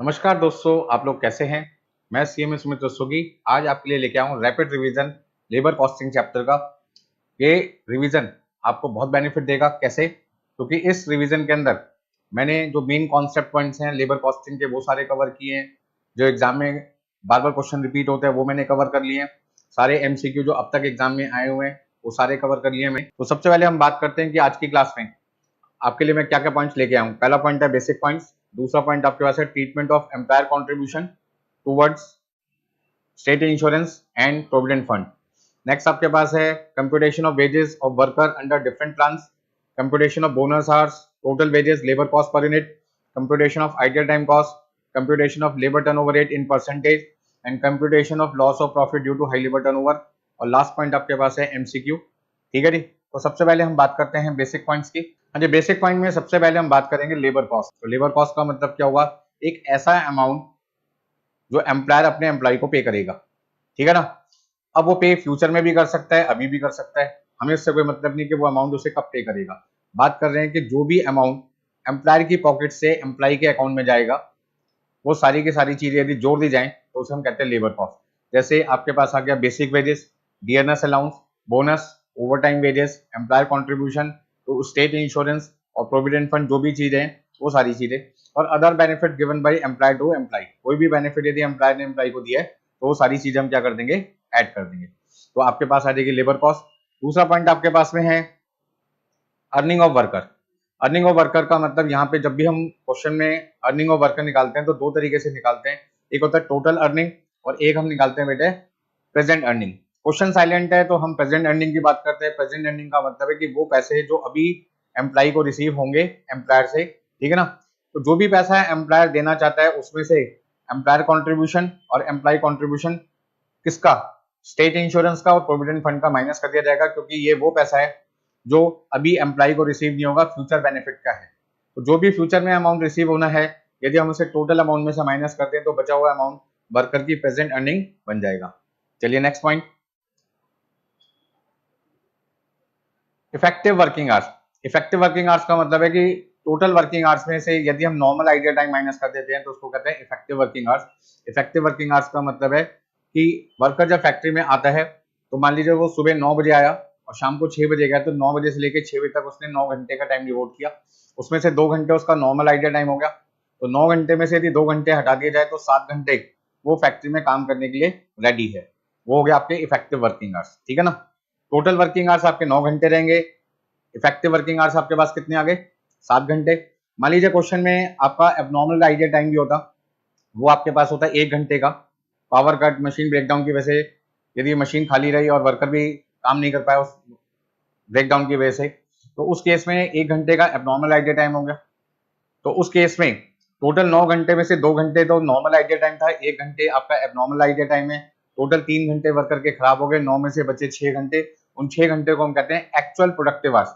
नमस्कार दोस्तों, आप लोग कैसे हैं। मैं सीएमए सुमित रस्तोगी आज आपके लिए लेके आया हूँ rapid revision labour costing chapter का। ये रिवीजन आपको बहुत बेनिफिट देगा। कैसे? क्योंकि इस रिवीजन के अंदर मैंने जो मेन कॉन्सेप्ट पॉइंट्स हैं लेबर कॉस्टिंग के वो सारे कवर किए हैं। जो एग्जाम में बार बार क्वेश्चन रिपीट होते हैं वो मैंने कवर कर लिए हैं। सारे एमसीक्यू जो अब तक एग्जाम में आए हुए हैं वो सारे कवर कर लिए मैं। तो सबसे पहले हम बात करते हैं कि आज की क्लास में आपके लिए मैं क्या क्या पॉइंट्स लेके आऊँ। पहला पॉइंट है बेसिक पॉइंट्स। दूसरा पॉइंट आपके पास है treatment of employer contribution towards state insurance and provident fund. Next आपके पास है computation of wages of worker under different plans, computation of bonus hours, total wages, labour cost per unit, computation of ideal time cost, computation of labour turnover rate in percentage and computation of loss of profit due to high labour turnover. और last point आपके पास है MCQ. ठीक है जी। तो सबसे पहले हम बात करते हैं बेसिक पॉइंट्स की। हाँ जी, बेसिक पॉइंट में सबसे पहले हम बात करेंगे लेबर कॉस्ट। तो लेबर कॉस्ट का मतलब क्या हुआ? एक ऐसा अमाउंट जो एम्प्लॉयर अपने एम्प्लॉय को पे करेगा। ठीक है ना। अब वो पे फ्यूचर में भी कर सकता है, अभी भी कर सकता है। हमें उससे कोई मतलब नहीं कि वो अमाउंट उसे कब पे करेगा। बात कर रहे हैं कि जो भी अमाउंट एम्प्लॉयर की पॉकेट से एम्प्लॉय के अकाउंट में जाएगा वो सारी की सारी चीजें यदि जोड़ दी जाए तो उसे हम कहते हैं लेबर कॉस्ट। जैसे आपके पास आ गया basic wages, DNS allowance, bonus, overtime wages, employer contribution, तो स्टेट इंश्योरेंस और प्रोविडेंट फंड जो भी चीजें हैं वो सारी चीजें, और other benefit given by employ to employ. कोई भी बेनिफिट यदि एम्प्लॉयर ने एम्प्लॉय को दिया है तो वो सारी चीजें हम क्या कर देंगे, ऐड कर देंगे। तो आपके पास आ जाएगी लेबर कॉस्ट। दूसरा पॉइंट आपके पास में है earning of worker. Earning of worker का मतलब यहाँ पे जब भी हम क्वेश्चन में अर्निंग ऑफ वर्कर निकालते हैं तो दो तरीके से निकालते हैं। एक होता है टोटल अर्निंग और एक हम निकालते हैं बेटे प्रेजेंट अर्निंग। क्वेश्चन साइलेंट है तो हम प्रेजेंट अर्निंग की बात करते हैं। प्रेजेंट अर्निंग का मतलब है कि वो पैसे जो अभी एम्प्लॉय को रिसीव होंगे एम्प्लॉयर से, ठीक है ना। तो जो भी पैसा एम्प्लॉयर देना चाहता है उसमें से एम्प्लॉयर कॉन्ट्रीब्यूशन और एम्प्लॉय कॉन्ट्रीब्यूशन किसका, स्टेट इंश्योरेंस का और प्रोविडेंट फंड का माइनस कर दिया जाएगा, क्योंकि ये वो पैसा है जो अभी एम्प्लॉय को रिसीव नहीं होगा, फ्यूचर बेनिफिट का है। तो जो भी फ्यूचर में अमाउंट रिसीव होना है यदि हम उसे टोटल अमाउंट में से माइनस करते हैं तो बचा हुआ अमाउंट वर्कर की प्रेजेंट अर्निंग बन जाएगा। चलिए next point, effective working hours. Effective working hours का मतलब है कि टोटल वर्किंग आवर्स में से यदि हम नॉर्मल आइडियल टाइम माइनस कर देते हैं तो उसको कहते हैं effective working hours. Effective working hours का मतलब है कि वर्कर जब फैक्ट्री में आता है तो मान लीजिए वो सुबह 9 बजे आया और शाम को 6 बजे गया, तो 9 बजे से लेकर 6 बजे तक उसने 9 घंटे का टाइम डिवोट किया। उसमें से 2 घंटे उसका नॉर्मल आइडियल टाइम हो गया। तो 9 घंटे में से यदि 2 घंटे हटा दिए जाए तो 7 घंटे वो फैक्ट्री में काम करने के लिए रेडी है। वो हो गया आपके इफेक्टिव वर्किंग आवर्स। ठीक है ना। टोटल वर्किंग आवर्स आपके 9 घंटे रहेंगे। इफेक्टिव वर्किंग आवर्स आपके पास कितने आ गए, 7 घंटे। मान लीजिए क्वेश्चन में आपका एबनॉर्मल आइडियल टाइम भी होता, वो आपके पास होता है 1 घंटे का। पावर कट, मशीन ब्रेकडाउन की वजह से यदि मशीन खाली रही और वर्कर भी काम नहीं कर पाया उस ब्रेकडाउन की वजह से, तो उस केस में 1 घंटे का एबनॉर्मल आइडियल टाइम हो गया। तो उस केस में टोटल 9 घंटे में से 2 घंटे तो नॉर्मल आइडियल टाइम था, 1 घंटे आपका एबनॉर्मल आइडियल टाइम है। टोटल 3 घंटे वर्कर के खराब हो गए, 9 में से बचे 6 घंटे। उन 6 घंटे को हम कहते हैं actual productive hours.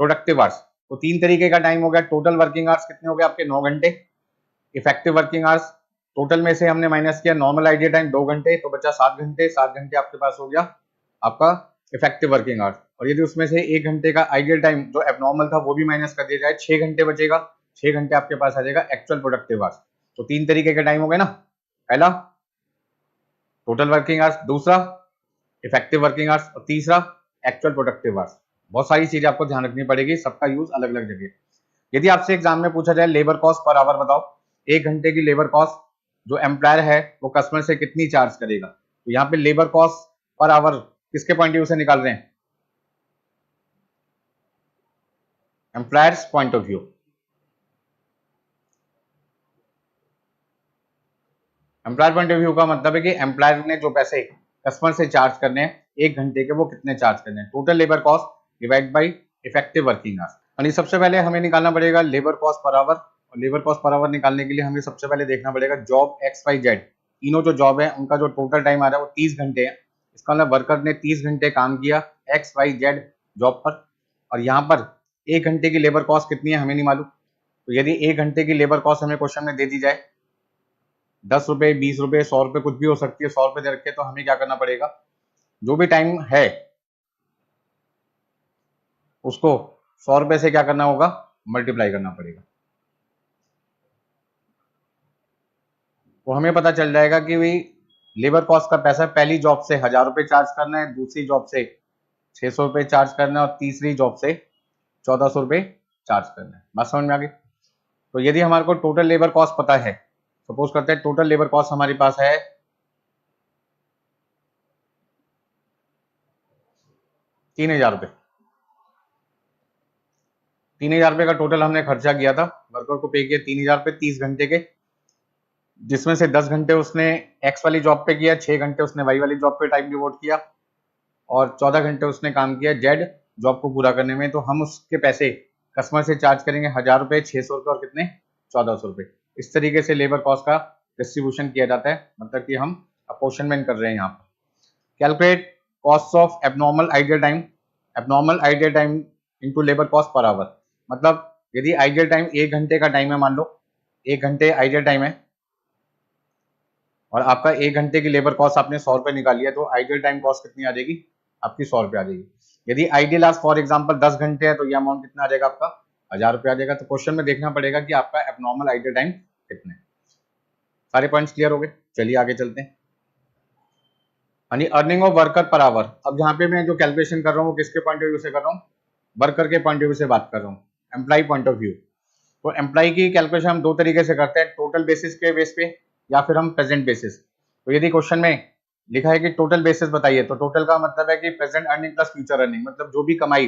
Productive hours तो 3 तरीके का टाइम हो गया। टोटल वर्किंग आवर्स कितने हो गए आपके, 9 घंटे। इफेक्टिव वर्किंग आवर्स टोटल में से हमने माइनस किया नॉर्मल आइडियल टाइम 2 घंटे, तो बचा 7 घंटे। 7 घंटे आपके पास हो गया आपका इफेक्टिव वर्किंग आवर्स। और यदि उसमें से 1 घंटे का आइडियल टाइम जो एबनॉर्मल था वो भी माइनस कर दिया जाए, 6 घंटे बचेगा। 6 घंटे आपके पास आ जाएगा एक्चुअल प्रोडक्टिव आवर्स। तो 3 तरीके के टाइम हो गए ना, पहला टोटल वर्किंग आवर्स, दूसरा इफेक्टिव वर्किंग आवर्स और तीसरा एक्चुअल प्रोडक्टिव आवर्स। बहुत सारी चीजें आपको ध्यान रखनी पड़ेगी, सबका यूज अलग अलग जगह। यदि आपसे एग्जाम में पूछा जाए लेबर कॉस्ट पर आवर बताओ, 1 घंटे की लेबर कॉस्ट जो एम्प्लॉयर है वो कस्टमर से कितनी चार्ज करेगा, तो यहाँ पे लेबर कॉस्ट पर आवर किसके पॉइंट ऑफ व्यू से निकाल रहे हैं, employers point of view. Employer point of view का मतलब है कि एम्प्लॉयर ने जो पैसे कस्टमर से चार्ज करने हैं 1 घंटे के, वो कितने चार्ज करने हैं। Total labour cost divide by effective working hours. और सबसे पहले हमें निकालना पड़ेगा लेबर कॉस्ट पर आवर। और लेबर कॉस्ट पर आवर निकालने के लिए हमें सबसे पहले देखना पड़ेगा जॉब एक्स वाई जेड, तीनों जो जॉब है उनका जो टोटल टाइम आ रहा है वो 30 घंटे है। इसका मतलब वर्कर ने 30 घंटे काम किया एक्स वाई जेड जॉब पर। और यहाँ पर 1 घंटे की लेबर कॉस्ट कितनी है हमें नहीं मालूम। तो यदि 1 घंटे की लेबर कॉस्ट हमें क्वेश्चन में दे दी जाए 10 रुपए, 20 रुपए, 100 रुपए, कुछ भी हो सकती है, 100 रुपए दे रखे, तो हमें क्या करना पड़ेगा, जो भी टाइम है उसको 100 रुपए से क्या करना होगा, मल्टीप्लाई करना पड़ेगा। तो हमें पता चल जाएगा कि भाई लेबर कॉस्ट का पैसा पहली जॉब से 1000 रुपये चार्ज करना है, दूसरी जॉब से 600 रुपये चार्ज करना है और तीसरी जॉब से 1400 रुपये चार्ज करना है। बात समझ में आ गई। तो यदि हमारे को टोटल लेबर कॉस्ट पता है, सपोज करते हैं टोटल लेबर कॉस्ट हमारे पास है 3000 रुपये। 3000 रुपये का टोटल हमने खर्चा किया था, वर्कर को पे किया 3000 रुपये 30 घंटे के, जिसमें से 10 घंटे उसने एक्स वाली जॉब पे किया, 6 घंटे उसने वाई वाली जॉब पे टाइम डिवोट किया और 14 घंटे उसने काम किया जेड जॉब को पूरा करने में। तो हम उसके पैसे कस्टमर से चार्ज करेंगे 1000 रुपये, 600 रुपये और कितने 1400 रुपये। इस तरीके से लेबर कॉस्ट का डिस्ट्रीब्यूशन किया जाता है, मतलब कि हम अपोर्शनमेंट कर रहे हैं यहाँ पर। Calculate cost of abnormal ideal time. Abnormal ideal time into labour cost per hour, मतलब यदि आइडियल टाइम 1 घंटे का टाइम है, मान लो 1 घंटे आइडियल टाइम है और आपका 1 घंटे की लेबर कॉस्ट आपने 100 रुपये निकाली है, तो आइडियल टाइम कॉस्ट कितनी आ जाएगी आपकी 100 रुपये आ जाएगी। यदि आइडियल आज फॉर एग्जांपल 10 घंटे है तो ये अमाउंट कितना आ जाएगा आपका 1000 रुपये आ जाएगा। तो क्वेश्चन में देखना पड़ेगा कि आपका एबनॉर्मल आइडियल टाइम कितना है। सारे पॉइंट्स क्लियर हो गए, चलिए आगे चलते हैं। यानी अर्निंग ऑफ वर्कर पर आवर। अब यहाँ पे मैं जो कैलकुलेशन कर रहा हूँ वो किसके पॉइंट ऑफ व्यू से कर रहा हूँ, वर्कर के पॉइंट ऑफ व्यू से बात कर रहा हूँ, एम्प्लॉय पॉइंट ऑफ व्यू। तो एम्प्लॉय की कैलकुलेशन हम 2 तरीके से करते हैं, टोटल बेसिस के बेस पे या फिर हम प्रेजेंट बेसिस। तो यदि क्वेश्चन में लिखा है कि टोटल बेसिस बताइए, तो टोटल का मतलब है कि present earning plus future earning, मतलब जो भी कमाई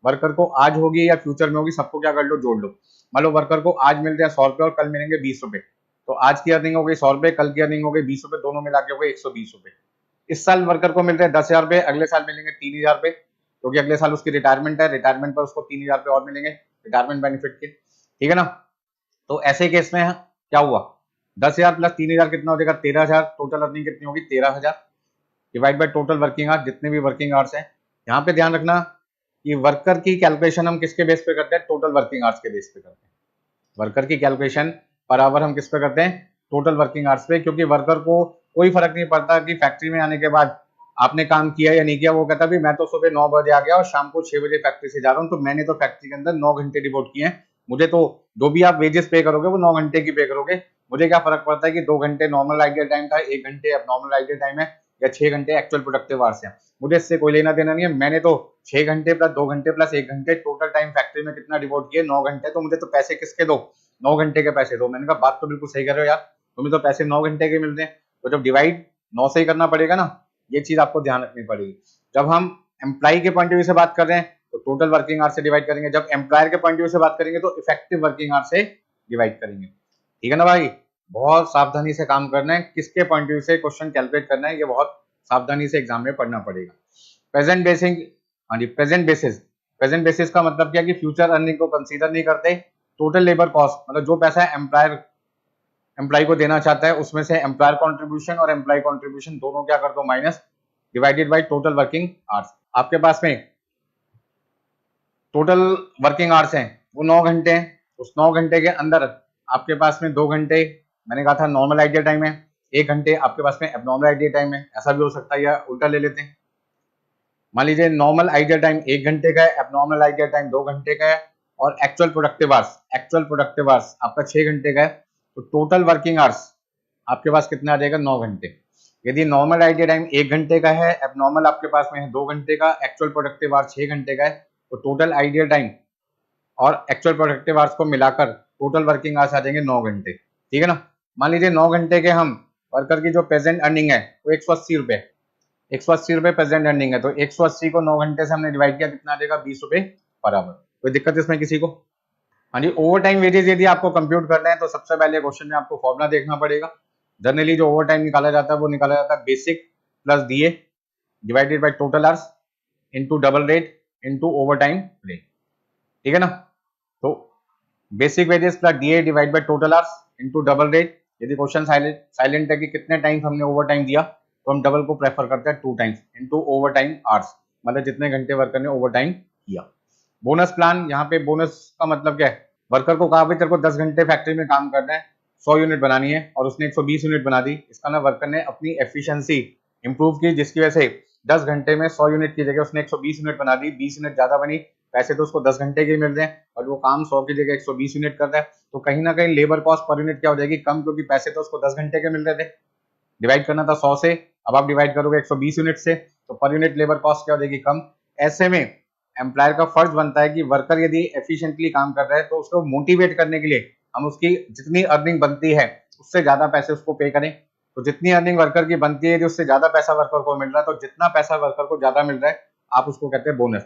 वर्कर को आज होगी या फ्यूचर में होगी सबको क्या कर लो जोड़ लो। मान लो वर्कर को आज मिल रहे हैं 100 रुपये और कल मिलेंगे 20 रुपये, तो आज की अर्निंग हो गई 100 रुपये, कल की अर्निंग हो गई 20 रुपये, दोनों मिला के हो गए 120 रुपये। इस साल वर्कर को मिल रहे हैं 10,000 रुपये, अगले साल मिलेंगे 3000 रुपये, क्योंकि अगले साल उसकी रिटायरमेंट है, रिटायरमेंट पर उसको 3000 रुपये और मिलेंगे रिटायरमेंट बेनिफिट के, ठीक है ना। तो ऐसे केस में क्या हुआ, 10,000 प्लस 3000 कितना हो जाएगा 13,000, टोटल अर्निंग कितनी होगी 13,000 divide by total working hours, जितने भी वर्किंग आवर्स हैं। यहाँ पे ध्यान रखना कि वर्कर की कैलकुलेशन हम किसके बेस पे करते हैं, टोटल वर्किंग आवर्स के बेस पे करते हैं। वर्कर की कैलकुलेशन पर आवर हम किस पे करते हैं, टोटल वर्किंग आवर्स पे, क्योंकि वर्कर को कोई फर्क नहीं पड़ता कि फैक्ट्री में आने के बाद आपने काम किया या नहीं किया। वो कहता भी मैं तो सुबह 9 बजे आ गया और शाम को 6 बजे फैक्ट्री से जा रहा हूँ, तो मैंने तो फैक्ट्री के अंदर 9 घंटे डिवोट किए हैं, मुझे तो जो भी आप वेजेस पे करोगे वो 9 घंटे की पे करोगे, मुझे क्या फर्क पड़ता है कि 2 घंटे नॉर्मल आइडियल टाइम था, 1 घंटे अब नॉर्मल आइडियल टाइम है या 6 घंटे एक्चुअल प्रोडक्टिव आवर्स है, मुझे इससे कोई लेना देना नहीं है। मैंने तो 6 घंटे प्लस 2 घंटे प्लस 1 घंटे टोटल टाइम फैक्ट्री में कितना डिवोट किए 9 घंटे, तो मुझे तो पैसे किसके दो 9 घंटे के पैसे दो। मैंने कहा बात तो बिल्कुल सही कर रहे हो यार, तुम्हें तो पैसे 9 घंटे के मिलते हैं, तो जब डिवाइड 9 से ही करना पड़ेगा ना, ये चीज आपको ध्यान रखनी पड़ेगी। जब हम एम्प्लॉय के पॉइंट ऑफ व्यू से बात कर रहे हैं तो टोटल वर्किंग आवर से डिवाइड करेंगे, जब एम्प्लॉयर के पॉइंट ऑफ व्यू से बात करेंगे तो इफेक्टिव वर्किंग आवर से डिवाइड करेंगे, ठीक है ना भाई। बहुत सावधानी से काम करना है, किसके पॉइंट ऑफ व्यू से क्वेश्चन कैलकुलेट करना है, ये बहुत सावधानी से एग्जाम में पढ़ना पड़ेगा। प्रेजेंट बेसिंग, हाँ जी प्रेजेंट बेसिस। प्रेजेंट बेसिस का मतलब क्या कि फ्यूचर अर्निंग को कंसीडर नहीं करते। टोटल लेबर कॉस्ट मतलब जो पैसा एम्प्लॉय को देना चाहता है उसमें से एम्प्लॉयर कॉन्ट्रीब्यूशन और एम्प्लॉय कॉन्ट्रीब्यूशन दोनों क्या कर दो minus, divided by total working hours. आपके पास में टोटल वर्किंग आवर्स हैं वो 9 घंटे हैं, उस 9 घंटे के अंदर आपके पास में 2 घंटे मैंने कहा था नॉर्मल आइडियल टाइम है, 1 घंटे आपके पास में एबनॉर्मल आइडियल टाइम है, ऐसा भी हो सकता है या उल्टा ले लेते हैं। मान लीजिए नॉर्मल आइडियल टाइम 1 घंटे का है, एबनॉर्मल आइडियल टाइम 2 घंटे का है और एक्चुअल प्रोडक्टिव आवर्स आपका 6 घंटे का है, तो टोटल वर्किंग आवर्स आपके पास कितना आ जाएगा 9 घंटे। यदि नॉर्मल आइडियल टाइम 1 घंटे का है, एबनॉर्मल आपके पास में है 2 घंटे का, एक्चुअल प्रोडक्टिव आवर्स 6 घंटे का है, तो टोटल आइडियल टाइम और एक्चुअल प्रोडक्टिव आवर्स को मिलाकर टोटल वर्किंग आवर्स आ जाएंगे 9 घंटे, ठीक है ना। मान लीजिए 9 घंटे के हम वर्कर की जो प्रेजेंट अर्निंग है वो 180 रुपए, 180 रुपए प्रेजेंट अर्निंग है, तो 180 को 9 घंटे से हमने डिवाइड किया, कितना आ जाएगा 20 रुपए पर आवर। कोई दिक्कत इसमें किसी को? हाँ जी, ओवर टाइम वेजेस यदि आपको कंप्यूट करना है तो सबसे पहले क्वेश्चन में आपको फॉर्मूला देखना पड़ेगा। जनरली जो ओवर टाइम निकाला जाता है वो निकाला जाता है basic plus DA divided by total hours into double rate into over time rate, ठीक है ना। तो basic wages plus DA divide by total hours into double rate. यदि क्वेश्चन साइलेंट है कि कितने टाइम्स हमने ओवर टाइम दिया तो हम डबल को प्रेफर करते हैं 2 times into over time hours, मतलब जितने घंटे वर्कर ने ओवर टाइम किया। बोनस प्लान, यहाँ पे बोनस का मतलब क्या है, वर्कर को कहा भाई तेरे को 10 घंटे फैक्ट्री में काम करना है, 100 यूनिट बनानी है और उसने 120 यूनिट बना दी, इसका ना वर्कर ने अपनी एफिशिएंसी इंप्रूव की जिसकी वजह से 10 घंटे में 100 यूनिट की जगह उसने 120 यूनिट बना दी, 20 यूनिट ज्यादा बनी, पैसे तो उसको 10 घंटे के मिल रहे हैं और वो काम 100 की जगह 120 यूनिट कर रहा है, तो कहीं ना कहीं लेबर कॉस्ट पर यूनिट क्या हो जाएगी, कम, क्योंकि पैसे तो उसको 10 घंटे के मिल रहे थे, डिवाइड करना था 100 से, अब आप डिवाइड करोगे 120 यूनिट से, तो पर यूनिट लेबर कॉस्ट क्या हो जाएगी, कम। ऐसे में एम्प्लॉयर का फर्ज बनता है कि वर्कर यदि एफिशिएंटली काम कर रहा है तो उसको मोटिवेट करने के लिए हम उसकी जितनी अर्निंग बनती है उससे ज्यादा पैसे उसको पे करें। तो जितनी अर्निंग वर्कर की बनती है, जो उससे ज्यादा पैसा वर्कर को मिल रहा है, तो जितना पैसा वर्कर को ज्यादा मिल रहा है आप उसको कहते हैं बोनस,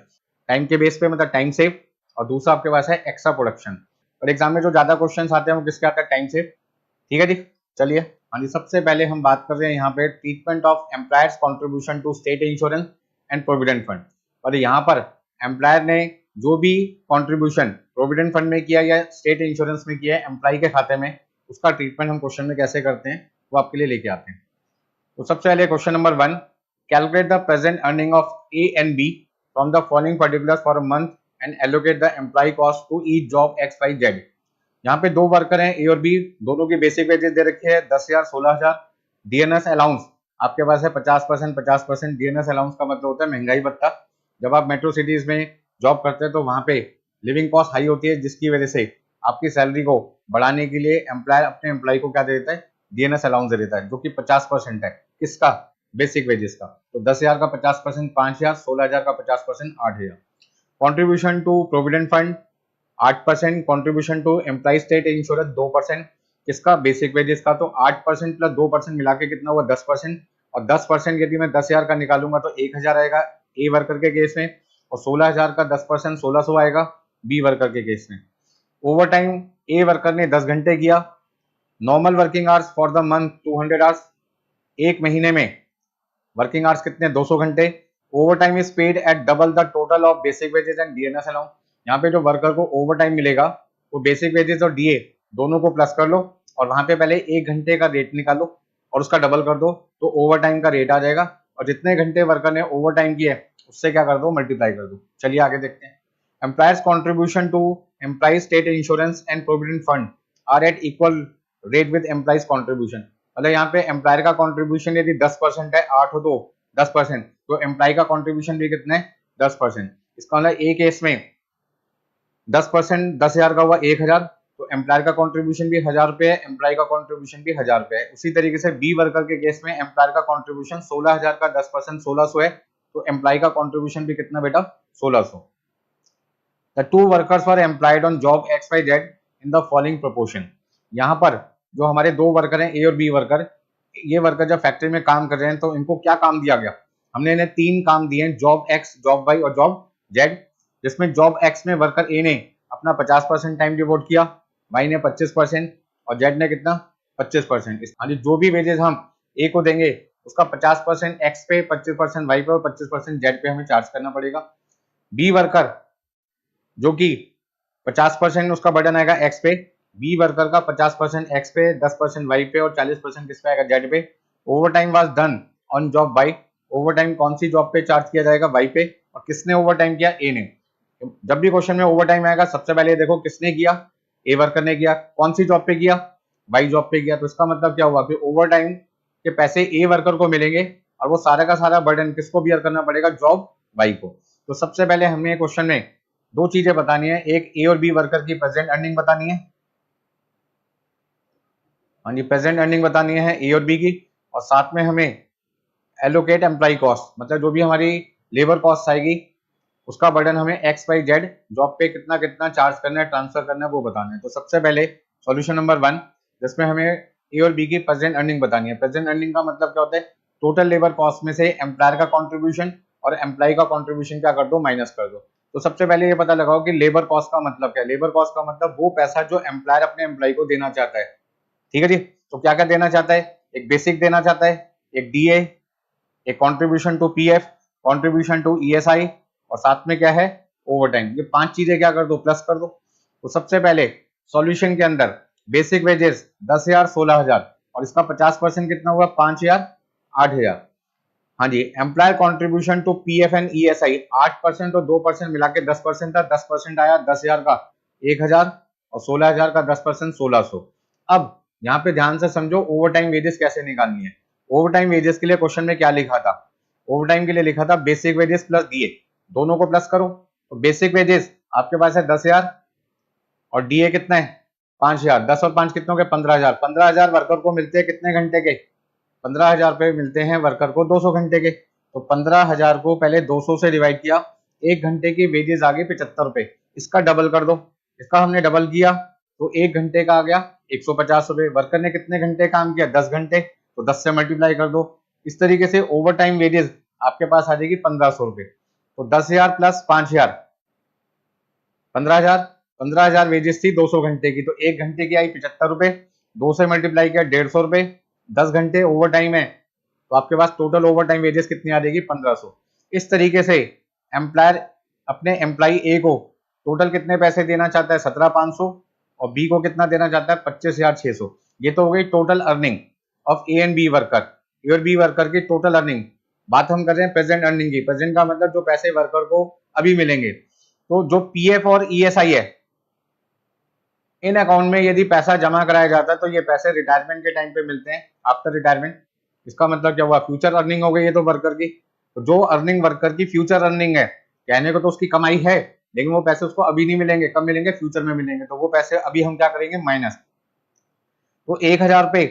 टाइम के बेस पे, मतलब टाइम सेव। और दूसरा आपके पास है एक्स्ट्रा प्रोडक्शन। और एग्जाम में जो ज्यादा क्वेश्चन आते हैं वो किसके आते हैं, टाइम सेव। ठीक है जी, चलिए। हाँ जी, सबसे पहले हम बात कर रहे हैं यहाँ पे treatment of employers contribution to state insurance and provident fund. और यहाँ पर एम्प्लॉयर ने जो भी कॉन्ट्रीब्यूशन प्रोविडेंट फंड में किया या स्टेट इंश्योरेंस में किया है एम्प्लॉय के खाते में, उसका ट्रीटमेंट हम क्वेश्चन में कैसे करते हैं वो आपके लिए लेके आते हैं। तो सबसे पहले question number 1, calculate the present earning of A and B from the following particulars for a month and allocate the employ cost to each job X Y Z. यहाँ पे दो वर्कर हैं ए और बी, दोनों की बेसिक वेजेस दे रखी है 10,000 16,000। DNS allowance आपके पास है 50%। 50% डीएनएस अलाउंस का मतलब होता है महंगाई भत्ता। जब आप मेट्रो सिटीज में जॉब करते हैं तो वहां पे लिविंग कॉस्ट हाई होती है, जिसकी वजह से आपकी सैलरी को बढ़ाने के लिए एम्प्लॉयर अपने एम्प्लॉय को क्या दे देता है, डीएनएस अलाउंस दे देता है, जो कि 50% है किसका, बेसिक वेजेस का। तो 10,000 का 50% 5,000, 16,000 का 50% 8,000। Contribution to provident fund 8%, contribution to employ state insurance 2%, किसका, बेसिक वेजेस का। तो 8% प्लस 2% मिला के कितना हुआ, 10%। और 10% यदि मैं 10,000 का निकालूंगा तो 1,000 आएगा ए वर्कर के केस में, और 16,000 का 10% 1,600 आएगा बी वर्कर के केस में। ओवर टाइम ए वर्कर ने 10 घंटे किया। Normal working hours for the month 200 hours, एक महीने में वर्किंग आवर्स कितने, 200 घंटे। Over time is paid at double the total of basic wages and DNS allowance. यहाँ पे जो वर्कर को ओवर टाइम मिलेगा वो बेसिक वेजेस और डीए दोनों को प्लस कर लो, और वहां पे पहले एक घंटे का रेट निकालो और उसका डबल कर दो, तो ओवर टाइम का रेट आ जाएगा। और जितने घंटे वर्कर ने ओवर टाइम किए उससे क्या कर दो, मल्टीप्लाई कर दो। चलिए आगे देखते हैं। Employers contribution to employ state insurance and provident fund are at equal rate with employees contribution. मतलब यहाँ पे एम्प्लॉयर का कॉन्ट्रीब्यूशन यदि 10% है, 8 हो तो 10%, तो एम्प्लॉय का कॉन्ट्रीब्यूशन भी कितना है, 10%। इसका मतलब एक केस में 10%, 10,000 का हुआ 1,000, तो एम्प्लॉयर का कॉन्ट्रीब्यूशन भी 1,000 रुपए है, एम्प्लॉय का कॉन्ट्रीब्यूशन भी 1,000 रुपए है। उसी तरीके से बी वर्कर के केस में एम्प्लॉयर का कॉन्ट्रीब्यूशन 16,000 का 10% 1,600 है, तो एम्प्लॉय का कॉन्ट्रीब्यूशन भी कितना बेटा, 1,600। The two workers were employed on job XYZ in the following proportion। यहाँ पर जो हमारे दो वर्कर हैं ए और बी वर्कर, ये वर्कर जब फैक्ट्री में काम कर रहे हैं तो इनको क्या काम दिया गया, हमने इन्हें 3 काम दिए हैं, जॉब एक्स, जॉब वाई और जॉब जेड। जिसमें जॉब एक्स में वर्कर ए ने अपना 50% टाइम डिवोट किया, वाई ने 25% और जेड ने कितना, 25%। हाँ जी, जो भी वेजेस हम ए को देंगे उसका 50% एक्स पे, 25% वाई पे और 25% जेड पे हमें चार्ज करना पड़ेगा। बी वर्कर जो कि 50% उसका बर्डन आएगा एक्स पे, बी वर्कर का 50% एक्स पे, 10% वाई पे और 40% किस पे आएगा, जेड पे। Over time was done on job Y. Over time कौन सी जॉब पे चार्ज किया जाएगा, वाई पे। और किसने ओवर टाइम किया, ए ने। जब भी क्वेश्चन में ओवर टाइम आएगा सबसे पहले देखो किसने किया, ए वर्कर ने किया। कौन सी जॉब पे किया, वाई जॉब पे किया। तो इसका मतलब क्या हुआ कि ओवर टाइम के पैसे ए वर्कर को मिलेंगे और वो सारा का सारा बर्डन किसको बियर करना पड़ेगा, जॉब वाई को। तो सबसे पहले हमें क्वेश्चन में दो चीजें बतानी है, एक ए और बी वर्कर की प्रेजेंट अर्निंग बतानी है, हाँ जी, प्रेजेंट अर्निंग बतानी है ए और बी की। और साथ में हमें एलोकेट एम्प्लॉय कॉस्ट, मतलब जो भी हमारी लेबर कॉस्ट आएगी उसका बर्डन हमें एक्स वाई जेड जॉब पे कितना कितना चार्ज करना है, ट्रांसफर करना है, वो बताना है। तो सबसे पहले सॉल्यूशन नंबर 1, जिसमें हमें ए और बी की प्रेजेंट अर्निंग बतानी है। प्रेजेंट अर्निंग का मतलब क्या होता है, टोटल लेबर कॉस्ट में से एम्प्लॉयर का कॉन्ट्रीब्यूशन और एम्प्लॉय का कॉन्ट्रीब्यूशन क्या कर दो, माइनस कर दो। तो सबसे पहले ये पता लगाओ कि लेबर कॉस्ट का मतलब क्या है। लेबर कॉस्ट का मतलब वो पैसा जो एम्प्लॉयर अपने एम्प्लॉय को देना चाहता है। ठीक है जी, तो क्या क्या देना चाहता है, एक बेसिक देना चाहता है, एक डीए, एक contribution to PF, contribution to ESI और साथ में क्या है, ओवर टाइम। ये 5 चीजें क्या कर दो, प्लस कर दो। तो सबसे पहले सॉल्यूशन के अंदर बेसिक वेजेस 10,000 16,000 और इसका 50% कितना हुआ, 5,000 8,000। हाँ जी, employer contribution to PF and ESI 8% और 2% मिला के 10% था, 10% आया 10,000 का 1,000 और 16,000 का 10% 1,600। अब यहाँ पे ध्यान से समझो ओवर टाइम वेजेस कैसे निकालनी है। ओवर टाइम वेजेस के लिए क्वेश्चन में क्या लिखा था, ओवर टाइम के लिए लिखा था बेसिक वेजेस प्लस डीए, दोनों को प्लस करो तो बेसिक वेजेस आपके पास है 10,000 और डीए कितना है 5,000। 10 और 5 कितनों के 15,000। 15,000 वर्कर को मिलते हैं कितने घंटे के 15,000 पे मिलते हैं वर्कर को 200 घंटे के। तो 15,000 को पहले 200 से डिवाइड किया, एक घंटे की वेजेस आ गई 75 रुपए। इसका डबल कर दो, इसका हमने डबल किया तो एक घंटे का आ गया 150 रुपए। वर्कर ने कितने घंटे काम किया 10 घंटे, तो 10 से मल्टीप्लाई कर दो। इस तरीके से ओवर टाइम वेजेस आपके पास आ जाएगी 1500 रुपए। तो 10,000 प्लस 5,000 15,000। 15,000 वेजेस थी 200 घंटे की, तो एक घंटे की आई 75 रुपए, 2 से मल्टीप्लाई किया 150 रुपए। 10 घंटे ओवर टाइम है तो आपके पास टोटल ओवर टाइम वेजेस कितनी आ जाएगी 1500। इस तरीके से एम्प्लॉयर अपने एम्प्लॉई ए को टोटल कितने पैसे देना चाहता है 17,500 और बी को कितना देना चाहता है 25,600। ये तो हो गई total earning of A and B worker. A और बी वर्कर की टोटल अर्निंग। बात हम कर रहे हैं प्रेजेंट अर्निंग की। प्रेजेंट का मतलब जो पैसे वर्कर को अभी मिलेंगे। तो जो पीएफ और ईएसआई है, इन अकाउंट में यदि पैसा जमा कराया जाता है तो ये पैसे रिटायरमेंट के टाइम पे मिलते हैं, आफ्टर रिटायरमेंट। इसका मतलब क्या हुआ, फ्यूचर अर्निंग हो गई है तो वर्कर की। तो जो अर्निंग वर्कर की फ्यूचर अर्निंग है, कहने को तो उसकी कमाई है, लेकिन वो पैसे उसको अभी नहीं मिलेंगे, कब मिलेंगे फ्यूचर में मिलेंगे। तो वो पैसे अभी हम क्या करेंगे माइनस। तो 1,000 रुपए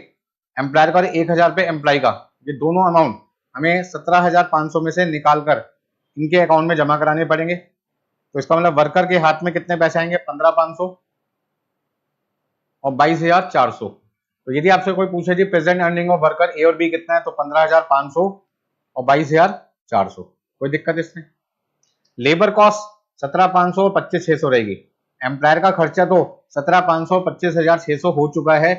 एम्प्लॉयर का और 1,000 रुपए एम्प्लॉय का, ये दोनों अमाउंट हमें 17,500 में से निकाल कर इनके अकाउंट में जमा कराने पड़ेंगे। तो इसका मतलब वर्कर के हाथ में कितने पैसे आएंगे 15,500 और 22,400। तो यदि आपसे कोई पूछे जी present earning of worker A और बी कितना है, तो 15,500 और 22,400। कोई दिक्कत इसमें। लेबर कॉस्ट 17,500 और 25,600 रहेगी। एम्प्लॉयर का खर्चा तो 17,500 और 25,600 हो चुका है,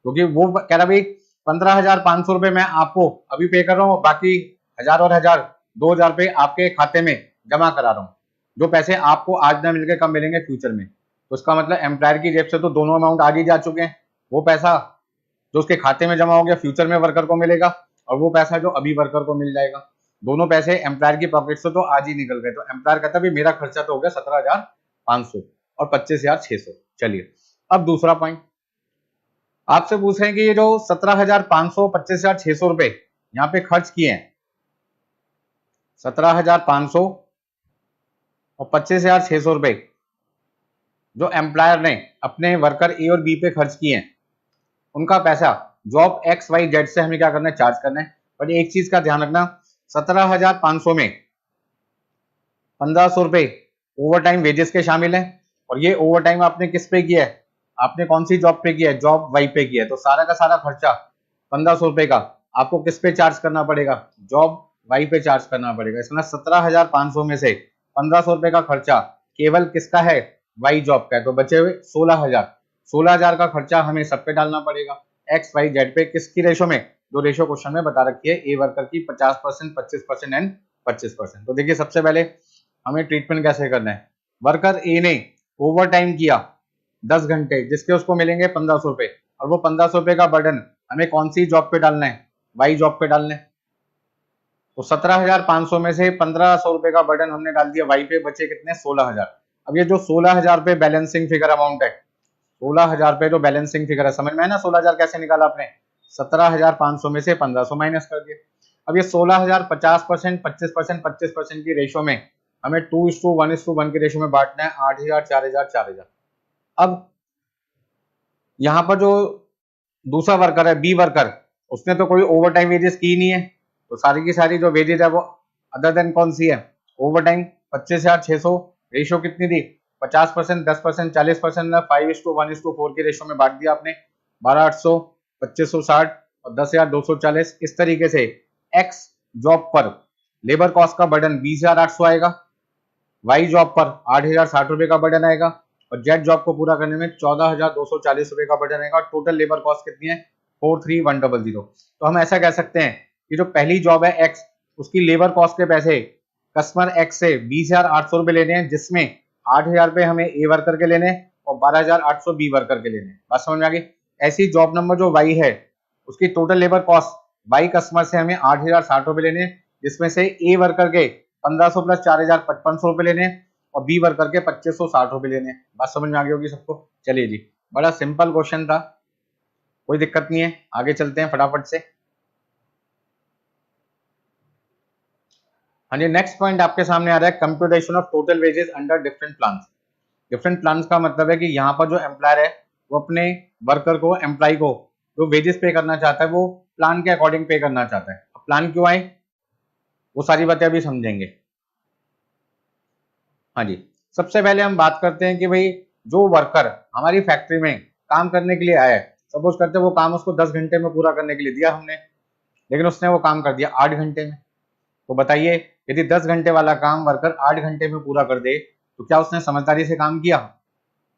क्योंकि वो कह रहा भाई 15,500 रुपए मैं आपको अभी पे कर रहा हूँ, बाकी 1,000 और 1,000 2,000 रुपए आपके खाते में जमा करा रहा हूँ। जो पैसे आपको आज ना मिलके कब मिलेंगे फ्यूचर में। तो इसका मतलब एम्प्लॉयर की जेब से तो दोनों अमाउंट आगे जा चुके हैं। वो पैसा जो उसके खाते में जमा हो गया फ्यूचर में वर्कर को मिलेगा, और वो पैसा जो अभी वर्कर को मिल जाएगा। दोनों पैसे एम्प्लॉयर की पॉकेट से तो आज ही निकल गए। तो एम्प्लॉयर कहता है मेरा खर्चा तो हो गया 17,500 और 25,600। चलिए अब दूसरा पॉइंट आपसे पूछ रहे हैं कि ये जो 17,500 25,600 रुपए यहाँ पे खर्च किए हैं, 17,500 और 25,600 रुपए जो एम्प्लॉयर ने अपने वर्कर ए और बी पे खर्च किए हैं, उनका पैसा जॉब एक्स वाई जेड से हमें क्या करना है चार्ज करना है। पर एक चीज का ध्यान रखना, 17,500 में 1,500 रुपए ओवर टाइम वेजेस के शामिल हैं। और ये ओवर टाइम आपने किस पे किया है, आपने कौन सी जॉब पे किया है, जॉब वाई पे किया है। तो सारा का सारा खर्चा 1,500 रुपए का आपको किस पे चार्ज करना पड़ेगा, जॉब वाई पे चार्ज करना पड़ेगा। इसमें 17,500 में से 1,500 रुपए का खर्चा केवल किसका है, वाई जॉब का है। तो बचे हुए 16,000। 16,000 का खर्चा हमें सब पे डालना पड़ेगा, एक्स वाई जेड पे। किसकी रेशो में, जो रेशो क्वेश्चन में बता रखी है, ए वर्कर की 50%, 25% एंड 25%। तो देखिए सबसे पहले हमें ट्रीटमेंट कैसे करना है। वर्कर ए ने ओवर टाइम किया 10 घंटे, जिसके उसको मिलेंगे 1,500 रुपए, और वो 1,500 रुपए का बर्डन हमें कौन सी जॉब पे डालना है, वाई जॉब पे डालना है। तो 17,500 में से 1,500 रुपए का बर्डन हमने डाल दिया वाई पे, बचे कितने 16,000। अब ये जो 16,000 रुपए बैलेंसिंग फिगर अमाउंट है, 16,000 रुपए जो बैलेंसिंग फिगर है, समझ में है ना 16,000 कैसे निकाला आपने, 17,500 में से 1,500 माइनस कर दिया। अब ये 16,000 50%, 25%, 25% की रेशो में हमें 2:1:1 की रेशो में बांटना है, 8,000, 4,000, 4,000। अब यहाँ पर जो दूसरा वर्कर है बी वर्कर, उसने तो कोई ओवर टाइम वेजेस की नहीं है, तो सारी की सारी जो वेजेस है वो अदर देन कौन सी है, ओवर टाइम। 25,600 रेशो कितनी थी 50%, 10%, 40%, 5:1:4 की रेशो में बांट दिया आपने। 12,800, 2,560 और 10,240। इस तरीके से एक्स जॉब पर लेबर कॉस्ट का बर्डन 20,800 आएगा, वाई जॉब पर 8,060 रुपए का बर्डन आएगा, और जेड जॉब को पूरा करने में 14,240 रुपए का बर्डन आएगा। टोटल लेबर कॉस्ट कितनी है 43,100। तो हम ऐसा कह सकते हैं कि जो पहली जॉब है एक्स, उसकी लेबर कॉस्ट के पैसे कस्टमर एक्स से 20,800 रुपए लेने हैं, जिसमें 8,000 रुपए हमें ए वर्कर के लेने और 12,800 बी वर्कर के लेने। बात समझ में आ गई। ऐसी जॉब नंबर जो वाई है, उसकी total labour cost Y customer से हमें 8,060 रुपए लेने, जिसमें से ए वर्कर के 1,500 प्लस 4,000 5500 रुपए लेने, और बी वर्कर के 2,560 रुपए लेने। बात समझ में आ गई होगी सबको। चलिए जी, बड़ा सिंपल क्वेश्चन था, कोई दिक्कत नहीं है। आगे चलते हैं फटाफट से। हाँ जी, नेक्स्ट पॉइंट आपके सामने आ रहा है computation of total wages under different plans. Different plans का मतलब है कि यहाँ पर जो एम्प्लॉयर है वो अपने वर्कर को, एम्प्लॉय को जो वेजेस पे करना चाहता है वो प्लान के अकॉर्डिंग पे करना चाहता है। अब प्लान क्यों आए वो सारी बातें अभी समझेंगे। हाँ जी, सबसे पहले हम बात करते हैं कि भाई जो वर्कर हमारी फैक्ट्री में काम करने के लिए आया है, सपोज करते हैं वो काम उसको 10 घंटे में पूरा करने के लिए दिया हमने, लेकिन उसने वो काम कर दिया 8 घंटे में। तो बताइए, यदि 10 घंटे वाला काम वर्कर 8 घंटे में पूरा कर दे तो क्या उसने समझदारी से काम किया?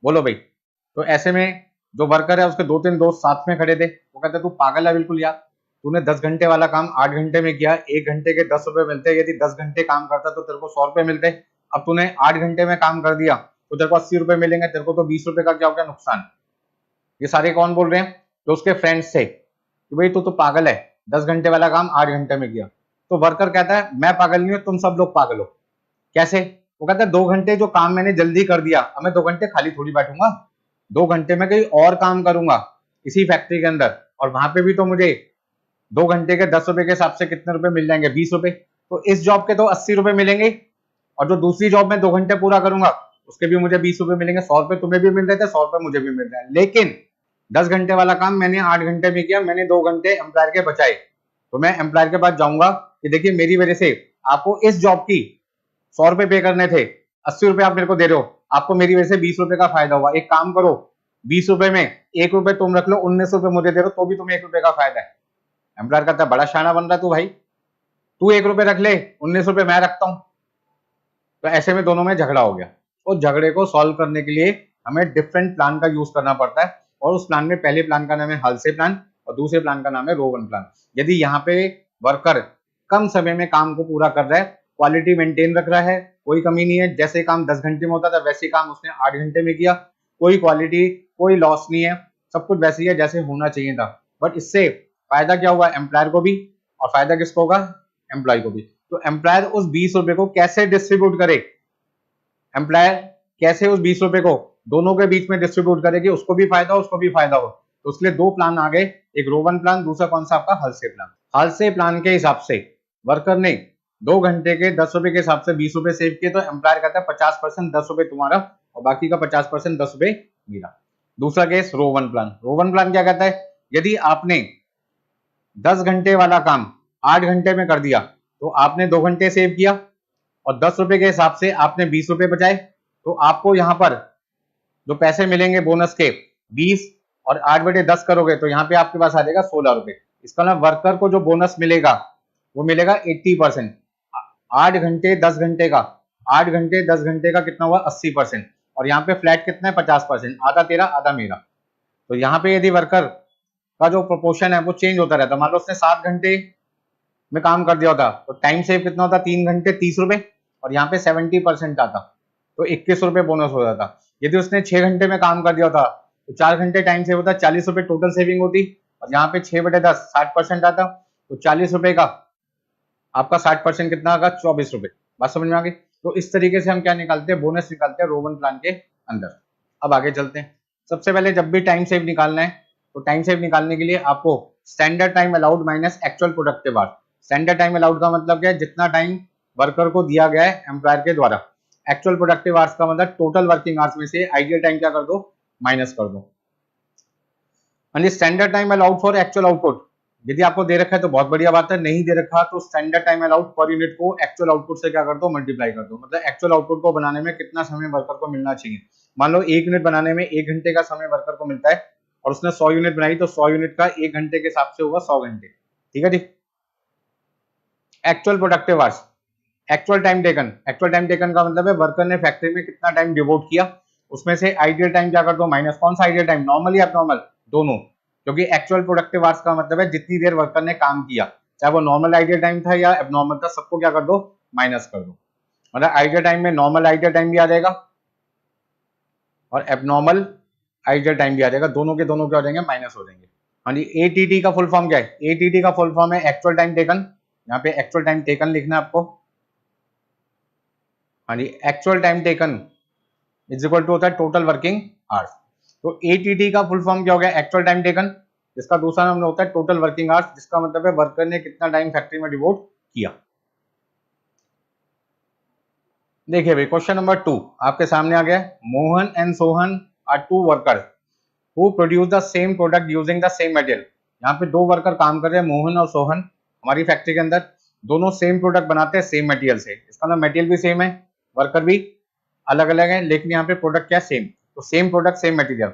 बोलो भाई। तो ऐसे में जो वर्कर है उसके 2-3 दोस्त साथ में खड़े थे, वो कहते तू पागल है बिल्कुल यार, तूने 10 घंटे वाला काम 8 घंटे में किया, 1 घंटे के 10 रुपए मिलते, यदि 10 घंटे काम करता तो तेरे को 100 रुपए मिलते। अब तूने 8 घंटे में काम कर दिया तो तेरे को 80 रुपए मिलेंगे, तेरे को तो 20 रुपए का क्या हो गया नुकसान। ये सारे कौन बोल रहे हैं? जो उसके फ्रेंड्स थे कि भाई तू तो पागल है, 10 घंटे वाला काम 8 घंटे में किया। तो वर्कर कहता है मैं पागल नहीं हूं, तुम सब लोग पागल हो। कैसे? वो कहता है 2 घंटे जो काम मैंने जल्दी कर दिया, अब मैं 2 घंटे खाली थोड़ी बैठूंगा, 2 घंटे में कहीं और काम करूंगा इसी फैक्ट्री के अंदर, और वहां पे भी तो मुझे 2 घंटे के 10 रुपए के हिसाब से कितने रुपए मिल जाएंगे? 20 रुपए। तो इस जॉब के तो 80 रुपए मिलेंगे, और जो दूसरी जॉब में 2 घंटे पूरा करूंगा उसके भी मुझे 20 रुपए मिलेंगे। 100 रुपए तुम्हें भी मिल रहे थे, 100 रुपए मुझे भी मिल रहे हैं। लेकिन 10 घंटे वाला काम मैंने 8 घंटे में किया, मैंने 2 घंटे एम्प्लॉयर के बचाए। तो मैं एम्प्लॉयर के पास जाऊंगा कि देखिए मेरी वजह से आपको इस जॉब की 100 रुपए पे करने थे, 80 रुपए आप मेरे को दे रहे हो, आपको मेरी वजह से 20 रुपए का फायदा हुआ। एक काम करो, 20 रुपए में 1 रुपए तुम रख लो, 19 रुपए मुझे दे रहे हो, तो भी तुम्हें 1 रुपए का फायदा है। एम्प्लॉयर कहता है बड़ा शाना बन रहा तू भाई, तू 1 रुपए रख ले, 19 रुपए मैं रखता हूं। तो ऐसे में दोनों में झगड़ा हो गया। तो झगड़े को सॉल्व करने के लिए हमें डिफरेंट प्लान का यूज करना पड़ता है, और उस प्लान में पहले प्लान का नाम है हलसे प्लान और दूसरे प्लान का नाम है रोवन प्लान। यदि यहाँ पे वर्कर कम समय में काम को पूरा कर रहा है, क्वालिटी मेंटेन रख रहा है, कोई कमी नहीं है, जैसे काम 10 घंटे में होता था वैसे काम उसने 8 घंटे में किया, कोई क्वालिटी कोई लॉस नहीं है, सब कुछ वैसे ही है जैसे होना चाहिए था। बट इससे फायदा क्या हुआ? एम्प्लॉयर को भी, और फायदा किसको होगा? एम्प्लॉय को भी। तो एम्प्लॉयर उस 20 रुपए को कैसे डिस्ट्रीब्यूट करे, एम्प्लॉयर कैसे उस 20 रुपए को दोनों के बीच में डिस्ट्रीब्यूट करे कि उसको भी फायदा हो उसको भी फायदा हो। तो उसके लिए 2 प्लान आ गए, एक रोवन प्लान, दूसरा कौन सा आपका? हलसे प्लान। हलसे प्लान के हिसाब से वर्कर ने 2 घंटे के 10 रुपए के हिसाब से 20 रुपए सेव किए, तो एम्प्लॉयर कहता है 50% 10 रुपए तुम्हारा और बाकी का 50% 10 रुपए मेरा। दूसरा case Rowan plan. Rowan plan क्या कहता है? यदि आपने 10 घंटे वाला काम 8 घंटे में कर दिया तो आपने 2 घंटे सेव किया, और 10 रुपए के हिसाब से आपने 20 रुपए बचाए। तो आपको यहाँ पर जो पैसे मिलेंगे बोनस के 20 और 8/10 करोगे तो यहाँ पे आपके पास आ जाएगा 16 रुपए। इसका मतलब वर्कर को जो बोनस मिलेगा वो मिलेगा 80%। 8 घंटे 10 घंटे का, 8 घंटे 10 घंटे का कितना हुआ? 80%। और यहाँ पे फ्लैट कितना है? 50%, आधा तेरा आधा मेरा। तो यहाँ पे यदि वर्कर का जो प्रोपोर्शन है वो चेंज होता रहता, मान लो उसने 7 घंटे में काम कर दिया होता तो टाइम सेव कितना होता? 3 घंटे 30 रुपए, और यहाँ पे 70% आता तो 21 रुपए बोनस हो जाता। यदि उसने 6 घंटे में काम कर दिया होता तो 4 घंटे टाइम सेव होता, 40 रुपए टोटल सेविंग होती, और यहाँ पे 6/10 60% आता, तो 40 रुपए का आपका 60% कितना आएगा? 24 रुपए। बात समझ में आ गई? तो इस तरीके से हम क्या निकालते हैं? बोनस निकालते हैं रोवन प्लान के अंदर। अब आगे चलते हैं। सबसे पहले जब भी टाइम सेव निकालना है तो टाइम सेव निकालने के लिए आपको standard time allowed minus actual productive hours. Standard time allowed का मतलब क्या है? जितना टाइम वर्कर को दिया गया है एम्प्लॉयर के द्वारा। एक्चुअल प्रोडक्टिव आवर्स का मतलब टोटल वर्किंग आवर्स में से आइडियल टाइम क्या कर दो? माइनस कर दो। Standard time allowed for actual output, यदि आपको दे रखा है तो बहुत बढ़िया बात है, नहीं दे रखा तो standard time allowed per unit को एक्चुअल आउटपुट से क्या कर दो? मल्टीप्लाई कर दो। मतलब एक्चुअल आउटपुट को बनाने में कितना समय वर्कर को मिलना चाहिए। मान लो 1 यूनिट बनाने में 1 घंटे का समय वर्कर को मिलता है, और उसने 100 यूनिट बनाई तो 100 यूनिट का 1 घंटे के हिसाब से होगा 100 घंटे। ठीक है ठीक। Actual productive hours, actual time taken. Actual time taken का मतलब है वर्कर ने फैक्ट्री में कितना टाइम डिवोट किया, उसमें से आइडियल टाइम क्या कर दो? माइनस। कौन सा आइडियल टाइम? नॉर्मल या एबनॉर्मल? दोनों। क्योंकि एक्चुअल प्रोडक्टिव आवर्स का मतलब है जितनी देर वर्कर ने काम किया, चाहे वो नॉर्मल आइडियल टाइम था या एबनॉर्मल था, सबको क्या कर दो? माइनस कर दो। मतलब आइडियल टाइम में नॉर्मल आइडियल टाइम भी आ जाएगा और एबनॉर्मल आइडियल टाइम भी आ जाएगा, दोनों के दोनों क्या हो जाएंगे? माइनस हो जाएंगे। हाँ जी, एटीटी का फुल फॉर्म क्या है? एटीटी का फुल फॉर्म है एक्चुअल टाइम टेकन। यहाँ पे एक्चुअल टाइम टेकन लिखना है आपको। हाँ जी, actual time taken is equal to होता है टोटल वर्किंग आवर्स। तो एटीटी का फुल फॉर्म क्या हो गया? एक्चुअल टाइम टेकन, जिसका दूसरा नाम होता है टोटल वर्किंग आवर्स, जिसका मतलब है वर्कर ने कितना टाइम फैक्ट्री में डिवोट किया। देखिए भाई क्वेश्चन नंबर 2 आपके सामने आ गया। Mohan and Sohan are two workers who produce the same product using the same material. यहाँ पे दो वर्कर काम कर रहे हैं, मोहन और सोहन, हमारी फैक्ट्री के अंदर। दोनों सेम प्रोडक्ट बनाते हैं सेम मटेरियल से। इसका मतलब मटेरियल भी सेम है, वर्कर भी अलग अलग है, लेकिन यहाँ पे प्रोडक्ट क्या सेम। तो same product same material.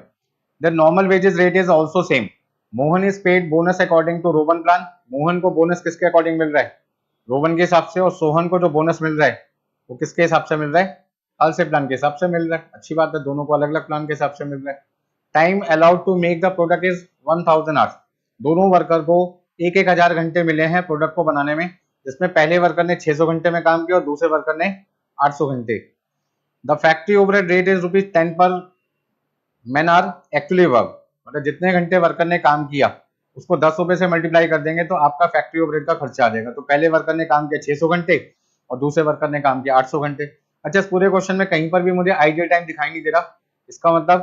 The normal wages rate is also same. Mohan is paid bonus according to Rowan plan. Mohan को बोनस किसके अकॉर्डिंग मिल रहा है, रोबन के हिसाब से। और सोहन को जो बोनस मिल रहा है वो किसके हिसाब से मिल रहा है, हालसे प्लान के हिसाब से मिल रहा है। अच्छी बात है, दोनों को अलग अलग प्लान के हिसाब से मिल रहा है। Time allowed to make the product is 1000 hours. दोनों वर्कर को एक 1000 घंटे मिले हैं प्रोडक्ट को बनाने में, जिसमें पहले वर्कर ने 600 घंटे में काम किया और दूसरे वर्कर ने 800 घंटे। The factory overhead rate is ₹10 पर मैन आवर एक्चुअली वर्क। मतलब जितने घंटे वर्कर ने काम किया उसको 10 रुपए से मल्टीप्लाई कर देंगे तो आपका फैक्ट्री ओवरहेड का खर्चा आ जाएगा। तो पहले वर्कर ने काम किया 600 घंटे और दूसरे वर्कर ने काम किया 800 घंटे। अच्छा, इस पूरे क्वेश्चन में कहीं पर भी मुझे आइडियल टाइम दिखाई नहीं दे रहा। इसका मतलब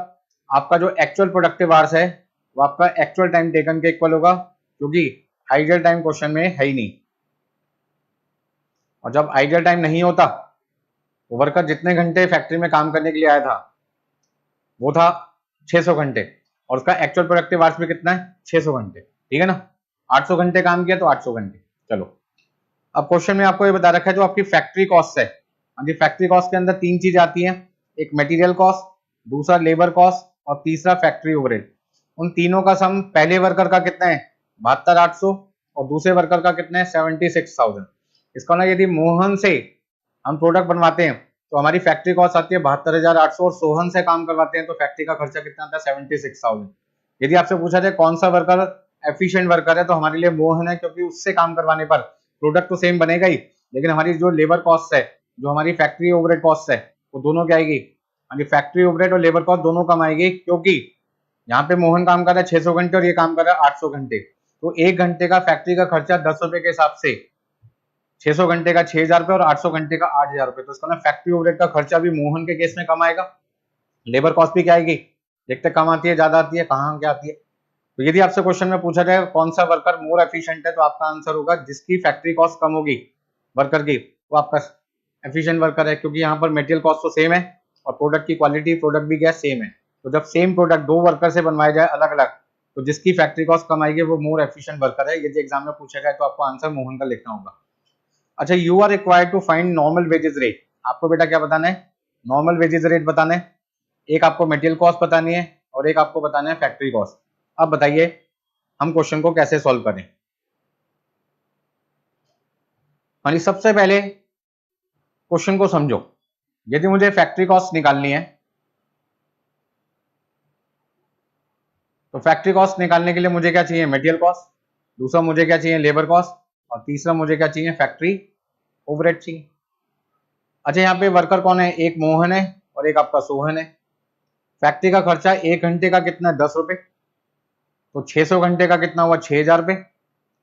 आपका जो एक्चुअल प्रोडक्टिव आवर्स है वो आपका एक्चुअल टाइम टेकन के इक्वल होगा, क्योंकि आइडियल टाइम क्वेश्चन में है ही नहीं। और जब आइडियल टाइम नहीं होता तो वर्कर जितने घंटे फैक्ट्री में काम करने के लिए आया था वो था 600 घंटे, और उसका एक्चुअल प्रोडक्टिव आवर्स भी कितना है, 600 घंटे। ठीक है ना, 800 घंटे काम किया तो 800 घंटे। चलो, अब क्वेश्चन में आपको ये बता रखा है जो आपकी फैक्ट्री कॉस्ट है। हाँ जी, फैक्ट्री कॉस्ट के अंदर तीन चीज आती हैं, एक मटेरियल कॉस्ट, दूसरा लेबर कॉस्ट और तीसरा फैक्ट्री ओवरहेड। उन तीनों का सम पहले वर्कर का कितना है 72,800 और दूसरे वर्कर का कितना है 76,000। इसका ना यदि मोहन से हम प्रोडक्ट बनवाते हैं तो हमारी फैक्ट्री कॉस्ट आती है 72,800 और सोहन से काम करवाते हैं तो फैक्ट्री का खर्चा कितना आता है 76,000। यदि आपसे पूछा जाए कौन सा वर्कर एफिशिएंट वर्कर है तो हमारे लिए मोहन है, क्योंकि उससे काम करवाने पर प्रोडक्ट तो सेम बनेगा ही, लेकिन हमारी जो लेबर कॉस्ट है, जो हमारी फैक्ट्री ओवरहेड कॉस्ट है, वो दोनों क्या आएगी, हमारी फैक्ट्री ओवरहेड और लेबर कॉस्ट दोनों कम आएगी। क्योंकि यहाँ पे मोहन काम कर रहा है 600 घंटे और ये काम कर रहा है 800 घंटे, तो एक घंटे का फैक्ट्री का खर्चा 10 रुपए के हिसाब से 600 घंटे का 6,000 रुपए और 800 घंटे का 8,000 रुपए। तो इसका ना फैक्ट्री ओवरहेड का खर्चा भी मोहन के केस में कम आएगा। लेबर कॉस्ट भी क्या आएगी, देखते कम आती है ज्यादा आती है, कहाँ क्या आती है। तो यदि आपसे क्वेश्चन में पूछा जाए कौन सा वर्कर मोर एफिशिएंट है तो आपका आंसर होगा जिसकी फैक्ट्री कॉस्ट कम होगी वर्कर की, वो आपका एफिशिएंट वर्कर है, क्योंकि यहाँ पर मटेरियल कॉस्ट तो सेम है और प्रोडक्ट की क्वालिटी प्रोडक्ट भी क्या सेम है। तो जब सेम प्रोडक्ट दो वर्कर से बनवाया जाए अलग अलग तो जिसकी फैक्ट्री कॉस्ट कम आएगी वो मोर एफिशिएंट वर्कर है। यदि एग्जाम में पूछा जाए तो आपको आंसर मोहन का लिखना होगा। अच्छा, you are required to find normal wages rate. आपको बेटा क्या बताना है, नॉर्मल वेजेस रेट बताना है। एक आपको मटेरियल कॉस्ट बतानी है और एक आपको बताना है फैक्ट्री कॉस्ट। अब बताइए हम क्वेश्चन को कैसे सॉल्व करें। हाँ जी, सबसे पहले क्वेश्चन को समझो। यदि मुझे फैक्ट्री कॉस्ट निकालनी है तो फैक्ट्री कॉस्ट निकालने के लिए मुझे क्या चाहिए, मटेरियल कॉस्ट, दूसरा मुझे क्या चाहिए, लेबर कॉस्ट, और तीसरा मुझे क्या चाहिए, फैक्ट्री ओवरहेड चाहिए। अच्छा, यहाँ पे वर्कर कौन है, एक मोहन है और एक आपका सोहन है। फैक्ट्री का खर्चा एक घंटे का कितना है 10 रुपए, तो 600 घंटे का कितना हुआ 6,000 रुपए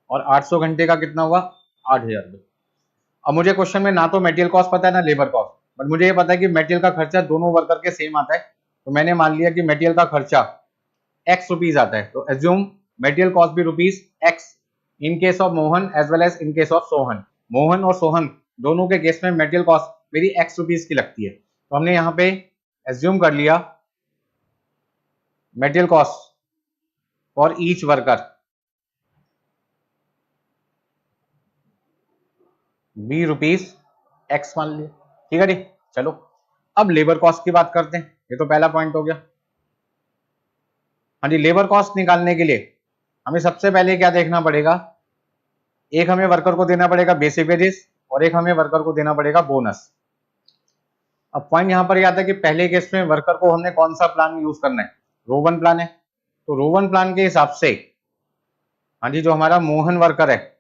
और 800 घंटे का कितना हुआ 8,000 रुपए। अब मुझे क्वेश्चन में ना तो मटेरियल कॉस्ट पता है ना लेबर कॉस्ट, बट मुझे ये पता है कि मटेरियल का खर्चा दोनों वर्कर के सेम आता है। तो मैंने मान लिया कि मटेरियल का खर्चा x रुपीज आता है, तो एज्यूम मटेरियल कॉस्ट भी rupees x in case of Mohan as well as in case of Sohan. Mohan और सोहन दोनों के केस में मटेरियल कॉस्ट मेरी x रुपीज की लगती है, तो हमने यहाँ पे एज्यूम कर लिया material cost for each worker bee rupees x मान लिया। ठीक है जी, चलो अब लेबर कॉस्ट की बात करते हैं। ये तो पहला पॉइंट हो गया। हाँ जी, लेबर कॉस्ट निकालने के लिए हमें सबसे पहले क्या देखना पड़ेगा, एक हमें वर्कर को देना पड़ेगा बेसिक वेजेस और एक हमें वर्कर को देना पड़ेगा बोनस। अब पॉइंट यहाँ पर यह आता है कि पहले केस में वर्कर को हमने कौन सा प्लान यूज करना है, रोवन प्लान है। तो रोवन प्लान के हिसाब से हाँ जी, जो हमारा मोहन वर्कर है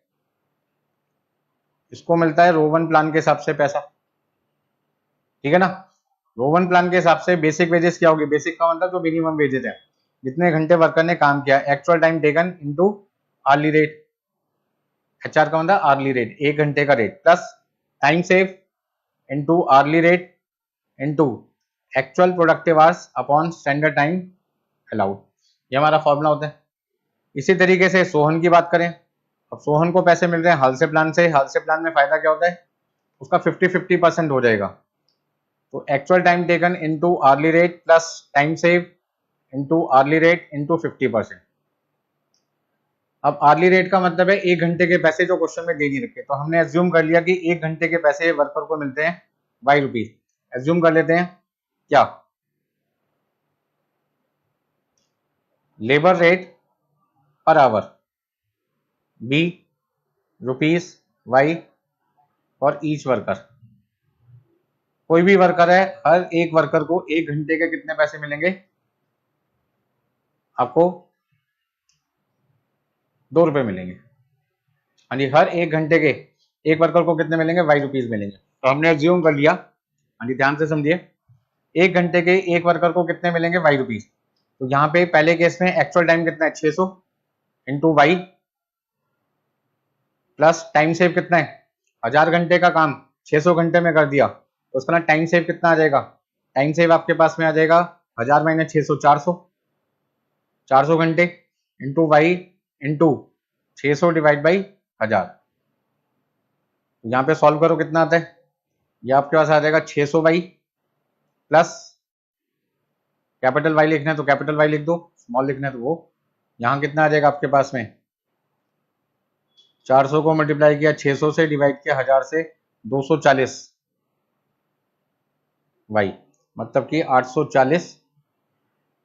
इसको मिलता है रोवन प्लान के हिसाब से पैसा। ठीक है ना, रोवन प्लान के हिसाब से बेसिक वेजेस क्या होगी, बेसिक का मतलब जो मिनिमम वेजेस है, जितने घंटे वर्कर ने काम किया, actual time taken into hourly rate. HR का मतलब आर्ली रेट, एक घंटे का rate, plus time save into hourly rate into actual productive hours upon standard time allowed. ये हमारा फॉर्मूला होता है। इसी तरीके से सोहन की बात करें, अब सोहन को पैसे मिल रहे हैं हल से प्लान से। हल से प्लान में फायदा क्या होता है, उसका 50-50% हो जाएगा। तो actual time taken into hourly rate plus time save into hourly rate into 50%। अब आर्ली रेट का मतलब है 1 घंटे के पैसे जो क्वेश्चन में दे नहीं रखे, तो हमने एज्यूम कर लिया कि 1 घंटे के पैसे वर्कर को मिलते हैं वाई रुपीज। एज्यूम कर लेते हैं क्या, labour rate per hour B rupees Y for each worker. कोई भी वर्कर है, हर एक वर्कर को 1 घंटे के कितने पैसे मिलेंगे, आपको 2 रुपए मिलेंगे। हाँ जी, हर 1 घंटे के एक वर्कर को कितने मिलेंगे, वाई रुपीज मिलेंगे। तो हमने एज्यूम कर लिया, हाँ जी ध्यान से समझिए, 1 घंटे के एक वर्कर को कितने मिलेंगे, वाई रुपीज। तो यहाँ पे पहले केस में एक्चुअल टाइम कितना है, 600 into Y plus time save कितना है, 1000 घंटे का काम 600 घंटे में कर दिया, तो उसका ना टाइम सेव कितना आ जाएगा, टाइम सेव आपके पास में आ जाएगा 1000 माइनस 600, 400 घंटे into Y into 600 divide by 1000। यहाँ पे सॉल्व करो कितना आता है, ये आपके पास आ जाएगा 600 वाई प्लस कैपिटल वाई लिखना है तो कैपिटल वाई लिख दो, स्मॉल लिखना है तो वो, यहाँ कितना आ जाएगा आपके पास में, 400 को मल्टीप्लाई किया 600 से, डिवाइड किया 1000 से, 240 वाई, मतलब कि 840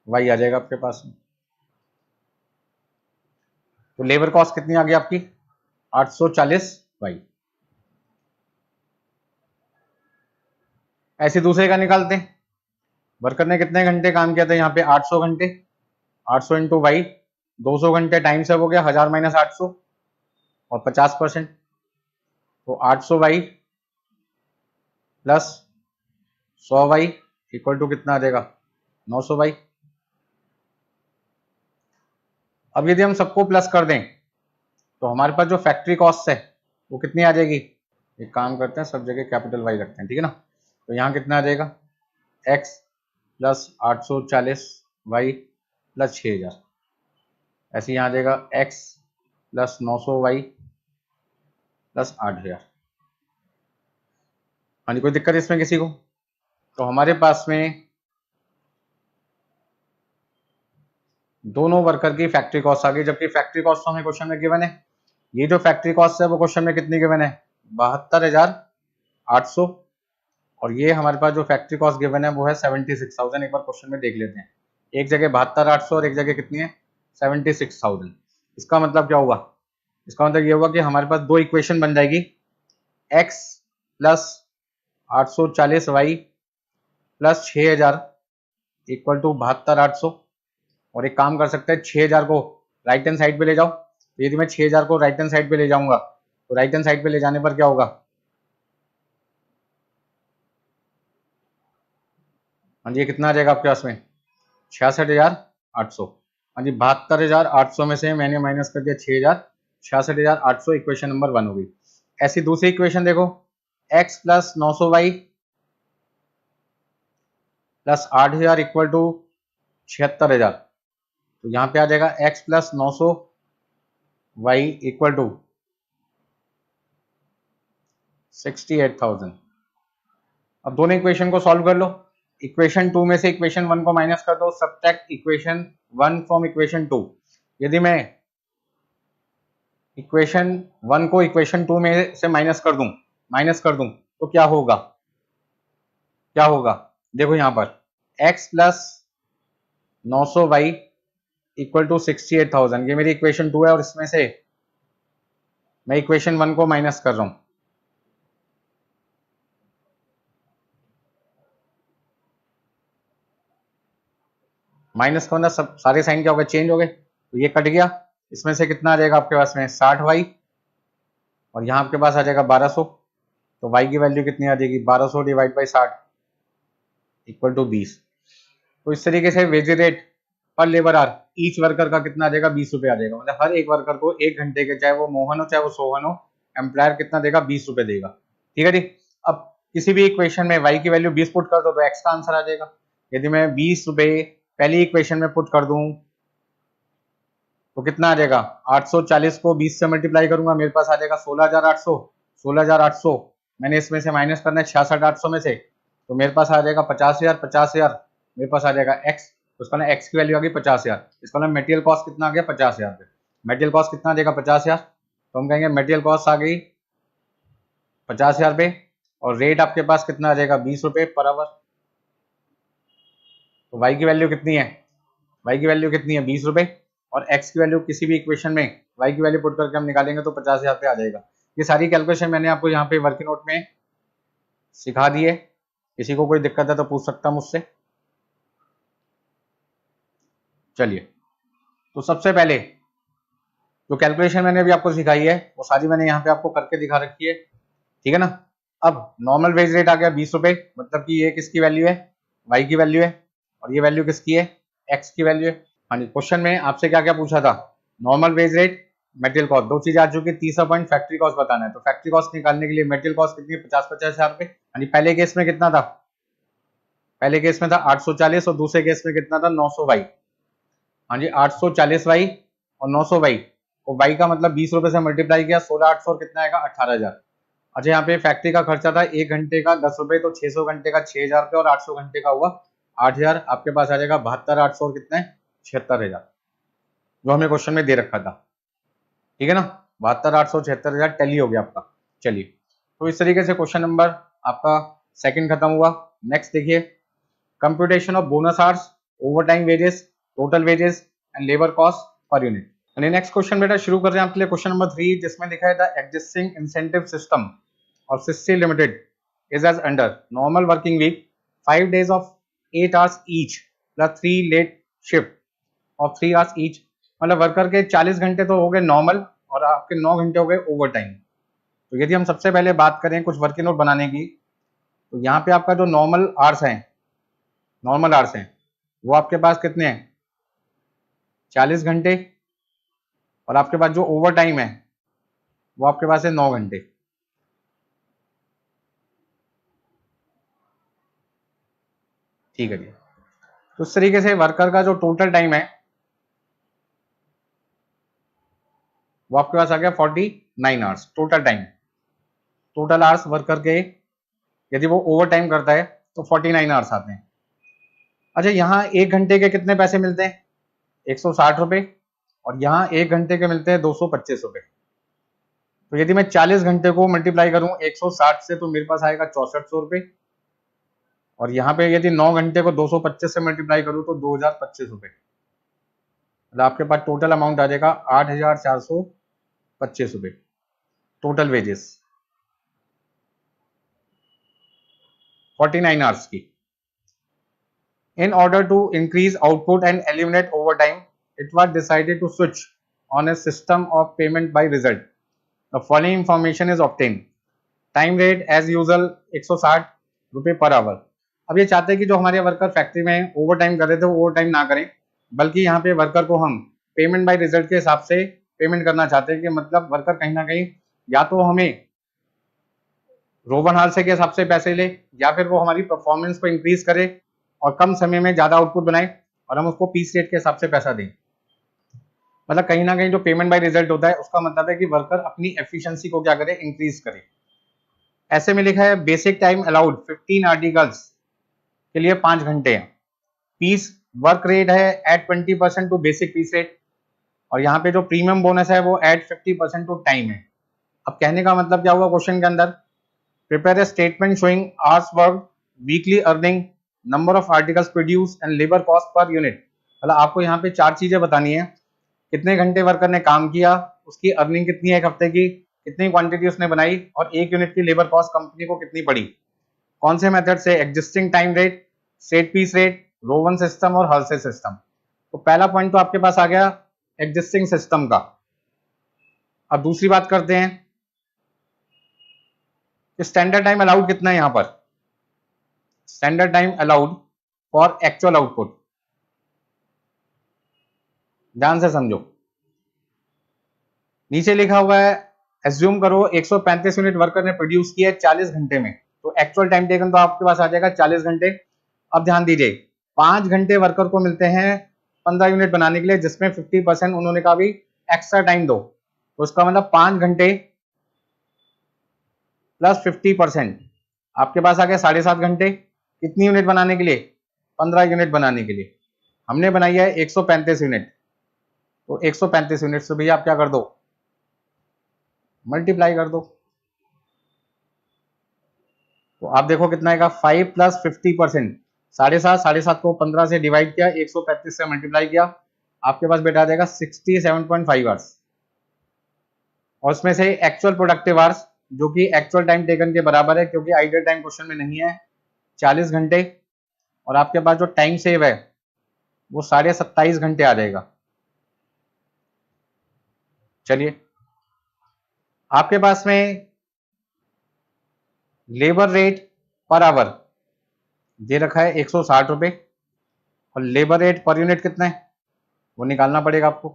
वाई आ जाएगा आपके पास में। तो लेबर कॉस्ट कितनी आ गई आपकी, 840 वाई। ऐसे दूसरे का निकालते हैं, वर्कर ने कितने घंटे काम किया था, यहाँ पे 800 घंटे, 800 इंटू वाई, 200 घंटे टाइम से हो गया 1000 माइनस 800 और 50%, तो 800 Y plus 100 Y equal to कितना आ जाएगा, 900 वाई। अब यदि हम सबको प्लस कर दें तो हमारे पास जो फैक्ट्री कॉस्ट है वो कितनी आ जाएगी, एक काम करते हैं सब जगह कैपिटल वाई रखते हैं, ठीक है ना। तो यहाँ कितना आ जाएगा, x प्लस 840 वाई प्लस 6000, ऐसे यहाँ आ जाएगा x प्लस 900 वाई प्लस 8000। हाँ जी, कोई दिक्कत इसमें किसी को। तो हमारे पास में दोनों वर्कर की फैक्ट्री कॉस्ट आ गई, जबकि फैक्ट्री कॉस्ट तो हमें क्वेश्चन में गिवन है, ये जो फैक्ट्री कॉस्ट है वो क्वेश्चन में कितनी गिवन है, 72,800, और ये हमारे पास जो फैक्ट्री कॉस्ट गिवन है वो है 76,000। एक बार क्वेश्चन में देख लेते हैं, एक जगह 72,800 और एक जगह कितनी है, 76,000। इसका मतलब क्या हुआ, इसका मतलब ये हुआ कि हमारे पास दो इक्वेशन बन जाएगी, x plus 840 Y plus 6000 equal to 72,800। और एक काम कर सकते हैं, 6000 को राइट हैंड साइड पे ले जाओ, तो यदि मैं 6000 को राइट हैंड साइड पे ले जाऊंगा तो राइट हैंड साइड पे ले जाने पर क्या होगा, हाँ जी, ये कितना आ जाएगा आपके पास में, 66,800। हाँ जी, 72,800 में से मैंने माइनस कर दिया 6000, 66,800 इक्वेशन नंबर 1 हो गई। ऐसी दूसरी इक्वेशन देखो, x plus 900 Y plus 8000 equal to 76,000। तो यहाँ पे आ जाएगा x plus 900 Y equal to 68,000। अब दोनों इक्वेशन को सॉल्व कर लो, इक्वेशन 2 में से इक्वेशन 1 को माइनस कर दो, सब्ट्रैक्ट इक्वेशन 1 फ्रॉम इक्वेशन 2। यदि मैं इक्वेशन 1 को इक्वेशन 2 में से माइनस कर दूं तो क्या होगा, देखो यहाँ पर x plus 900 Y equal to 68,000, ये मेरी इक्वेशन 2 है और इसमें से मैं इक्वेशन 1 को माइनस कर रहा हूं। माइनस का मतलब सब सारे साइन क्या हो गए, चेंज हो गए, तो ये कट गया, इसमें से कितना आ जाएगा आपके पास में 60 वाई और यहाँ आपके पास आ जाएगा 1200। तो y की वैल्यू कितनी आ जाएगी, 1200 डिवाइड बाई 60 इक्वल टू 20। तो इस तरीके से वेज रेट पर लेबर आर ईच वर्कर का कितना आ जाएगा, 20 रुपए आ जाएगा। मतलब हर एक वर्कर को 1 घंटे के, चाहे वो मोहन हो चाहे वो सोहन हो, एम्प्लॉयर कितना देगा, 20 रुपए देगा। ठीक है जी। अब किसी भी इक्वेशन में y की वैल्यू 20 पुट कर दो तो x का आंसर आ जाएगा। यदि मैं 20 रुपए पहली इक्वेशन में पुट कर दूं तो कितना आ जाएगा, 840 को 20 से मल्टीप्लाई करूंगा, मेरे पास आ जाएगा 16,800। 16,800 मैंने इसमें से माइनस करना है 66,800 में से, तो मेरे पास आ जाएगा 50,000, 50,000 मेरे पास आ जाएगा x, तो उसका ना x की वैल्यू आ गई 50,000, इसका ना मटेरियल कॉस्ट कितना आ गया 50,000 पे। मटेरियल कॉस्ट कितना आ जाएगा 50,000, तो हम कहेंगे मटेरियल कॉस्ट आ गई 50,000 पे, और रेट आपके पास कितना आ जाएगा 20 रुपये पर आवर। तो y की वैल्यू कितनी है, y की वैल्यू कितनी है 20 रुपये, और x की वैल्यू किसी भी इक्वेशन में y की वैल्यू पुट करके हम निकालेंगे तो 50,000 पे आ जाएगा। ये सारी कैलकुलेशन मैंने आपको यहाँ पे वर्किंग नोट में सिखा दी है, किसी को कोई दिक्कत है तो पूछ सकता मुझसे। चलिए, तो सबसे पहले जो कैलकुलेशन मैंने अभी आपको सिखाई है वो सारी मैंने यहाँ पे आपको करके दिखा रखी है, ठीक है ना। अब नॉर्मल वेज रेट आ गया 20 रुपये, मतलब कि ये किसकी वैल्यू है, y की वैल्यू है, और ये वैल्यू किसकी है, x की वैल्यू है। हाँ जी, क्वेश्चन में आपसे क्या क्या पूछा था, normal wage rate, material cost, दो चीजें आ चुकी है। तीसरा पॉइंट फैक्ट्री कॉस्ट बताना है, तो फैक्ट्री कॉस्ट निकालने के लिए मटेरियल कॉस्ट कितनी है 50,000 रुपये। हाँ जी, पहले केस में कितना था, पहले केस में था 840, और दूसरे केस में कितना था 900 वाई। हाँ जी, 840 वाई और 900 वाई, और वाई का मतलब 20 रुपए से मल्टीप्लाई किया, 16,800 और कितना आएगा 18,000। अच्छा, यहाँ पे फैक्ट्री का खर्चा था 1 घंटे का 10 रुपए, तो 600 घंटे का 6,000 रुपये, और 800 घंटे का हुआ 8,000। आपके पास आ जाएगा 72,800 और कितना है 76,000, जो हमें क्वेश्चन में दे रखा था, ठीक है ना। 72,800 76,000 टैली हो गया आपका। चलिए, तो इस तरीके से क्वेश्चन नंबर आपका सेकंड खत्म हुआ। नेक्स्ट देखिए, computation of bonus hours, over time wages, total wages and labour cost per unit. यानी नेक्स्ट क्वेश्चन बेटा शुरू कर रहे हैं आपके लिए क्वेश्चन नंबर 3, जिसमें लिखा है the existing incentive system of Sissy Limited is as under normal working week 5 days of 8 hours each plus 3 late shift of 3 hours each. मतलब वर्कर के 40 घंटे तो हो गए नॉर्मल, और आपके 9 घंटे हो गए ओवर टाइम। तो यदि हम सबसे पहले बात करें कुछ वर्किंग नोट बनाने की, तो यहाँ पे आपका जो नॉर्मल आवर्स हैं, नॉर्मल आवर्स हैं वो आपके पास कितने हैं 40 घंटे, और आपके पास जो ओवर टाइम है वो आपके पास है 9 घंटे। ठीक है जी, तो इस तरीके से वर्कर का जो टोटल टाइम है वो आपके पास आ गया 49 hours total time. Total hours worker के यदि वो ओवर टाइम करता है तो 49 आवर्स आते हैं। अच्छा, यहाँ 1 घंटे के कितने पैसे मिलते हैं 160 रुपए, और यहाँ 1 घंटे के मिलते हैं 225 रुपए। तो यदि मैं 40 घंटे को मल्टीप्लाई करूं 160 से तो मेरे पास आएगा 6400 रुपए, और यहाँ पे यदि 9 घंटे को 225 से मल्टीप्लाई करूं तो 2025 रुपए। मतलब आपके पास टोटल अमाउंट आ जाएगा 8,425 रुपए टोटल वेजेस 49 आवर्स की। In order to increase output and eliminate overtime, it was decided to switch on a system of payment by result. The following information is obtained. Time rate as usual 160 रुपये पर hour. अब ये चाहते हैं कि जो हमारे वर्कर फैक्ट्री में ओवर टाइम कर रहे थे वो ओवर टाइम ना करें, बल्कि यहाँ पे वर्कर को हम पेमेंट बाय रिजल्ट के हिसाब से पेमेंट करना चाहते हैं, कि मतलब वर्कर कहीं ना कहीं या तो हमें रोबन हाल से के हिसाब से पैसे ले, या फिर वो हमारी परफॉर्मेंस को इंक्रीज करे और कम समय में ज्यादा आउटपुट बनाए, और हम उसको पीस रेट के हिसाब से पैसा दें। मतलब कहीं ना कहीं जो पेमेंट बाय रिजल्ट होता है उसका मतलब है कि वर्कर अपनी एफिशिएंसी को क्या करे, इंक्रीज करे। ऐसे में लिखा है बेसिक टाइम अलाउड 15 आर्टिकल्स के लिए 5 घंटे हैं। पीस वर्क रेट है at 20% to basic piece rate, और यहाँ पे जो प्रीमियम बोनस है वो एट 50% टू टाइम है। अब कहने का मतलब क्या हुआ क्वेश्चन के अंदर, prepare a statement showing hours work, weekly earning, number of articles produce and labour cost per unit. मतलब आपको यहाँ पे 4 चीजें बतानी है, कितने घंटे वर्कर ने काम किया, उसकी अर्निंग कितनी है एक हफ्ते की, कितनी क्वांटिटी उसने बनाई, और 1 यूनिट की लेबर कॉस्ट कंपनी को कितनी पड़ी, कौन से मेथड से, existing time rate, set piece rate, Rowan system और हल्से सिस्टम। तो पहला पॉइंट तो आपके पास आ गया एग्जिस्टिंग सिस्टम का। अब दूसरी बात करते हैं, स्टैंडर्ड टाइम अलाउड कितना है यहाँ पर, standard time allowed for actual output. ध्यान से समझो, नीचे लिखा हुआ है एज्यूम करो 135 यूनिट वर्कर ने प्रोड्यूस किया 40 घंटे में, तो एक्चुअल टाइम टेकन तो आपके पास आ जाएगा 40 घंटे। अब ध्यान दीजिए, 5 घंटे वर्कर को मिलते हैं 15 यूनिट बनाने के लिए, जिसमें 50% उन्होंने कहा भी एक्स्ट्रा टाइम दो, तो उसका मतलब 5 घंटे प्लस 50% आपके पास आ गया 7.5 घंटे। कितनी यूनिट बनाने के लिए? 15 यूनिट बनाने के लिए। हमने बनाई है 135 यूनिट, तो 135 यूनिट से भैया आप क्या कर दो, मल्टीप्लाई कर दो। तो आप देखो कितना आएगा, 5 प्लस 50%, 7.5, 7.5 को 15 से डिवाइड किया, 135 से मल्टीप्लाई किया, आपके पास बेटा आ जाएगा 67.5 आवर्स। और उसमें से एक्चुअल प्रोडक्टिव आवर्स जो कि एक्चुअल टाइम टेकन के बराबर है, क्योंकि आइडल टाइम क्वेश्चन में नहीं है, 40 घंटे, और आपके पास जो टाइम सेव है वो 27.5 घंटे आ जाएगा। चलिए, आपके पास में लेबर रेट पर आवर दे रखा है 160 रुपए, और लेबर रेट पर यूनिट कितना है वो निकालना पड़ेगा आपको।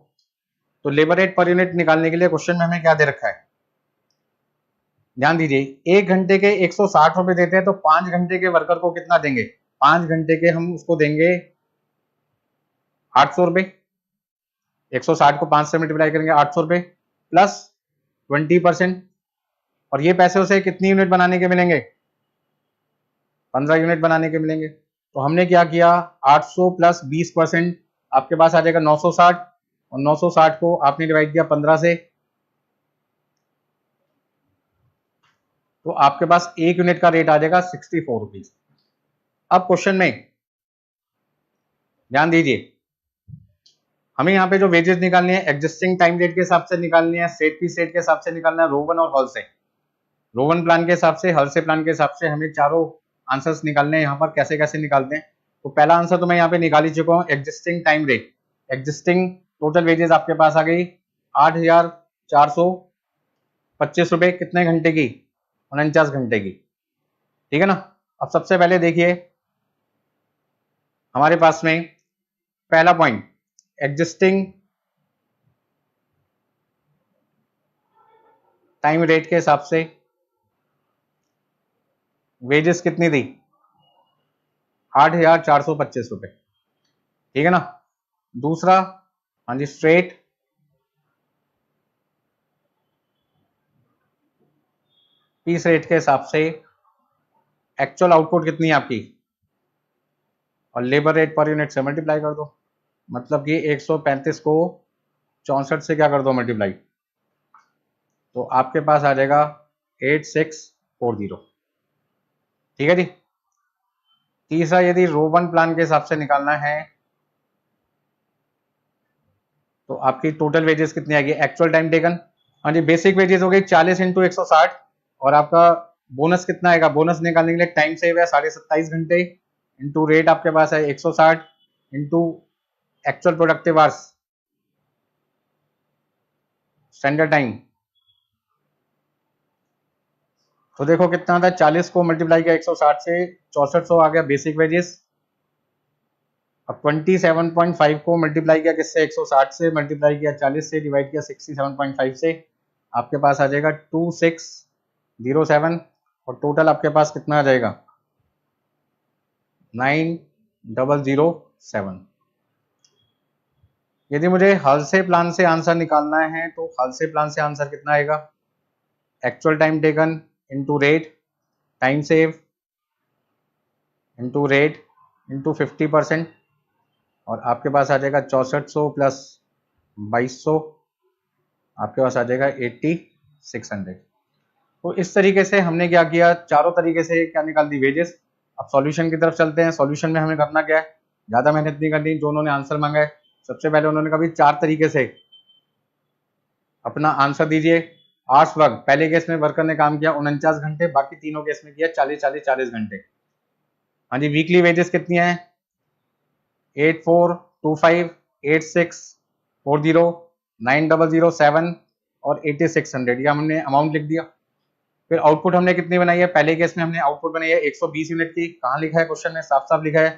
तो लेबर रेट पर यूनिट निकालने के लिए क्वेश्चन में हमें क्या दे रखा है, ध्यान दीजिए, 1 घंटे के 160 रुपए देते हैं, तो 5 घंटे के वर्कर को कितना देंगे, 5 घंटे के हम उसको देंगे 800 रुपए। 160 को 5 से मल्टीप्लाई करेंगे, 800 रुपए प्लस 20%, और ये पैसे उसे कितनी यूनिट बनाने के मिलेंगे, 15 यूनिट बनाने के मिलेंगे। तो हमने क्या किया, 800 प्लस 20%, आपके पास आ जाएगा 960, और 960 को आपने डिवाइड किया 15 से, तो आपके पास एक यूनिट का रेट आ जाएगा 64 रुपीज। अब क्वेश्चन में ध्यान दीजिए, हमें यहाँ पे जो वेजेस निकालनी है एग्जिस्टिंग टाइम रेट के हिसाब से निकालनी है, सेट पी सेट के हिसाब से निकालना है, रोवन और हॉल से, रोवन प्लान के हिसाब से, हल से प्लान के हिसाब से हमें चारों आंसर्स निकालने हैं। यहाँ पर कैसे कैसे निकालते हैं, तो पहला आंसर तो मैं यहाँ पे निकाल ही चुका हूँ, existing time rate, existing total wages आपके पास आ गई 8,425 रुपए, कितने घंटे की, 49 घंटे की, ठीक है ना। अब सबसे पहले देखिए हमारे पास में पहला पॉइंट, एग्जिस्टिंग टाइम रेट के हिसाब से वेजेस कितनी थी, 8,425 रुपए, ठीक है ना। दूसरा, हाँ जी, स्ट्रेट पीस रेट के हिसाब से एक्चुअल आउटपुट कितनी है आपकी, और लेबर रेट पर यूनिट से मल्टीप्लाई कर दो, मतलब कि 135 को 64 से क्या कर दो, मल्टीप्लाई, तो आपके पास आ जाएगा 8640, ठीक है जी। तीसरा, यदि रोवन प्लान के हिसाब से निकालना है तो आपकी टोटल वेजेस कितनी आएगी, एक्चुअल टाइम टेकन, हाँ जी, बेसिक वेजेस हो गई 40 इंटू 160, और आपका बोनस कितना आएगा, बोनस निकालने के लिए टाइम सेव है 27.5 घंटे, इंटू रेट आपके पास है 160, into actual productive hours standard time, तो देखो कितना आता है, 40 को मल्टीप्लाई किया 160 से, 6400 आ गया बेसिक वेजेस। अब 27.5 को मल्टीप्लाई किया किससे, 160 से, मल्टीप्लाई किया 40 से, डिवाइड किया 67.5 से, आपके पास आ जाएगा 2607, और टोटल आपके पास कितना आ जाएगा 9007। यदि मुझे हल से प्लान से आंसर निकालना है तो हल से प्लान से आंसर कितना आएगा, actual time taken into rate, time save into rate into 50%, और आपके पास आ जाएगा 6400 प्लस 2200, आपके पास आ जाएगा 8600। तो इस तरीके से हमने क्या किया, चारों तरीके से क्या निकाल दी, वेजेस। अब सॉल्यूशन की तरफ चलते हैं। सॉल्यूशन में हमें करना क्या है, ज्यादा मेहनत नहीं करनी, जो उन्होंने आंसर मांगा है सबसे पहले उन्होंने कहा 4 तरीके से अपना आंसर दीजिए। आवर्स वर्क, पहले केस में वर्कर ने काम किया 49 घंटे, बाकी तीनों केस में किया 40 घंटे। हाँ जी, वीकली वेजेस कितनी है, 8425, 8640, 9007 और 8600, ये हमने अमाउंट लिख दिया। फिर आउटपुट हमने कितनी बनाई है, पहले केस में हमने आउटपुट बनाई है 120 यूनिट की। कहाँ लिखा है क्वेश्चन में, साफ साफ लिखा है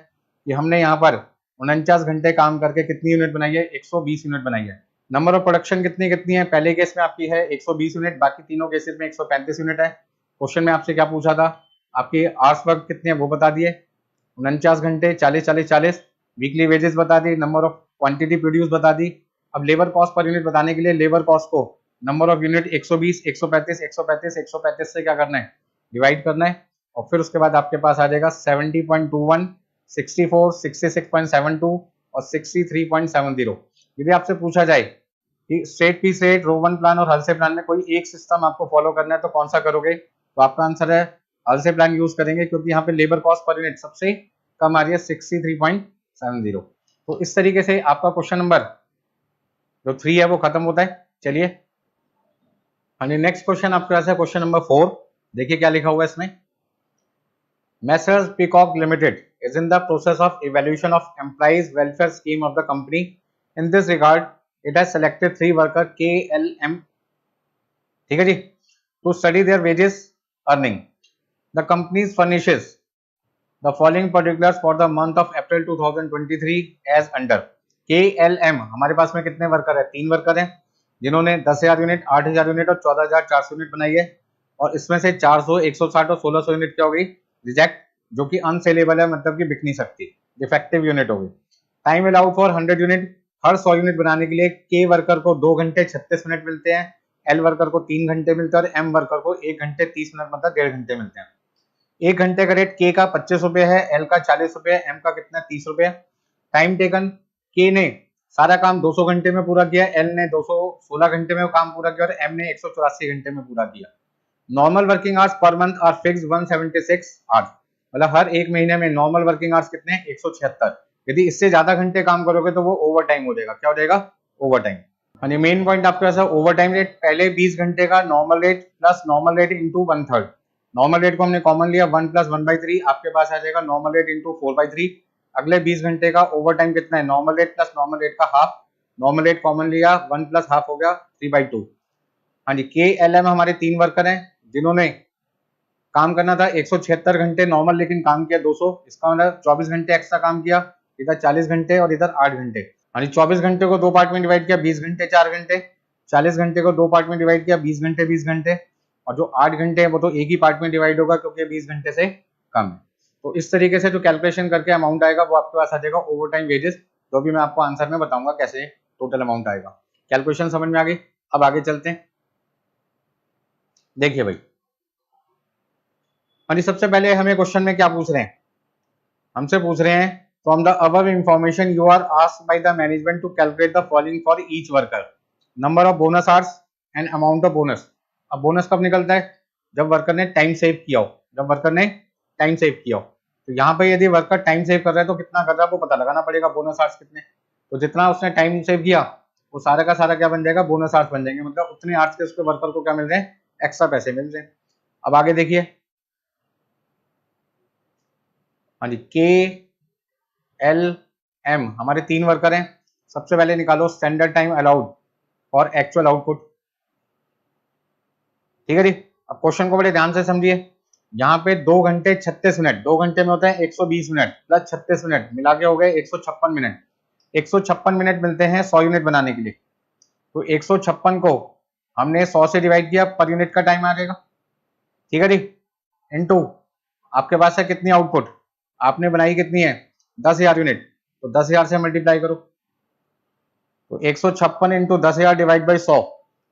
कि हमने यहाँ पर 49 घंटे काम करके कितनी यूनिट बनाई है, 120 यूनिट बनाई है। नंबर ऑफ प्रोडक्शन कितनी कितनी है, पहले केस में आपकी है 120 यूनिट, बाकी तीनों केसेस में 135 यूनिट है। क्वेश्चन में आपसे क्या पूछा था, आपकी आवर्स वर्क कितने है वो बता दिए, 49 घंटे, 40 वीकली वेजेस बता दी, नंबर ऑफ क्वांटिटी प्रोड्यूस बता दी। अब लेबर कॉस्ट पर यूनिट बताने के लिए लेबर कॉस्ट को नंबर ऑफ यूनिट 120, 135 से क्या करना है, डिवाइड करना है। और फिर उसके बाद आपके पास आ जाएगा 70.21, 64, 66.72 और 63.70। यदि आपसे पूछा जाए कि straight P straight, Roman plan और हल्से प्लान में कोई एक सिस्टम आपको फॉलो करना है तो कौन सा करोगे, तो आपका आंसर है हल्से प्लान यूज करेंगे, क्योंकि यहाँ पे लेबर कॉस्ट पर यूनिट सबसे कम आ रही है 63.70। तो इस तरीके से आपका क्वेश्चन नंबर जो 3 है वो खत्म होता है। चलिए हाँ जी, नेक्स्ट क्वेश्चन आपके पास है क्वेश्चन नंबर 4। देखिए क्या लिखा हुआ है इसमें। Messrs Peacock Limited is in the process of evaluation of employees welfare scheme of the company. In this regard, it has selected 3 worker KLM, ठीक है जी, to study their wages earning. The company furnishes the following particulars for the month of April 2023 as under. KLM हमारे पास में कितने worker है, 3 worker हैं जिन्होंने 10,000 unit, 8,000 unit और 14,400 unit बनाई है, और इसमें से 400, 160 और 1600 यूनिट क्या हो गई, रिजेक्ट, जो कि अनसेलेबल है, मतलब कि बिक नहीं सकती, डिफेक्टिव यूनिट हो गई। Time allowed for 100 unit, her 100 unit बनाने के लिए के वर्कर को 2 घंटे 36 मिनट मिलते हैं, एल वर्कर को 3 घंटे मिलते हैं और एम वर्कर को 1 घंटे 30 मिनट मतलब 1.5 घंटे मिलते हैं। 1 घंटे का रेट के का 25 रुपए है, एल का 40 रुपए है, एम का कितना 30 रुपए है। टाइम टेकन, के ने सारा काम 200 घंटे में पूरा किया, एल ने 216 घंटे में काम पूरा किया और एम ने 184 घंटे में पूरा किया। Normal working hours per month are fix 176 hours, मतलब हर एक महीने में नॉर्मल वर्किंग आवर्स कितने हैं, 176। यदि इससे ज्यादा घंटे काम करोगे तो वो ओवर टाइम हो जाएगा। क्या हो जाएगा, ओवर टाइम। यानी मेन पॉइंट आपके पास है ओवर टाइम रेट, पहले 20 घंटे का normal rate plus normal rate into 1/3। Normal rate को हमने कॉमन लिया 1 + 1/3, आपके पास आ जाएगा नॉर्मल रेट इंटू 4/3। अगले 20 घंटे का ओवर टाइम कितना है, normal rate plus normal rate का हाफ, नॉर्मल रेट कॉमन लिया 1 + हाफ हो गया 3/2। हाँ जी, के एल एम हमारे 3 वर्कर हैं जिन्होंने काम करना था 176 घंटे नॉर्मल, लेकिन काम किया 200, इसका मतलब 24 घंटे एक्स्ट्रा काम किया, इधर 40 घंटे और इधर 8 घंटे। यानी 24 घंटे को 2 पार्ट में डिवाइड किया, 20 घंटे 4 घंटे, 40 घंटे को 2 पार्ट में डिवाइड किया, 20 घंटे 20 घंटे, और जो 8 घंटे है वो तो एक ही पार्ट में डिवाइड होगा क्योंकि 20 घंटे से कम है। तो इस तरीके से जो कैलकुलेशन करके अमाउंट आएगा वो आपके पास आ जाएगा ओवर टाइम वेजेस, जो भी मैं आपको आंसर में बताऊंगा कैसे टोटल अमाउंट आएगा। कैलकुलेशन समझ में आ गई। अब आगे चलते हैं। देखिए भाई, हाँ जी, सबसे पहले हमें क्वेश्चन में क्या पूछ रहे हैं, हमसे पूछ रहे हैं from the above information you are asked by the management to calculate the following for each worker, number of bonus hours and amount of bonus. अब बोनस कब निकलता है, जब वर्कर ने टाइम सेव किया हो, जब वर्कर ने टाइम सेव किया हो। तो यहाँ पे यदि वर्कर टाइम सेव कर रहा है तो कितना कर रहा है वो पता लगाना पड़ेगा, बोनस आवर्स कितने। तो जितना उसने टाइम सेव किया वो सारा का सारा क्या बन जाएगा, बोनस आवर्स बन जाएंगे, मतलब उतने आवर्स के उसके वर्कर को क्या मिल रहे हैं, एक्स्ट्रा पैसे मिल रहे हैं। अब आगे देखिए, हाँ जी, के एल एम हमारे 3 वर्कर हैं। सबसे पहले निकालो स्टैंडर्ड टाइम अलाउड और एक्चुअल आउटपुट, ठीक है जी। अब क्वेश्चन को बड़े ध्यान से समझिए। यहाँ पे 2 घंटे 36 मिनट, 2 घंटे में होता है 120 मिनट प्लस 36 मिनट मिला के हो गए 156 मिनट। 156 मिनट मिलते हैं 100 यूनिट बनाने के लिए। तो 156 को हमने 100 से डिवाइड किया, पर यूनिट का टाइम आ जाएगा, ठीक है जी। इनटू आपके पास है कितनी आउटपुट, आपने बनाई कितनी है 10,000 यूनिट, तो 10,000 से मल्टीप्लाई करो। तो 156 इंटू 10,000 डिवाइड बाई 100,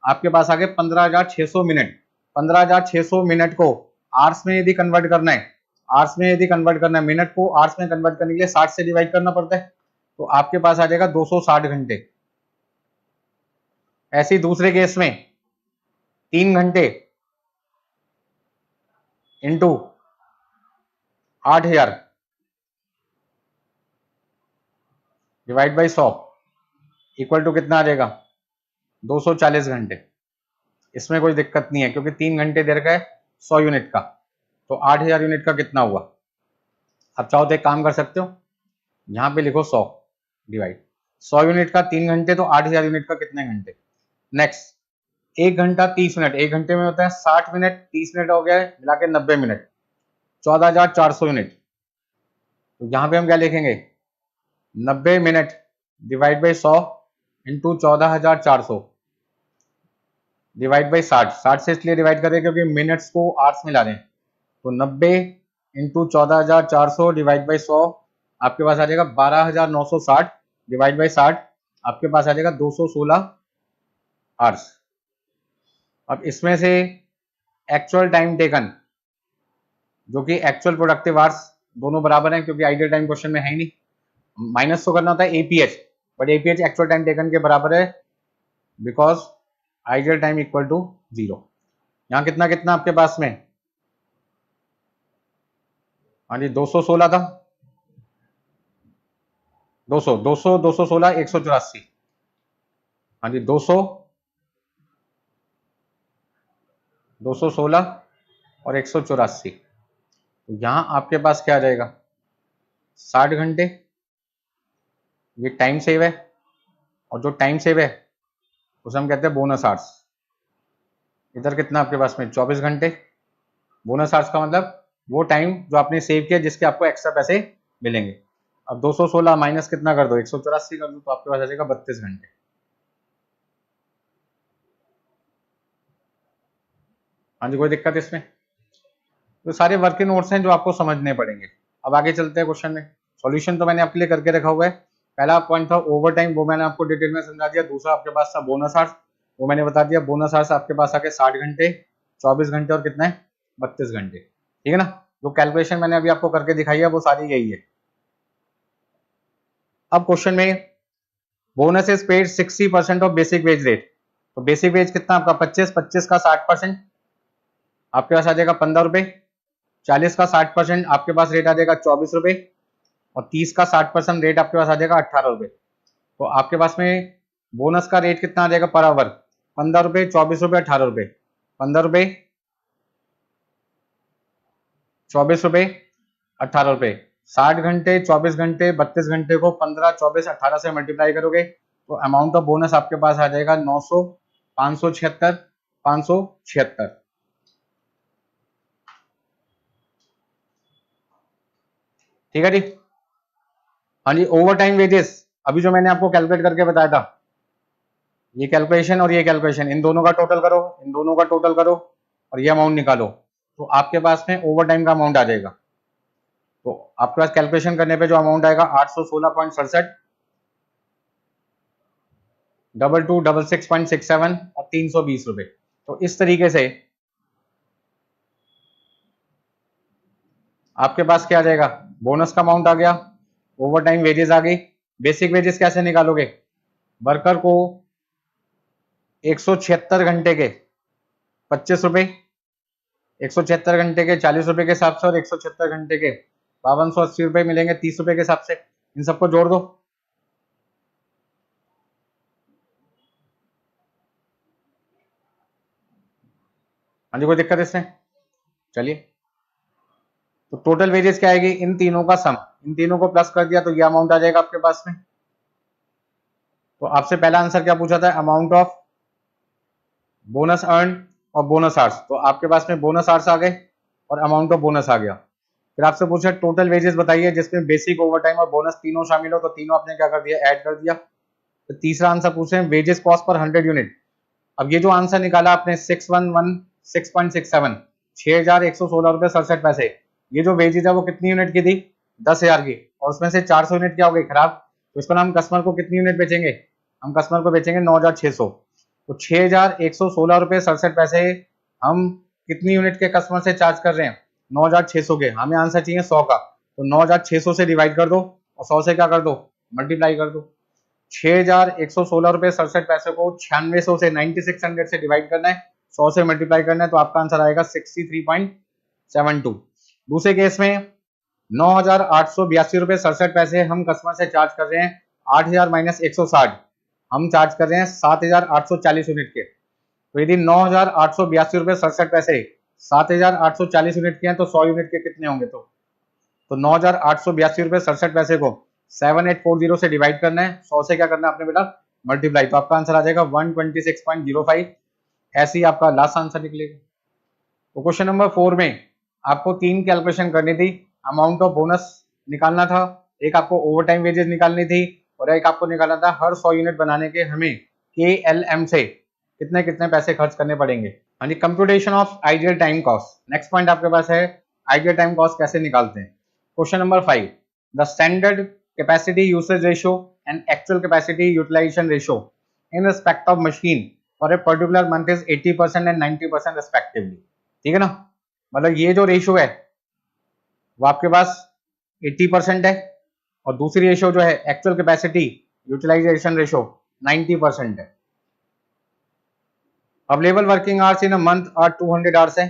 आपके पास आ गए 15,600 मिनट। 15,600 मिनट को आवर्स में यदि कन्वर्ट करना है, आवर्स में यदि कन्वर्ट करना है, मिनट को आवर्स में कन्वर्ट करने के लिए 60 से डिवाइड करना पड़ता है, तो आपके पास आ जाएगा 260 घंटे। ऐसे ही दूसरे केस में 3 घंटे into 8,000 divide by 100 equal to कितना आ जाएगा, 240 घंटे। इसमें कोई दिक्कत नहीं है क्योंकि 3 घंटे दे रखा है 100 यूनिट का, तो 8,000 यूनिट का कितना हुआ। अब चाहो तो एक काम कर सकते हो, यहाँ पे लिखो 100 डिवाइड 100 यूनिट का 3 घंटे, तो 8,000 यूनिट का कितने घंटे। नेक्स्ट 1 घंटा 30 मिनट, 1 घंटे में होता है 60 मिनट, 30 मिनट हो गया है मिला के 90 मिनट, 14,400 यूनिट। तो यहाँ पे हम क्या लिखेंगे, 90 minute divide by 100 into 14,400 divide by 60। 60 से इसलिए डिवाइड करें क्योंकि मिनट्स को आवर्स में ला रहे हैं, तो 90 इंटू 14,400 डिवाइड बाई 100 आपके पास आ जाएगा 12,960 डिवाइड बाई 60, आपके पास आ जाएगा 216 आवर्स। अब इसमें से एक्चुअल टाइम टेकन जो कि एक्चुअल प्रोडक्टिव आवर्स दोनों बराबर हैं, क्योंकि आइडियल टाइम क्वेश्चन में है ही नहीं। माइनस तो करना होता है APH, but APH actual time taken के बराबर है, because ideal time equal to 0। यहाँ कितना कितना आपके पास में, हाँ जी 216 था, 200 200 216 184, हाँ जी 200 216 और 184। तो यहाँ आपके पास क्या आ जाएगा, 60 घंटे, ये टाइम सेव है, और जो टाइम सेव है उसे हम कहते हैं बोनस आवर्स। इधर कितना आपके पास में 24 घंटे, बोनस आवर्स का मतलब वो टाइम जो आपने सेव किया जिसके आपको एक्स्ट्रा पैसे मिलेंगे। अब 216 माइनस कितना कर दो, 184 कर दो, तो आपके पास आ जाएगा 32 घंटे। हाँ जी, कोई दिक्कत इसमें? तो सारे वर्किंग नोट्स हैं जो आपको समझने पड़ेंगे। अब आगे चलते हैं क्वेश्चन में। सॉल्यूशन तो मैंने आपके लिए करके रखा हुआ है। पहला पॉइंट था ओवर टाइम, वो मैंने आपको डिटेल में समझा दिया। दूसरा आपके पास था बोनस आवर्स, वो मैंने बता दिया। बोनस आवर्स आपके पास आके 60 घंटे, 24 घंटे और कितना है 32 घंटे, ठीक है ना। जो कैलकुलेशन मैंने अभी आपको करके दिखाई है वो सारी यही है। अब क्वेश्चन में bonus is paid 60% of basic wage rate. तो बेसिक वेज कितना आपका 25, 25 का 60% आपके पास आ जाएगा 15 रुपए, 40 का 60% आपके पास रेट आ जाएगा 24 रुपए, और 30 का 60% रेट आपके पास आ जाएगा 18 रुपए। तो आपके पास में बोनस का रेट कितना आ जाएगा पर आवर, 15 रुपए, 24 रुपए, 18 रुपए। 15 रुपए, 24 रुपए, 18 रुपए। 60 घंटे, 24 घंटे, 32 घंटे को 15, 24, 18 से मल्टीप्लाई करोगे तो अमाउंट ऑफ बोनस आपके पास आ जाएगा 900, 576, 576। ठीक है जी। हाँ जी, ओवर टाइम वेजेस अभी जो मैंने आपको कैलकुलेट करके बताया था, ये कैलकुलेशन और ये कैलकुलेशन, इन दोनों का टोटल करो, इन दोनों का टोटल करो और ये अमाउंट निकालो, तो आपके पास में ओवर टाइम का अमाउंट आ जाएगा। तो आपके पास कैलकुलेशन करने पे जो अमाउंट आएगा 816.67, 2266.67 और 320 रुपए। तो इस तरीके से आपके पास क्या आ जाएगा, बोनस का अमाउंट आ गया, ओवर टाइम वेजेस आ गई। बेसिक वेजेस कैसे निकालोगे, वर्कर को 176 घंटे के 25 रुपए, 176 घंटे के 40 रुपए के हिसाब से और 176 घंटे के 5280 रुपए मिलेंगे 30 रुपए के हिसाब से। इन सबको जोड़ दो, हाँ जी कोई दिक्कत इसमें? चलिए, तो टोटल वेजेस क्या आएगी, इन तीनों का सम, इन तीनों को प्लस कर दिया तो ये अमाउंट आ जाएगा आपके पास में। तो आपसे पहला आंसर क्या पूछा था, अमाउंट ऑफ बोनस अर्न और बोनस आवर्स। तो आपके पास में बोनस आवर्स आ गए और अमाउंट ऑफ बोनस आ गया। फिर आपसे पूछा टोटल वेजेस बताइए जिसमें बेसिक, ओवर टाइम और बोनस तीनों शामिल हो, तो तीनों आपने क्या कर दिया, ऐड कर दिया। तो तीसरा आंसर पूछे हैं वेजेस कॉस्ट पर 100 यूनिट। अब ये जो आंसर निकाला आपने 6116.67, 6116 रुपए 67 पैसे, ये जो वेजेज है वो कितनी यूनिट की थी, 10,000 की, और उसमें से 400 यूनिट क्या हो गई खराब। तो इसको हम कस्टमर को कितनी यूनिट बेचेंगे, हम कस्टमर को बेचेंगे 9600। तो 6116 रुपए 67 पैसे हम कितनी यूनिट के कस्टमर से चार्ज कर रहे हैं, 9600 के। हमें आंसर चाहिए 100 का, तो 9600 से डिवाइड कर दो और 100 से क्या कर दो, मल्टीप्लाई कर दो। 6116 रुपए 67 पैसे को 9600 से 9600 से डिवाइड करना है, 100 से मल्टीप्लाई करना है, तो आपका आंसर आएगा 63.72। दूसरे केस में 9882 रुपए 67 पैसे हम कस्टमर से चार्ज कर रहे हैं, 8000 माइनस 160 हम चार्ज कर रहे हैं 7840 यूनिट के। तो यदि 9882 रुपए 67 पैसे 7840 यूनिट के हैं तो 100 यूनिट के कितने होंगे, तो 9882 रुपए 67 पैसे को 7840 से डिवाइड करना है, 100 से क्या करना है आपने बेटा, मल्टीप्लाई। तो आपका आंसर आ जाएगा 126.05। ऐसे ही आपका लास्ट आंसर निकलेगा। तो क्वेश्चन नंबर 4 में आपको 3 कैलकुलेशन करनी थी, अमाउंट ऑफ बोनस निकालना था, एक आपको ओवर टाइम वेजेस निकालनी थी, और एक आपको निकालना था हर 100 यूनिट बनाने के हमें KLM से कितने कितने पैसे खर्च करने पड़ेंगे। हाँ जी, computation of ideal time cost. Next point आपके पास है आइडियल टाइम कॉस्ट कैसे निकालते हैं। Question number 5, the standard capacity usage ratio and actual capacity utilisation ratio in respect of machine for a particular month is 80% and 90% respectively. ठीक है ना, मतलब ये जो रेशियो है वो आपके पास 80% है, और दूसरी रेशो जो है एक्चुअल कैपेसिटी यूटिलाइजेशन रेशो 90% है। Available working hours in a month are 200 hours है।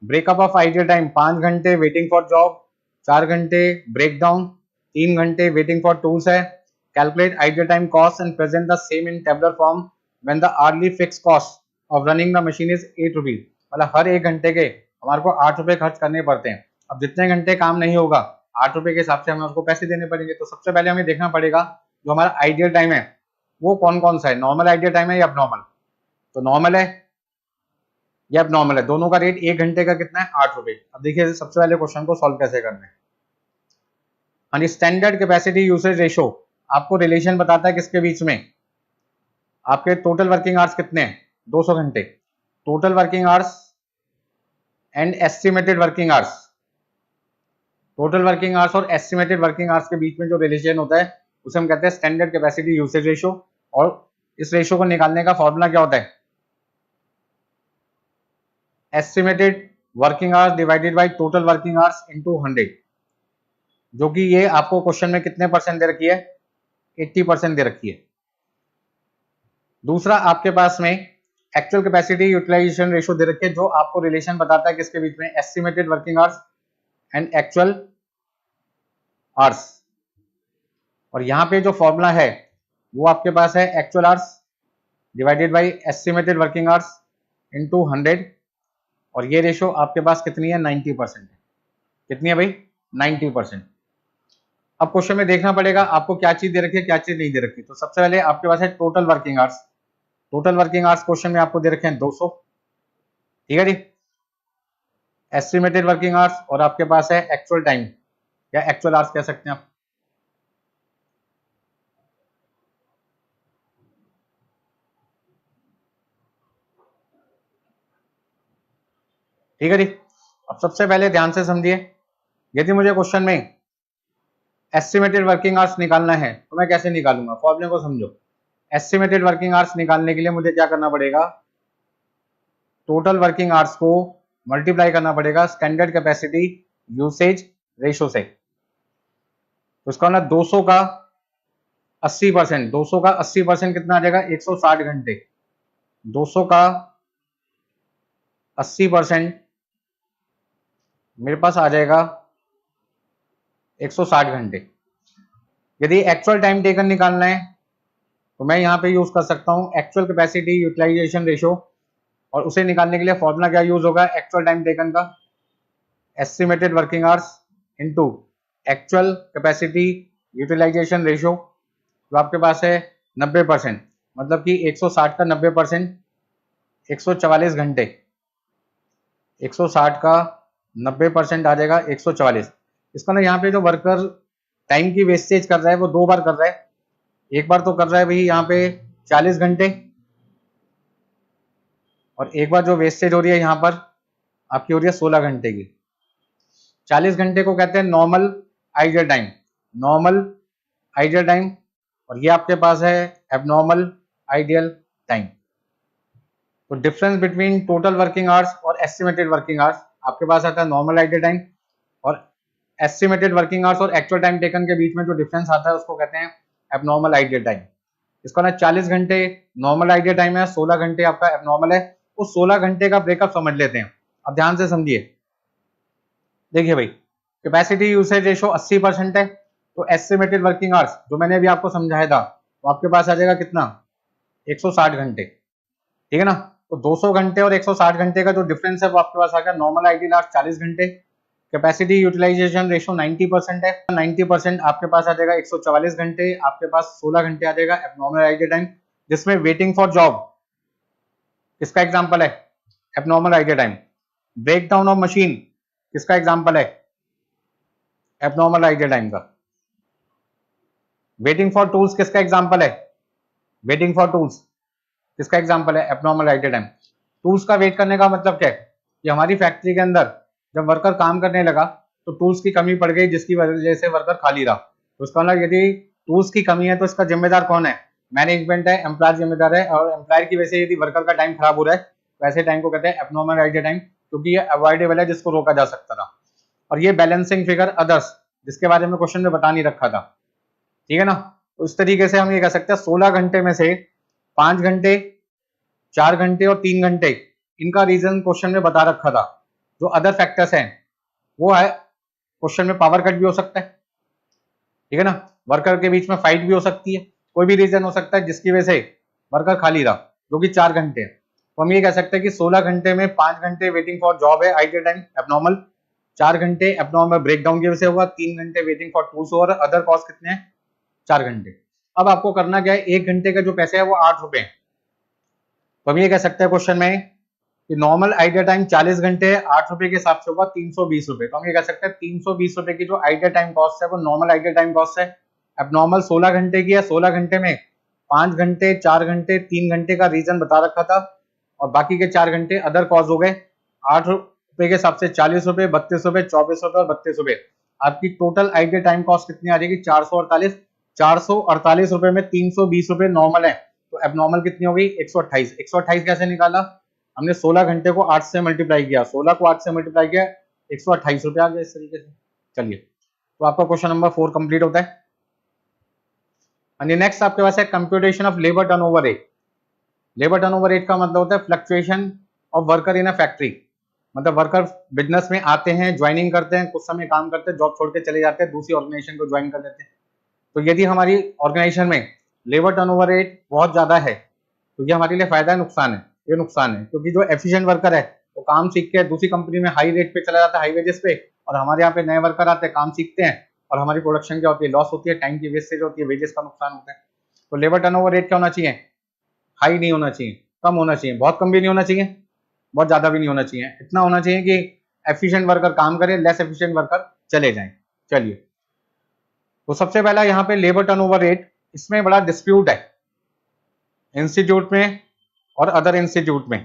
ब्रेकअप ऑफ आइडियल टाइम 5 घंटे वेटिंग फॉर जॉब, 4 घंटे ब्रेकडाउन, 3 घंटे वेटिंग फॉर टूल्स है। Calculate ideal time cost and present the same in tabular form when the hourly fix cost of running the machine is 8 rupees. मतलब हर 1 घंटे के हमारे को 8 रुपए खर्च करने पड़ते हैं। अब जितने घंटे काम नहीं होगा 8 रुपए के हिसाब से हमें उसको पैसे देने पड़ेंगे। तो सबसे पहले हमें देखना पड़ेगा जो हमारा आइडियल टाइम है वो कौन कौन सा है, नॉर्मल आइडियल टाइम है या abnormal। तो नॉर्मल है या abnormal है, दोनों का रेट 1 घंटे का कितना है, 8 रुपए। अब देखिए सबसे पहले क्वेश्चन को सॉल्व कैसे करना है। हाँ, स्टैंडर्ड कैपेसिटी यूसेज रेशो आपको रिलेशन बताता है किसके बीच में, आपके टोटल वर्किंग आवर्स कितने हैं, 200 घंटे। Total working hours and estimated working hours, total working hours और एस्टिमेटेड वर्किंग आवर्स के बीच में जो रिलेशन होता है उसे हम कहते हैं स्टैंडर्ड कैपेसिटी यूसेज रेशो। और इस रेशो को निकालने का फॉर्मूला क्या होता है, estimated working hours divided by total working hours into 100, जो कि ये आपको क्वेश्चन में कितने परसेंट दे रखी है, 80% दे रखी है। दूसरा आपके पास में एक्चुअल कैपेसिटी यूटिलाइजेशन रेशो दे रखी है, जो आपको रिलेशन बताता है किसके बीच में, estimated working hours and actual hours. और यहाँ पे जो फॉर्मूला है वो आपके पास है actual hours divided by estimated working hours into 100, और ये रेशो आपके पास कितनी है, 90% है। कितनी है भाई, 90%। अब क्वेश्चन में देखना पड़ेगा आपको क्या चीज दे रखी है क्या चीज नहीं दे रखी। तो सबसे पहले आपके पास है total working hours. Total working hours question में आपको दे रखे हैं 200, ठीक है जी। एस्टिमेटेड वर्किंग आवर्स और आपके पास है एक्चुअल टाइम या एक्चुअल आवर्स कह सकते हैं आप। ठीक है जी। अब सबसे पहले ध्यान से समझिए, यदि मुझे क्वेश्चन में एस्टिमेटेड वर्किंग आवर्स निकालना है तो मैं कैसे निकालूंगा, फॉर्मूले को समझो। एस्टिमेटेड वर्किंग आवर्स निकालने के लिए मुझे क्या करना पड़ेगा, टोटल वर्किंग आवर्स को मल्टीप्लाई करना पड़ेगा स्टैंडर्ड कैपेसिटी यूसेज रेशो से। तो इसका मतलब 200 का 80%, 200 का 80% कितना आ जाएगा, 160 घंटे। 200 का 80% मेरे पास आ जाएगा 160 घंटे। यदि एक्चुअल टाइम टेकन निकालना है तो मैं यहाँ पे यूज कर सकता हूँ एक्चुअल कैपेसिटी यूटिलाइजेशन रेशो, और उसे निकालने के लिए फॉर्मूला क्या यूज होगा, एक्चुअल टाइम टेकन का estimated working hours into actual capacity utilisation ratio, जो आपके पास है 90%। मतलब कि 160 का 90% 144 घंटे, 160 का 90% आ जाएगा 144। इसका ना यहाँ पे जो वर्कर टाइम की वेस्टेज कर रहा है वो 2 बार कर रहा है। एक बार तो कर रहा है भाई यहाँ पे 40 घंटे, और एक बार जो वेस्टेज हो रही है यहाँ पर आपकी हो रही है 16 घंटे की। 40 घंटे को कहते हैं normal ideal time, normal ideal time, और ये आपके पास है एबनॉर्मल आइडियल टाइम। तो difference between total working hours और एस्टिमेटेड वर्किंग आवर्स, आपके पास आता है नॉर्मल आइडियल टाइम, और एस्टिमेटेड वर्किंग आवर्स और एक्चुअल टाइम टेकन के बीच में जो डिफरेंस आता है उसको कहते हैं एबनॉर्मल आइडियल टाइम। इसका ना 40 घंटे नॉर्मल आइडियल टाइम है, 16 घंटे आपका एबनॉर्मल है। उस 16 घंटे का ब्रेकअप समझ लेते हैं। अब ध्यान से समझिए, देखिए भाई कैपेसिटी यूसेज रेशो 80% है, तो एस्टिमेटेड वर्किंग आवर्स जो मैंने अभी आपको समझाया था वो आपके पास आ जाएगा कितना, 160 घंटे, ठीक है ना। तो 200 घंटे और 160 घंटे का जो डिफरेंस है वो आपके पास आ गया नॉर्मल आइडियल आवर्स 40 घंटे। कैपेसिटी यूटिलाइजेशन रेशो 90% है, 90% आपके पास आ जाएगा 144 घंटे, आपके पास 16 घंटे आ जाएगा एबनॉर्मल आइडियल टाइम, जिसमें वेटिंग फॉर जॉब किसका एग्जांपल है, abnormal ideal time. Break down of machine किसका एग्जांपल है, एबनॉर्मल आइडियल टाइम का। वेटिंग फॉर टूल्स किसका एग्जांपल है, वेटिंग फॉर टूल्स किसका एग्जांपल है, एबनॉर्मल आइडियल टाइम। टूल्स का वेट करने का मतलब क्या है कि हमारी फैक्ट्री के अंदर जब वर्कर काम करने लगा तो टूल्स की कमी पड़ गई, जिसकी वजह से वर्कर खाली रहा। तो उसका मतलब यदि टूल्स की कमी है तो इसका जिम्मेदार कौन है, मैनेजमेंट है, एम्प्लॉयर जिम्मेदार है। और एम्प्लॉयर की वजह से यदि वर्कर का टाइम खराब हो रहा है तो ऐसे टाइम को कहते हैं एबनॉर्मल आइडियल टाइम, क्योंकि ये अवॉइडेबल है, जिसको रोका जा सकता था। और ये बैलेंसिंग फिगर अदर्स, जिसके बारे में क्वेश्चन में बता नहीं रखा था, ठीक है ना। तो इस तरीके से हम ये कह सकते हैं 16 घंटे में से 5 घंटे, 4 घंटे और 3 घंटे इनका रीजन क्वेश्चन में बता रखा था। जो अदर फैक्टर्स हैं वो है, क्वेश्चन में पावर कट भी हो सकता है, ठीक है ना, वर्कर के बीच में फाइट भी हो सकती है, कोई भी रीजन हो सकता है जिसकी वजह से वर्कर खाली रहा, जो कि 4 घंटे है। तो हम ये कह सकते हैं कि 16 घंटे में 5 घंटे वेटिंग फॉर जॉब है, आइडल टाइम एबनॉर्मल, 4 घंटे एबनॉर्मल ब्रेकडाउन की वजह से होगा, 3 घंटे वेटिंग फॉर टूल्स और अदर कॉस्ट कितने हैं, 4 घंटे। अब आपको करना क्या है, 1 घंटे का जो पैसे है वो 8 रुपए है। तो हम ये कह सकते हैं क्वेश्चन में कि नॉर्मल आइडिया टाइम 40 घंटे है, 8 रुपए के हिसाब से होगा 320 रुपए। तो हम ये कह सकते हैं 320 रुपए की जो आइडिया टाइम कॉस्ट है वो नॉर्मल आइडिया टाइम कॉस्ट है। अब नॉर्मल 16 घंटे की है, 16 घंटे में 5 घंटे, 4 घंटे, 3 घंटे का रीजन बता रखा था और बाकी के 4 घंटे अदर कॉस्ट हो गए। 8 रुपए के हिसाब से 40 रुपए, 32 रुपए, 24 रुपए और 32 रुपए। आपकी टोटल आइडिया टाइम कॉस्ट कितनी आ जाएगी, 448। 448 रुपए में 320 रुपए नॉर्मल है, तो एबनॉर्मल कितनी हो गई, 128। 128 कैसे निकाला, हमने 16 घंटे को 8 से मल्टीप्लाई किया, 16 को 8 से मल्टीप्लाई किया, 128 रुपए आ गया इस तरीके से। चलिए, तो आपका क्वेश्चन नंबर 4 कंप्लीट होता है। नेक्स्ट आपके पास है computation of labour turnover rate. Labour turnover rate का मतलब होता है fluctuation of worker in a factory. मतलब वर्कर बिजनेस में आते हैं, ज्वाइनिंग करते हैं, कुछ समय काम करते हैं, जॉब छोड़ के चले जाते हैं, दूसरी ऑर्गेनाइजेशन को ज्वाइन कर लेते हैं। तो यदि हमारी ऑर्गेनाइजेशन में लेबर टर्नओवर रेट बहुत ज्यादा है तो ये हमारे लिए फायदा है, नुकसान है, ये नुकसान है, क्योंकि जो एफिशिएंट वर्कर है वो काम सीख के दूसरी कंपनी में हाई रेट पे चला जाता है, हाई वेजेस पे, और हमारे यहाँ पे नए वर्कर आते हैं, काम सीखते हैं और हमारी प्रोडक्शन क्या होती है, लॉस होती है, टाइम की वेस्टेज होती है, वेजेस का नुकसान होता है। तो लेबर टर्नओवर रेट क्या होना चाहिए, हाई नहीं होना चाहिए, कम होना चाहिए, बहुत कम भी नहीं होना चाहिए, बहुत ज्यादा भी नहीं होना चाहिए, इतना होना चाहिए कि एफिशिएंट वर्कर काम करे, लेस एफिशिएंट वर्कर चले जाएं। चलिए, तो सबसे पहला यहाँ पे लेबर टर्नओवर रेट, इसमें बड़ा डिस्प्यूट है इंस्टीट्यूट में और अदर इंस्टीट्यूट में।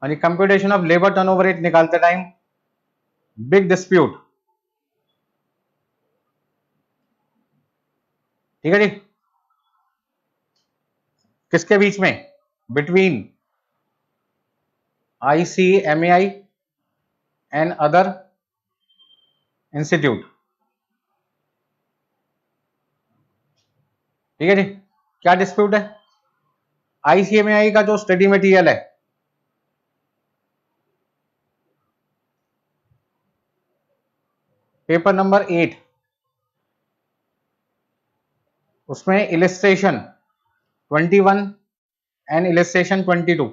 यानी computation of labour turnover rate निकालते टाइम बिग डिस्प्यूट, ठीक है जी, किसके बीच में, between ICMAI and other institute, ठीक है जी। क्या डिस्प्यूट है, ICMAI का जो स्टडी मटेरियल है पेपर नंबर 8, उसमें इलिस्ट्रेशन 21 एंड इलिस्ट्रेशन 22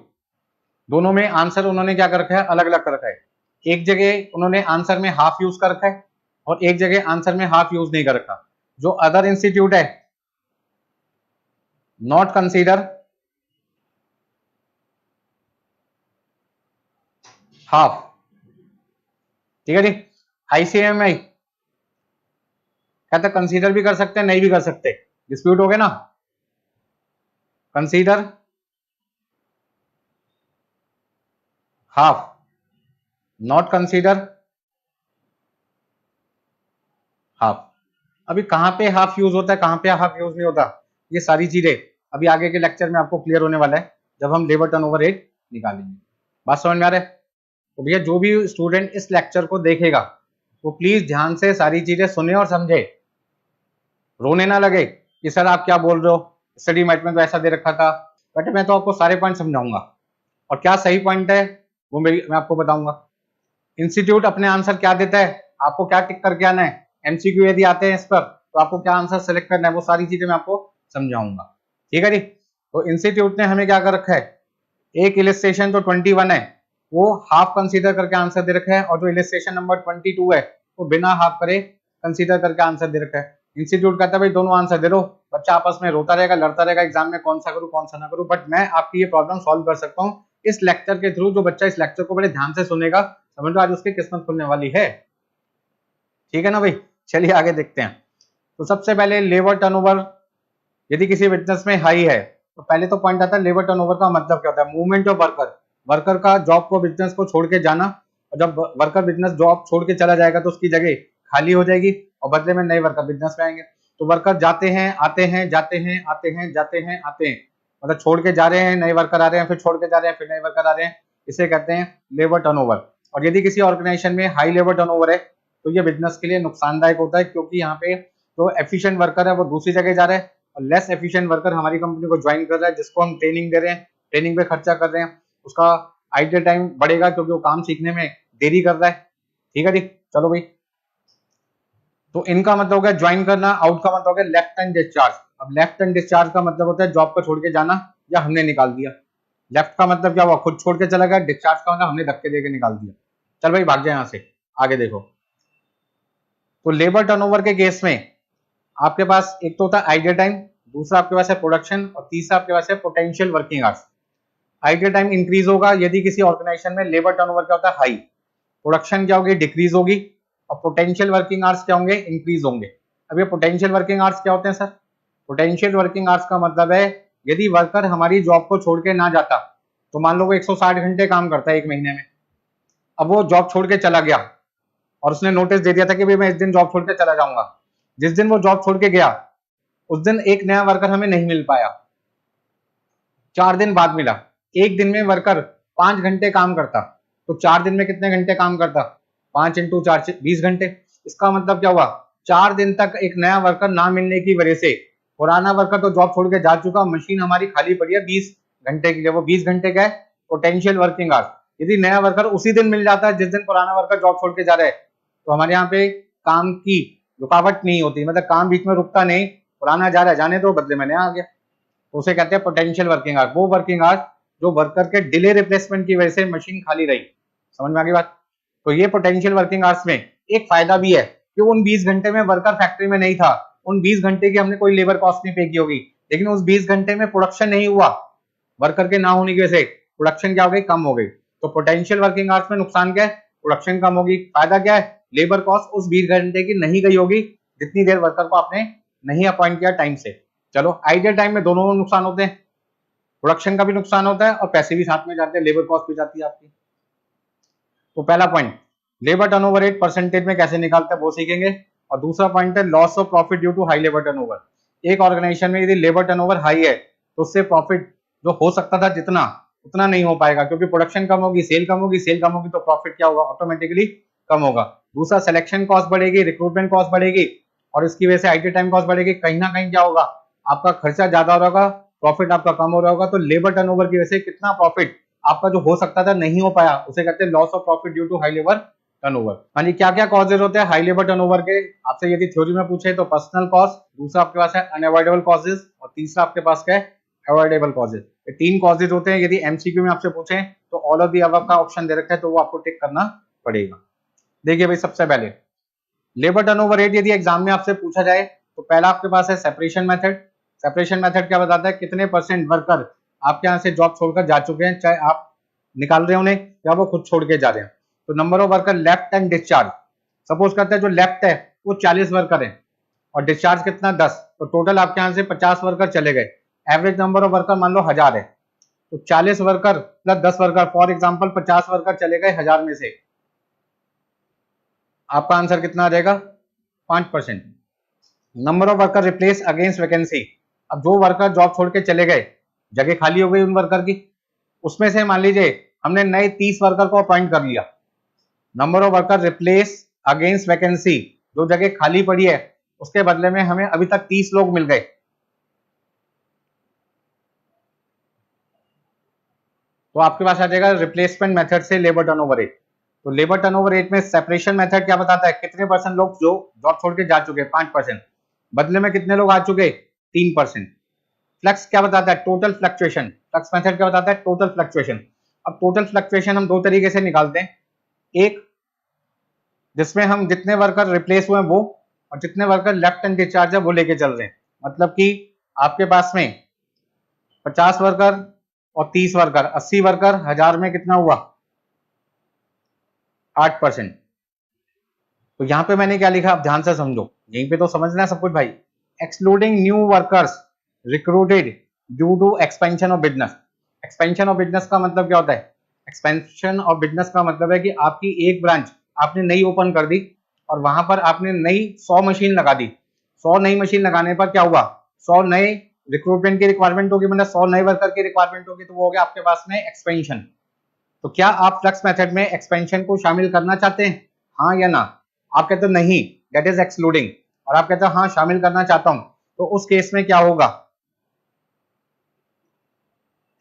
दोनों में आंसर उन्होंने क्या कर रखा है, अलग अलग कर रखा है। एक जगह उन्होंने आंसर में हाफ यूज कर रखा है और एक जगह आंसर में हाफ यूज नहीं कर रखा। जो अदर इंस्टीट्यूट है, नॉट कंसीडर हाफ, ठीक है जी। ICMAI कहता कंसीडर भी कर सकते हैं, नहीं भी कर सकते, डिस्प्यूट हो गया ना, consider half, not consider half. अभी कहां पे हाफ यूज होता है, कहां पे हाफ यूज नहीं होता, ये सारी चीजें अभी आगे के लेक्चर में आपको क्लियर होने वाला है जब हम लेबर टर्नओवर रेट निकालेंगे। बात समझ में आ रहा है। तो भैया जो भी स्टूडेंट इस लेक्चर को देखेगा वो प्लीज ध्यान से सारी चीजें सुने और समझे, रोने ना लगे कि सर आप क्या बोल रहे हो, स्टडी मैट में तो ऐसा दे रखा था। बट मैं तो आपको सारे पॉइंट समझाऊंगा और क्या सही पॉइंट है वो मैं आपको बताऊंगा। इंस्टीट्यूट अपने आंसर क्या देता है, आपको क्या टिक करके आना है, MCQ यदि आते हैं इस पर तो आपको क्या आंसर सेलेक्ट करना है, वो सारी चीजें मैं आपको समझाऊंगा, ठीक है जी। तो इंस्टीट्यूट ने हमें क्या कर रखा है, एक इलिस्ट्रेशन तो 21 है वो हाफ कंसीडर करके आंसर दे रखा है और जो इलिस्ट्रेशन नंबर 22 है वो बिना हाफ करे कंसीडर करके आंसर दे रखा है। इंस्टीट्यूट कहता है भाई दोनों आंसर दे दो, बच्चा आपस में रोता रहेगा, लड़ता रहेगा एग्जाम में, कौन सा करूं कौन सा ना करूं। बट मैं आपकी ये प्रॉब्लम सॉल्व कर सकता हूँ इस लेक्चर के थ्रू। जो बच्चा इस लेक्चर को बड़े ध्यान से सुनेगा, समझ लो आज उसकी किस्मत खुलने वाली है, ठीक है ना भाई। चलिए आगे देखते हैं। तो सबसे पहले लेबर टर्नओवर यदि किसी बिजनेस में हाई है तो पहले तो पॉइंट आता है लेबर टर्नओवर का मतलब क्या होता है, मूवमेंट ऑफ वर्कर, वर्कर का जॉब को बिजनेस को छोड़ के जाना, और जब वर्कर बिजनेस जॉब छोड़ के चला जाएगा तो उसकी जगह खाली हो जाएगी और बदले में नए वर्कर बिजनेस में आएंगे। तो वर्कर जाते हैं आते हैं, जाते हैं आते हैं, जाते हैं आते हैं, मतलब छोड़ के जा रहे हैं, नए वर्कर आ रहे हैं, फिर छोड़ के जा रहे हैं, फिर नए वर्कर आ रहे हैं। इसे कहते हैं लेबर टर्नओवर। और यदि किसी ऑर्गेनाइजेशन में हाई लेबर टर्नओवर है तो ये बिजनेस के लिए नुकसानदायक होता है, क्योंकि यहाँ पे जो एफिशिएंट वर्कर है वो दूसरी जगह जा रहा है और लेस एफिशिएंट वर्कर हमारी कंपनी को ज्वाइन कर रहा है, जिसको हम ट्रेनिंग दे रहे हैं, ट्रेनिंग पे खर्चा कर रहे हैं, उसका आइडल टाइम बढ़ेगा क्योंकि वो काम सीखने में देरी कर रहा है। ठीक है जी, चलो भाई। तो इनका मतलब हो गया ज्वाइन करना, आउट का मतलब हो गया लेफ्ट एंड डिस्चार्ज। अब लेफ्ट एंड डिस्चार्ज का मतलब होता है जॉब को छोड़ के जाना या हमने निकाल दिया। लेफ्ट का मतलब क्या हुआ, खुद छोड़ के चला गया। डिस्चार्ज का मतलब हमने धक्के देके निकाल दिया। चल भाई भाग जाए यहाँ से, आगे देखो। तो लेबर टर्नओवर के केस में आपके पास एक तो होता है आइडियल टाइम, दूसरा आपके पास है प्रोडक्शन और तीसरा आपके पास है potential working hours. Ideal time increase होगा यदि किसी ऑर्गेनाइजेशन में लेबर टर्नओवर क्या होता है, हाई। प्रोडक्शन क्या होगी, डिक्रीज होगी। और पोटेंशियल वर्किंग आवर्स क्या होंगे, इंक्रीज होंगे। अब ये पोटेंशियल वर्किंग आवर्स क्या होते हैं सर? पोटेंशियल वर्किंग आवर्स का मतलब है यदि वर्कर हमारी जॉब को छोड़ के ना जाता, तो मान लो वो 160 घंटे काम करता है एक महीने में, अब वो जॉब छोड़ के चला गया और उसने नोटिस दे दिया था कि भाई मैं इस दिन जॉब छोड़ के चला जाऊंगा। जिस दिन वो जॉब छोड़ के गया उस दिन एक नया वर्कर हमें नहीं मिल पाया, 4 दिन बाद मिला। एक दिन में वर्कर 5 घंटे काम करता, तो 4 दिन में कितने घंटे काम करता, 5 इंटू 4 20 घंटे। इसका मतलब क्या हुआ, 4 दिन तक एक नया वर्कर ना मिलने की वजह से पुराना वर्कर तो जॉब छोड़ के जा चुका, मशीन हमारी खाली पड़ी है 20 घंटे के लिए। वो 20 घंटे का है पोटेंशियल वर्किंग आवर्स। यदि नया वर्कर उसी दिन मिल जाता है जिस दिन पुराना वर्कर जॉब छोड़ के जा रहा है, तो हमारे यहाँ पे काम की रुकावट नहीं होती, मतलब काम बीच में रुकता नहीं, पुराना जा रहा है जाने दो, बदले में नया आ गया। उसे कहते हैं पोटेंशियल वर्किंग आवर्स। वो वर्किंग आवर्स जो वर्कर के डिले रिप्लेसमेंट की वजह से मशीन खाली रही। समझ में आ गई बात? तो ये पोटेंशियल वर्किंग आवर्स में एक फायदा भी है कि उन 20 घंटे में वर्कर फैक्ट्री में नहीं था, उन 20 घंटे की हमने कोई लेबर कॉस्ट नहीं पे की होगी, लेकिन उस 20 घंटे में प्रोडक्शन नहीं हुआ, वर्कर के ना होने की वजह से प्रोडक्शन क्या हो गई, कम हो गई। तो पोटेंशियल वर्किंग आवर्स में नुकसान क्या है, प्रोडक्शन कम होगी। फायदा क्या है, लेबर कॉस्ट उस 20 घंटे की नहीं गई होगी जितनी देर वर्कर को आपने नहीं अपॉइंट किया टाइम से। चलो, आइडियल टाइम में दोनों नुकसान होते हैं, प्रोडक्शन का भी नुकसान होता है और पैसे भी साथ में जाते हैं, लेबर कॉस्ट भी जाती है आपकी। तो पहला point, labour turnover rate percentage में कैसे निकालते हैं वो सीखेंगे। और दूसरा पॉइंट है loss of profit due to high labour turnover. एक ऑर्गेनाइजेशन में यदि लेबर टर्नओवर हाई है तो उससे प्रॉफिट जो हो सकता था जितना, उतना नहीं हो पाएगा, क्योंकि प्रोडक्शन कम होगी, सेल कम होगी, सेल कम होगी तो प्रॉफिट क्या होगा, ऑटोमेटिकली कम होगा। दूसरा, सिलेक्शन कॉस्ट बढ़ेगी, रिक्रूटमेंट कॉस्ट बढ़ेगी और इसकी वजह से आईटी टाइम कॉस्ट बढ़ेगी। कहीं ना कहीं क्या होगा, आपका खर्चा ज्यादा हो रहा होगा, प्रॉफिट आपका कम हो रहा होगा। तो लेबर टर्नओवर की वजह से कितना प्रॉफिट आपका जो हो सकता था नहीं हो पाया, उसे कहते हैं loss of profit due to high labour turnover. हाँ जी, क्या क्या कॉजेज होते हैं हाई लेबर टर्नओवर के? आपसे यदि थ्योरी में पूछे तो पर्सनल कॉस्ट, दूसरा आपके पास है अनअवॉइडेबल कॉजेज और तीसरा आपके पास क्या है, अवॉइडेबल कॉजेज। ये 3 कॉजेज होते हैं। यदि एमसीक्यू में आपसे पूछे तो ऑल ऑफ दी अबव का ऑप्शन दे रखा है, तो वो आपको टिक करना पड़ेगा। देखिए भाई, सबसे पहले लेबर टर्नओवर रेट यदि एग्जाम में आपसे पूछा जाए तो पहला आपके पास है सेपरेशन मेथड। सेपरेशन मेथड क्या बताता है, कितने परसेंट वर्कर आपके यहाँ से जॉब छोड़कर जा चुके हैं, चाहे आप निकाल रहे हैं उन्हें या वो खुद छोड़ के जा रहे हैं। तो number of worker left and discharge, suppose करते हैं जो लेफ्ट है वो 40 वर्कर है और डिस्चार्ज कितना 10, तो टोटल आपके यहाँ से 50 वर्कर चले गए। एवरेज नंबर ऑफ वर्कर मान लो 1000 है, तो 40 worker plus 10 worker, for example 50 worker चले गए 1000 में से, आपका आंसर कितना आ जाएगा, 5%। Number of worker replace against vacancy, अब जो वर्कर जॉब छोड़ के चले गए, जगह खाली हो गई उन वर्कर की, उसमें से मान लीजिए हमने नए 30 वर्कर को अपॉइंट कर लिया। Number of worker replace against vacancy, जो जगह खाली पड़ी है उसके बदले में हमें अभी तक 30 लोग मिल गए, तो आपके पास आ जाएगा रिप्लेसमेंट मेथड से लेबर टर्नओवर रेट। तो लेबर टर्नओवर रेट में सेपरेशन मेथड क्या बताता है, कितने परसेंट लोग जो जॉब छोड़ के जा चुके, 5%, बदले में कितने लोग आ चुके, 3%। फ्लक्स क्या बताता है, टोटल फ्लक्चुएशन। फ्लक्स मेथड क्या बताता है, टोटल फ्लक्चुएशन। अब टोटल फ्लक्चुएशन हम 2 तरीके से निकालते हैं, एक जिसमें हम जितने वर्कर रिप्लेस हुए वो और जितने वर्कर लेफ्ट एंड डिस्चार्ज है वो लेके चल रहे हैं। मतलब कि आपके पास में 50 वर्कर और 30 वर्कर, 80 वर्कर, 1000 में कितना हुआ, 8%। तो यहां पे मैंने क्या लिखा, आप ध्यान से समझो, यहीं पे तो समझना है सब कुछ भाई। Excluding new workers recruited due to expansion of business. Expansion of business का मतलब क्या होता है, एक्सपेंशन ऑफ बिजनेस का मतलब है कि आपकी एक ब्रांच आपने नई ओपन कर दी और वहां पर आपने नई 100 मशीन लगा दी। 100 नई मशीन लगाने पर क्या हुआ, 100 नए रिक्रूटमेंट की रिक्वायरमेंट होगी, मतलब 100 नए वर्कर की रिक्वायरमेंट होगी, तो वो हो गया आपके पास में एक्सपेंशन। तो क्या आप फ्लक्स मेथड में एक्सपेंशन को शामिल करना चाहते हैं, हाँ या ना? आप कहते हो नहीं, दैट इज एक्सक्लूडिंग, और आप कहते हो हाँ शामिल करना चाहता हूं, तो उस केस में क्या होगा?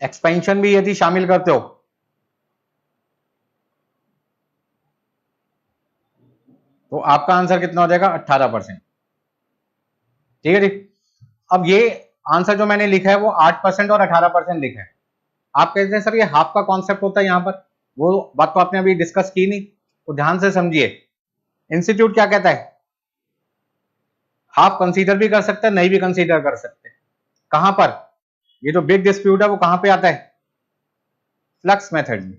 एक्सपेंशन भी यदि शामिल करते हो तो आपका आंसर कितना हो जाएगा? 18%। ठीक है जी। अब ये आंसर जो मैंने लिखा है वो 8% और 18% लिखा है। आप कहते हैं सर ये हाफ का कॉन्सेप्ट होता है यहां पर, वो बात तो आपने अभी डिस्कस की नहीं, तो ध्यान से समझिए। इंस्टीट्यूट क्या कहता है? हाफ कंसीडर भी कर सकते हैं, नहीं भी कंसीडर कर सकते। कहां पर? ये जो बिग डिस्प्यूट है वो कहां पे आता है? फ्लक्स मेथड में।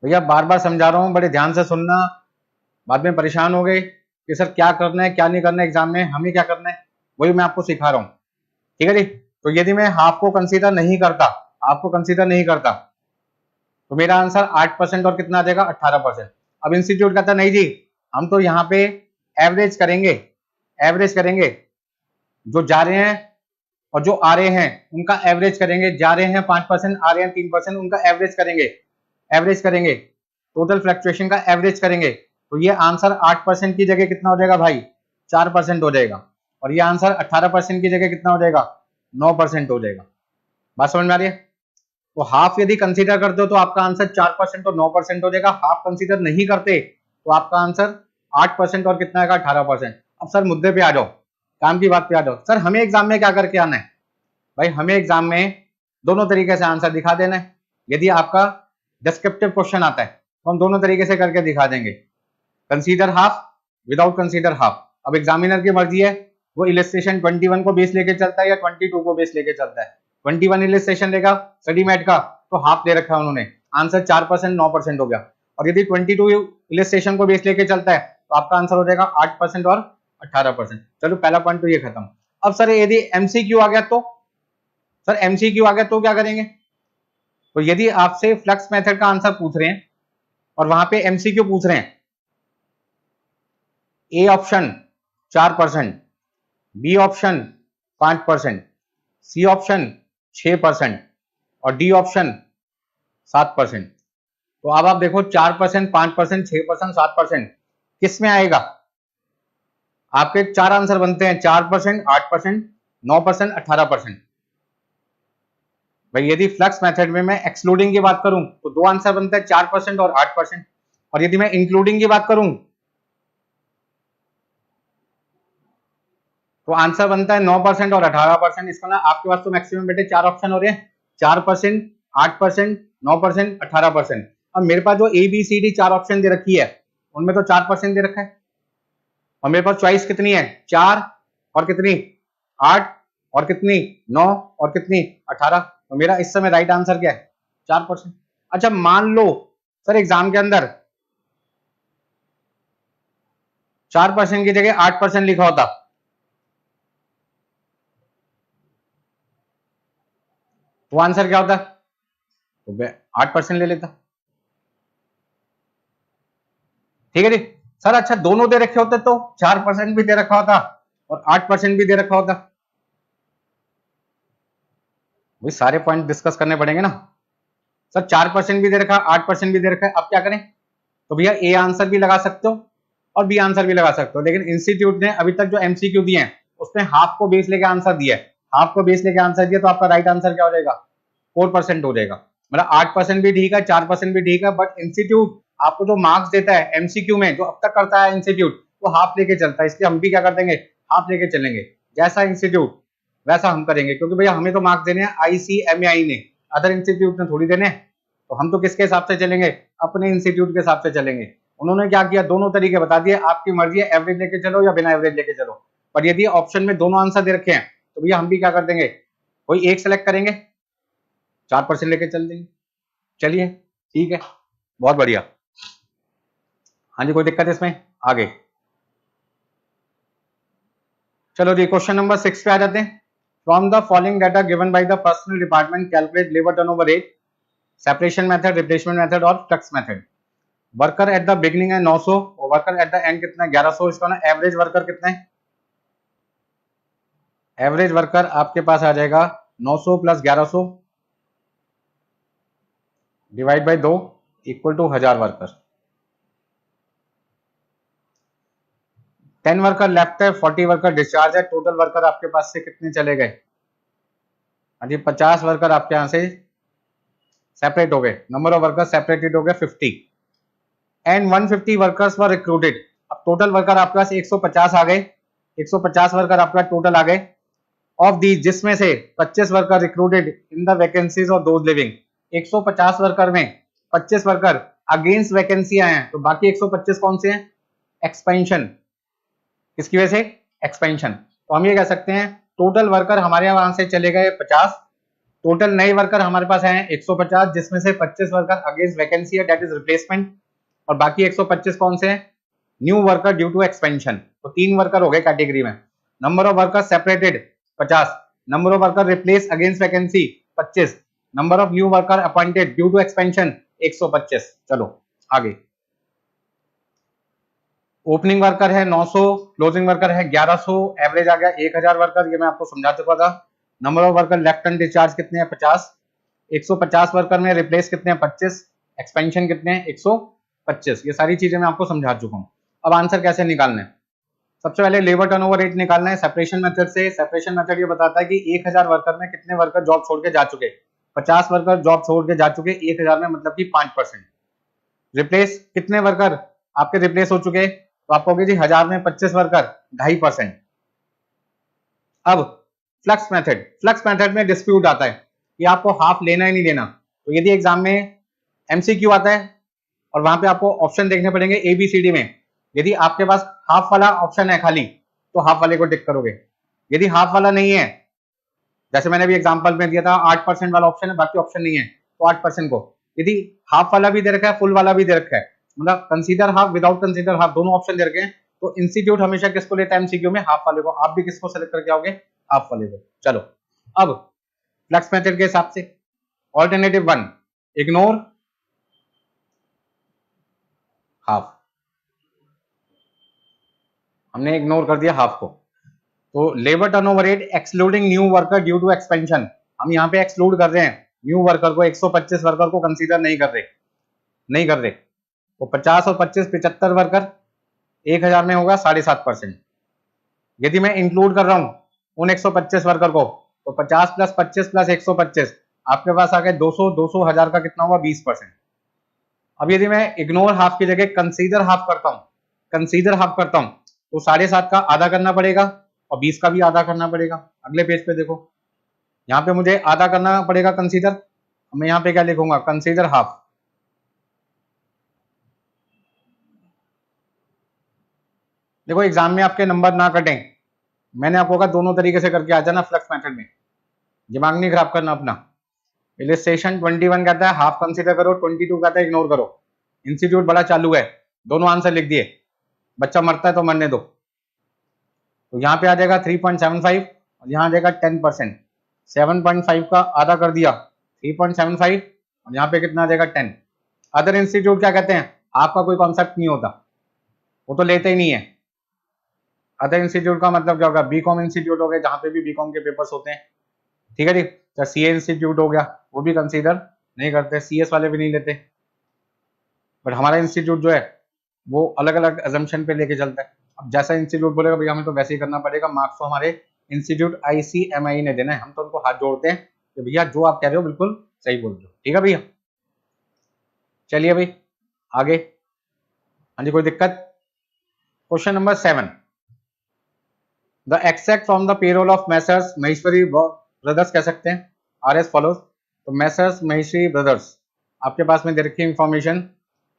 भैया बार बार समझा रहा हूं, बड़े ध्यान से सुनना, बाद में परेशान हो गए कि सर क्या करना है क्या नहीं करना है एग्जाम में, हमें क्या करना है, वही मैं आपको सिखा रहा हूं। ठीक है जी। तो यदि मैं हाफ को कंसीडर नहीं करता, आपको कंसीडर नहीं करता, तो मेरा आंसर 8% और कितना आ जाएगा? 18%। अब इंस्टीट्यूट कहता नहीं जी, हम तो यहाँ पे एवरेज करेंगे, एवरेज करेंगे, जो जा रहे हैं और जो आ रहे हैं उनका एवरेज करेंगे, जा रहे हैं 5%, आ रहे हैं 3%, उनका एवरेज करेंगे, एवरेज करेंगे, टोटल फ्लक्चुएशन का एवरेज करेंगे। तो ये आंसर 8% की जगह कितना हो जाएगा भाई? 4% हो जाएगा। और ये आंसर 18% की जगह कितना हो जाएगा? 9% हो जाएगा। बात समझ में आ रही है? तो हाफ यदि कंसीडर करते हो तो आपका आंसर 4% और 9% हो जाएगा। हाफ कंसीडर नहीं करते तो आपका आंसर 8% और कितना आएगा? 18%। अब सर मुद्दे पे आ जाओ, काम की बात पे आ जाओ। सर हमें एग्जाम में क्या करके आना है? भाई हमें एग्जाम में दोनों तरीके से आंसर दिखा देना है। यदि आपका डिस्क्रिप्टिव क्वेश्चन आता है तो हम दोनों तरीके से करके दिखा देंगे, consider half, without consider half. अब एग्जामिनर की मर्जी है, वो इलस्ट्रेशन 21 को बेस लेके चलता है या 22 को बेस लेके चलता है। 21 इलस्ट्रेशन लेगा स्टडी मैट का तो हाफ दे रखा है उन्होंने, आंसर 4% 9% हो गया। और यदि 22 इलस्ट्रेशन को बेस लेके चलता है तो आपका आंसर हो जाएगा 8% और 18%। चलो पहला पॉइंट तो ये खत्म। अब सर यदि एमसीक्यू आ गया तो, सर एमसीक्यू आ गया तो क्या करेंगे? तो यदि आपसे फ्लक्स मेथड का आंसर पूछ रहे हैं और वहां पे एमसीक्यू पूछ रहे हैं, A option 4%, B option 5%, C option 6% और डी ऑप्शन 7%। तो अब आप देखो 4%, 5%, 6%, 7% किस में आएगा? आपके चार आंसर बनते हैं, 4%, 8%, 9%, 18%। भाई यदि फ्लक्स मेथड में मैं एक्सक्लूडिंग की बात करूं तो दो आंसर बनते हैं, 4% और 8%। और यदि मैं इंक्लूडिंग की बात करूं तो आंसर बनता है 9% और 18%। इसका ना आपके पास तो मैक्सिमम बेटे चार ऑप्शन हो रहे हैं, 4%, 8%, 9%, 18%। अब मेरे पास जो ए बी सी डी चार ऑप्शन दे रखी है उनमें तो 4% दे रखा है, और मेरे पास चॉइस कितनी है? 4 और कितनी? 8 और कितनी? 9 और कितनी? 18। तो मेरा इस समय राइट आंसर क्या है? 4%। अच्छा मान लो सर एग्जाम के अंदर 4% की जगह 8% लिखा होता तो आंसर क्या होता? तो 8% ले लेता। ठीक है जी। सर अच्छा दोनों दे रखे होते तो 4% भी दे रखा होता और 8% भी दे रखा होता। वही सारे पॉइंट डिस्कस करने पड़ेंगे ना। सर 4% भी दे रखा, 8% भी दे रखा है, अब क्या करें? तो भैया ए आंसर भी लगा सकते हो और बी आंसर भी लगा सकते हो, लेकिन इंस्टीट्यूट ने अभी तक जो एमसीक्यू दिए हैं उसमें हाफ को बेस लेके आंसर दिया है। हाफ को बेस लेके आंसर दिया तो आपका राइट आंसर क्या हो जाएगा? 4% हो जाएगा। मतलब 8% भी ठीक है, 4% भी ठीक है, बट इंस्टीट्यूट आपको जो मार्क्स देता है एमसीक्यू में, जो अब तक करता है इंस्टीट्यूट, वो हाफ लेके चलता है। इसलिए हम भी क्या कर देंगे? हाफ लेके चलेंगे। जैसा इंस्टीट्यूट वैसा हम करेंगे, क्योंकि भैया हमें तो मार्क्स देने हैं आईसीएमएआई ने, अदर इंस्टीट्यूट ने थोड़ी देने। तो हम तो किसके हिसाब से चलेंगे? अपने इंस्टीट्यूट के हिसाब से चलेंगे। उन्होंने क्या किया? दोनों तरीके बता दिए, आपकी मर्जी है एवरेज लेके चलो या बिना एवरेज लेके चलो। पर यदि ऑप्शन में दोनों आंसर दे रखे हैं तो भैया हम भी क्या कर देंगे? कोई एक सेलेक्ट करेंगे, 4% लेके चल देंगे। चलिए ठीक है, बहुत बढ़िया। हाँ जी, कोई दिक्कत है इसमें? आगे चलो जी, क्वेश्चन नंबर 6 पे आ जाते हैं। From the following data given by the personal department calculate labour turnover rate, separation method, replacement method और flux method. Worker at the beginning है 900 और वर्कर एट द एंड कितना है? 1100। इसका ना एवरेज वर्कर कितना है? एवरेज वर्कर आपके पास आ जाएगा 900 plus 1100, divide by 2 equal to 1000 worker. 10 worker left है, 40 वर्कर डिस्चार्ज है। टोटल वर्कर आपके पास से कितने चले गए? हाँ जी, 50 वर्कर आपके यहाँ से सेपरेट हो गए। नंबर ऑफ वर्कर सेपरेटेड हो गए 50 एंड 150 वर्कर्स वर रिक्रूटेड। अब टोटल वर्कर आपके पास 150 आ गए। 150 वर्कर आपका टोटल आ गए। ऑफ दी, जिसमें से 25 worker recruited in the vacancies of those living. 150 worker में 25 वर्कर अगेंस्ट वैकेंसी आए हैं, तो बाकी 125 कौन से हैं? एक्सपेंशन। किसकी वजह से? एक्सपेंशन। तो हम ये कह सकते हैं टोटल वर्कर हमारे वहां से चले गए 50, टोटल नए वर्कर हमारे पास हैं 150, जिसमें से 25 वर्कर अगेंस्ट वैकेंसी है, दैट इज रिप्लेसमेंट, और बाकी 125 कौन से हैं? New worker due to expansion. तो 3 वर्कर हो गए कैटेगरी में। Number of worker separated 50, number of worker replace against vacancy 25, number of new worker appointed due to expansion 125। चलो आगे। ओपनिंग वर्कर है 900, क्लोजिंग वर्कर है 1100, एवरेज आ गया 1000 वर्कर, ये मैं आपको समझा चुका था। Number of worker left and discharge कितने हैं? 50। 150 वर्कर में रिप्लेस कितने हैं? 25। एक्सपेंशन कितने हैं? 125। ये सारी चीजें मैं आपको समझा चुका हूं। अब आंसर कैसे निकालना है? सबसे पहले लेबर टर्नओवर रेट निकालना है सेपरेशन मेथड से। सेपरेशन मेथड ये बताता है कि 1000 वर्कर में कितने वर्कर जॉब छोड़ के जा चुके। 50 वर्कर जॉब छोड़ के जा चुके 1000 में, मतलब कि 5%। रिप्लेस कितने वर्कर आपके रिप्लेस हो चुके, तो आप कहोगे जी 1000 में 25 वर्कर 2.5%। अब फ्लक्स मेथड, फ्लक्स मेथड में डिस्प्यूट आता है कि आपको हाफ लेना ही नहीं लेना। तो यदि एग्जाम में एमसीक्यू आता है और वहां पे आपको ऑप्शन देखने पड़ेंगे एबीसीडी में, यदि आपके पास हाफ वाला ऑप्शन है खाली, तो हाफ वाले को टिक करोगे। यदि हाफ वाला नहीं है, जैसे मैंने भी एग्जांपल में दिया था 8% वाला ऑप्शन है, बाकी ऑप्शन नहीं है, तो 8% को। यदि हाफ वाला भी दे रखा है, फुल वाला भी दे रखा है, मतलब consider half without consider half, दोनों ऑप्शन दे रखे हैं, तो इंस्टीट्यूट हमेशा किसको लेता है एमसीक्यू में? हाफ वाले को। आप भी किसको सेलेक्ट करके आओगे? हाफ वाले को। चलो अब फ्लक्स मेथड के हिसाब से ऑल्टरनेटिव 1, इग्नोर हाफ। हमने इग्नोर कर दिया हाफ को। तो labour turnover rate excluding new worker due to expansion, हम यहाँ पे एक्सक्लूड कर रहे हैं न्यू वर्कर को, 125 वर्कर को कंसीडर नहीं कर रहे। तो 50 और 25 75 वर्कर 1000 में होगा 7.5%। यदि मैं इंक्लूड कर रहा हूं उन 125 वर्कर को, तो 50 प्लस 25 प्लस 125 आपके पास आ गए 200, 200 1000 का कितना हुआ? 20%। अब यदि मैं इग्नोर हाफ की जगह कंसीडर हाफ करता हूं, तो 7.5 का आधा करना पड़ेगा और 20 का भी आधा करना पड़ेगा। अगले पेज पे देखो, यहाँ पे मुझे आधा करना पड़ेगा कंसीडर, मैं यहाँ पे क्या लिखूंगा? Consider half. देखो एग्जाम में आपके नंबर ना कटें, मैंने आपको कहा दोनों तरीके से करके आ जाना फ्लक्स मेथड में, दिमाग नहीं खराब करना अपना। इलिस्ट्रेशन 21 कहता है हाफ कंसीडर करो, 22 कहता है इग्नोर करो। इंस्टीट्यूट बड़ा चालू है, दोनों आंसर लिख दिए। बच्चा मरता है तो मरने दो। तो यहाँ पे आ जाएगा 3.75 और यहाँ आ जाएगा 10%। 7.5 का आधा कर दिया 3.75 और यहाँ पे कितना आ जाएगा 10। अदर इंस्टीट्यूट क्या कहते हैं? आपका कोई कॉन्सेप्ट नहीं होता, वो तो लेते ही नहीं है। अदर इंस्टीट्यूट का मतलब क्या होगा? बीकॉम इंस्टीट्यूट हो गए, जहां पे भी बीकॉम के पेपर्स होते हैं, ठीक है जी। तो सीए इंस्टीट्यूट हो गया, वो भी कंसीडर नहीं करते, सीएस वाले भी नहीं लेते। बट हमारा इंस्टीट्यूट जो है वो अलग अलग एजम्पशन पे लेके चलता है। अब जैसा इंस्टीट्यूट बोलेगा भैया हमें तो वैसे ही करना पड़ेगा, मार्क्स तो हमारे इंस्टीट्यूट आईसीएमआई ने देना है। हम तो उनको हाथ जोड़ते हैं कि भैया जो आप कह रहे हो बिल्कुल सही बोल रहे हो, ठीक है भैया। चलिए भाई आगे। हाँ जी, कोई दिक्कत? Question number 7, the exact from the payroll of Messrs Maheshwari brothers कह सकते हैं आर एस फॉलोज। तो मैसर्स महेश्वरी ब्रदर्स, आपके पास में दे रखी इंफॉर्मेशन।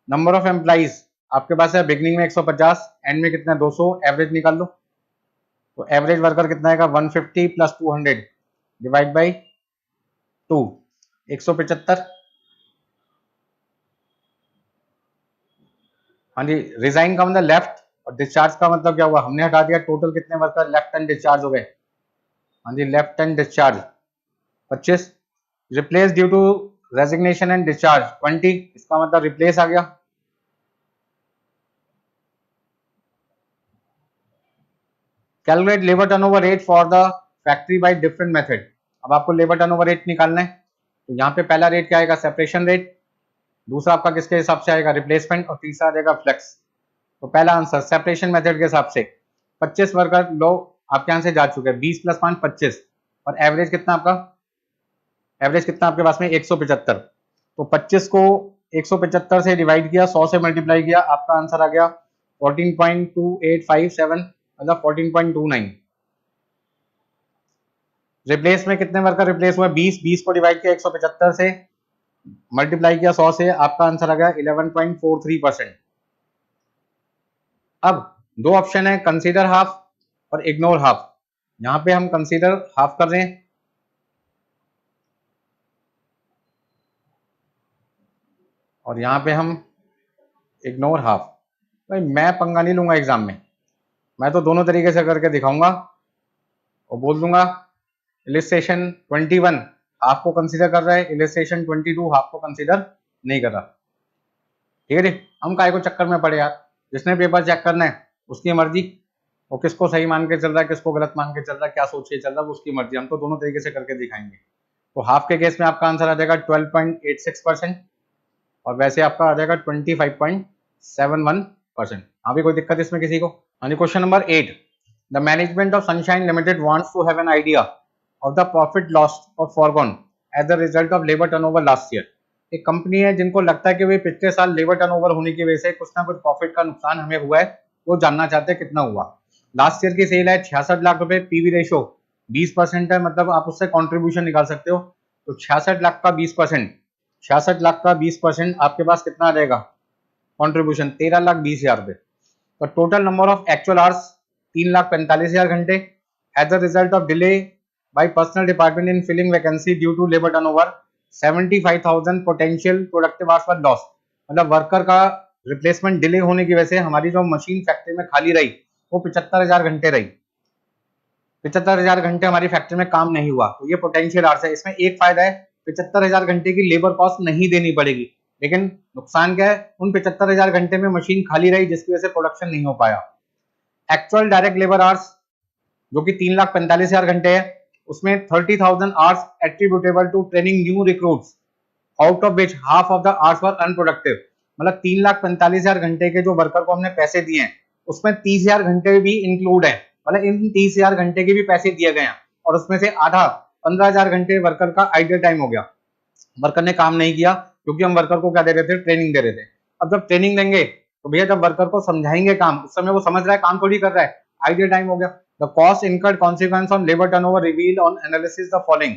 नंबर ऑफ एम्प्लॉइज आपके पास है बिगनिंग में 150, एंड में कितना है? 200। एवरेज निकाल लो, तो एवरेज वर्कर कितना आएगा? 150 प्लस 200 डिवाइड बाई 2, 175। हाँ जी, रिजाइन का मतलब लेफ्ट और डिस्चार्ज का मतलब क्या हुआ? हमने हटा दिया टोटल कितने वर्कर लेफ्ट एंड डिस्चार्ज हो गए। हाँ जी, left and discharge 25। Replace due to resignation and discharge 20, इसका मतलब रिप्लेस आ गया। Calculate labour turnover rate for the factory by different method. अब आपको लेबर टर्नओवर रेट निकालना है, तो यहाँ पे पहला रेट क्या आएगा? Separation rate. दूसरा आपका किसके हिसाब से आएगा, रिप्लेसमेंट, और तीसरा आ जाएगा फ्लेक्स। तो पहला आंसर सेपरेशन मेथड के हिसाब से 25 वर्कर लोग आपके यहाँ से जा चुके हैं, 20 + 5 25, और एवरेज कितना आपका, एवरेज कितना आपके पास में 175। तो 25 को 175 से डिवाइड किया, 100 से मल्टीप्लाई किया, आपका आंसर आ गया 14.2857, मतलब 14.29। रिप्लेस में कितने वर्कर रिप्लेस हुए, 20, 20 को डिवाइड किया 175 से, मल्टीप्लाई किया 100 से, आपका आंसर आ गया 11.43%। अब दो ऑप्शन है, कंसीडर हाफ और इग्नोर हाफ। यहां पे हम कंसीडर हाफ कर रहे हैं, और यहां पे हम इग्नोर हाफ। भाई मैं पंगा नहीं लूंगा एग्जाम में, मैं तो दोनों तरीके से करके दिखाऊंगा और बोल दूंगा इलिस्ट्रेशन 21 हाफ को कंसीडर कर रहा है, इलिस्ट्रेशन 22 हाफ को कंसीडर नहीं कर रहा। ठीक है जी, हम काय को चक्कर में पड़े यार, जिसने पेपर चेक करना है उसकी मर्जी, वो किसको सही मान के चल रहा है किसको गलत मान के चल रहा है, क्या सोच के चल रहा है, वो उसकी मर्जी। हम तो दोनों तरीके से करके दिखाएंगे। तो हाफ के केस में आपका आंसर आ जाएगा 12.86%, और वैसे आपका आ जाएगा 25.71%। हाँ भी कोई दिक्कत इसमें किसी को? हाँ जी, question number 8, the management of Sunshine Limited wants to have an idea of the profit lost of forgone as the result of labour turnover last year. एक कंपनी है जिनको लगता है कि भाई पिछले साल लेबर टर्नओवर होने की वजह से कुछ ना कुछ प्रॉफिट का नुकसान हमें हुआ है, वो जानना चाहते हैं कितना हुआ। लास्ट ईयर की सेल है 66 लाख रुपए, पीवी रेशो 20% है, मतलब आप उससे कंट्रीब्यूशन निकाल सकते हो। तो 66 लाख का 20%, 66 लाख का 20% आपके पास कितना आ जाएगा कंट्रीब्यूशन, 13,20,000 रुपए। तो total number of actual hours 3,45,000 घंटे, as a result of delay by personal department in filling vacancy due to labour turnover 75,000 potential productive hours were loss. मतलब वर्कर का रिप्लेसमेंट डिले होने की वजह से हमारी जो मशीन फैक्ट्री में खाली रही वो 75,000 घंटे रही, 75,000 घंटे हमारी फैक्ट्री में काम नहीं हुआ। तो ये पोटेंशियल आवर्स है। इसमें एक फायदा है, 75,000 घंटे की लेबर कॉस्ट नहीं देनी पड़ेगी, लेकिन नुकसान क्या है, उन 75,000 घंटे में मशीन खाली रही जिसकी वजह से प्रोडक्शन नहीं हो पाया। एक्चुअल डायरेक्ट लेबर आवर्स जो कि 3,45,000 घंटे है, उसमें 30,000 hours attributable to training new recruits, out of which half of the hours were unproductive. मतलब 3,45,000 घंटे के जो वर्कर को हमने पैसे दिए हैं उसमें 30,000 घंटे भी इंक्लूड है, मतलब इन 30,000 घंटे के भी पैसे दिए गए हैं, और उसमें से आधा 15,000 घंटे वर्कर का आइडियल टाइम हो गया, वर्कर ने काम नहीं किया, क्योंकि हम वर्कर को क्या दे रहे थे, ट्रेनिंग दे रहे थे। अब जब ट्रेनिंग देंगे तो भैया जब वर्कर को समझाएंगे काम, उस समय वो समझ रहा है, काम थोड़ी कर रहा है, आइडियल टाइम हो गया। The cost incurred consequence on labour turnover reveal on analysis the following.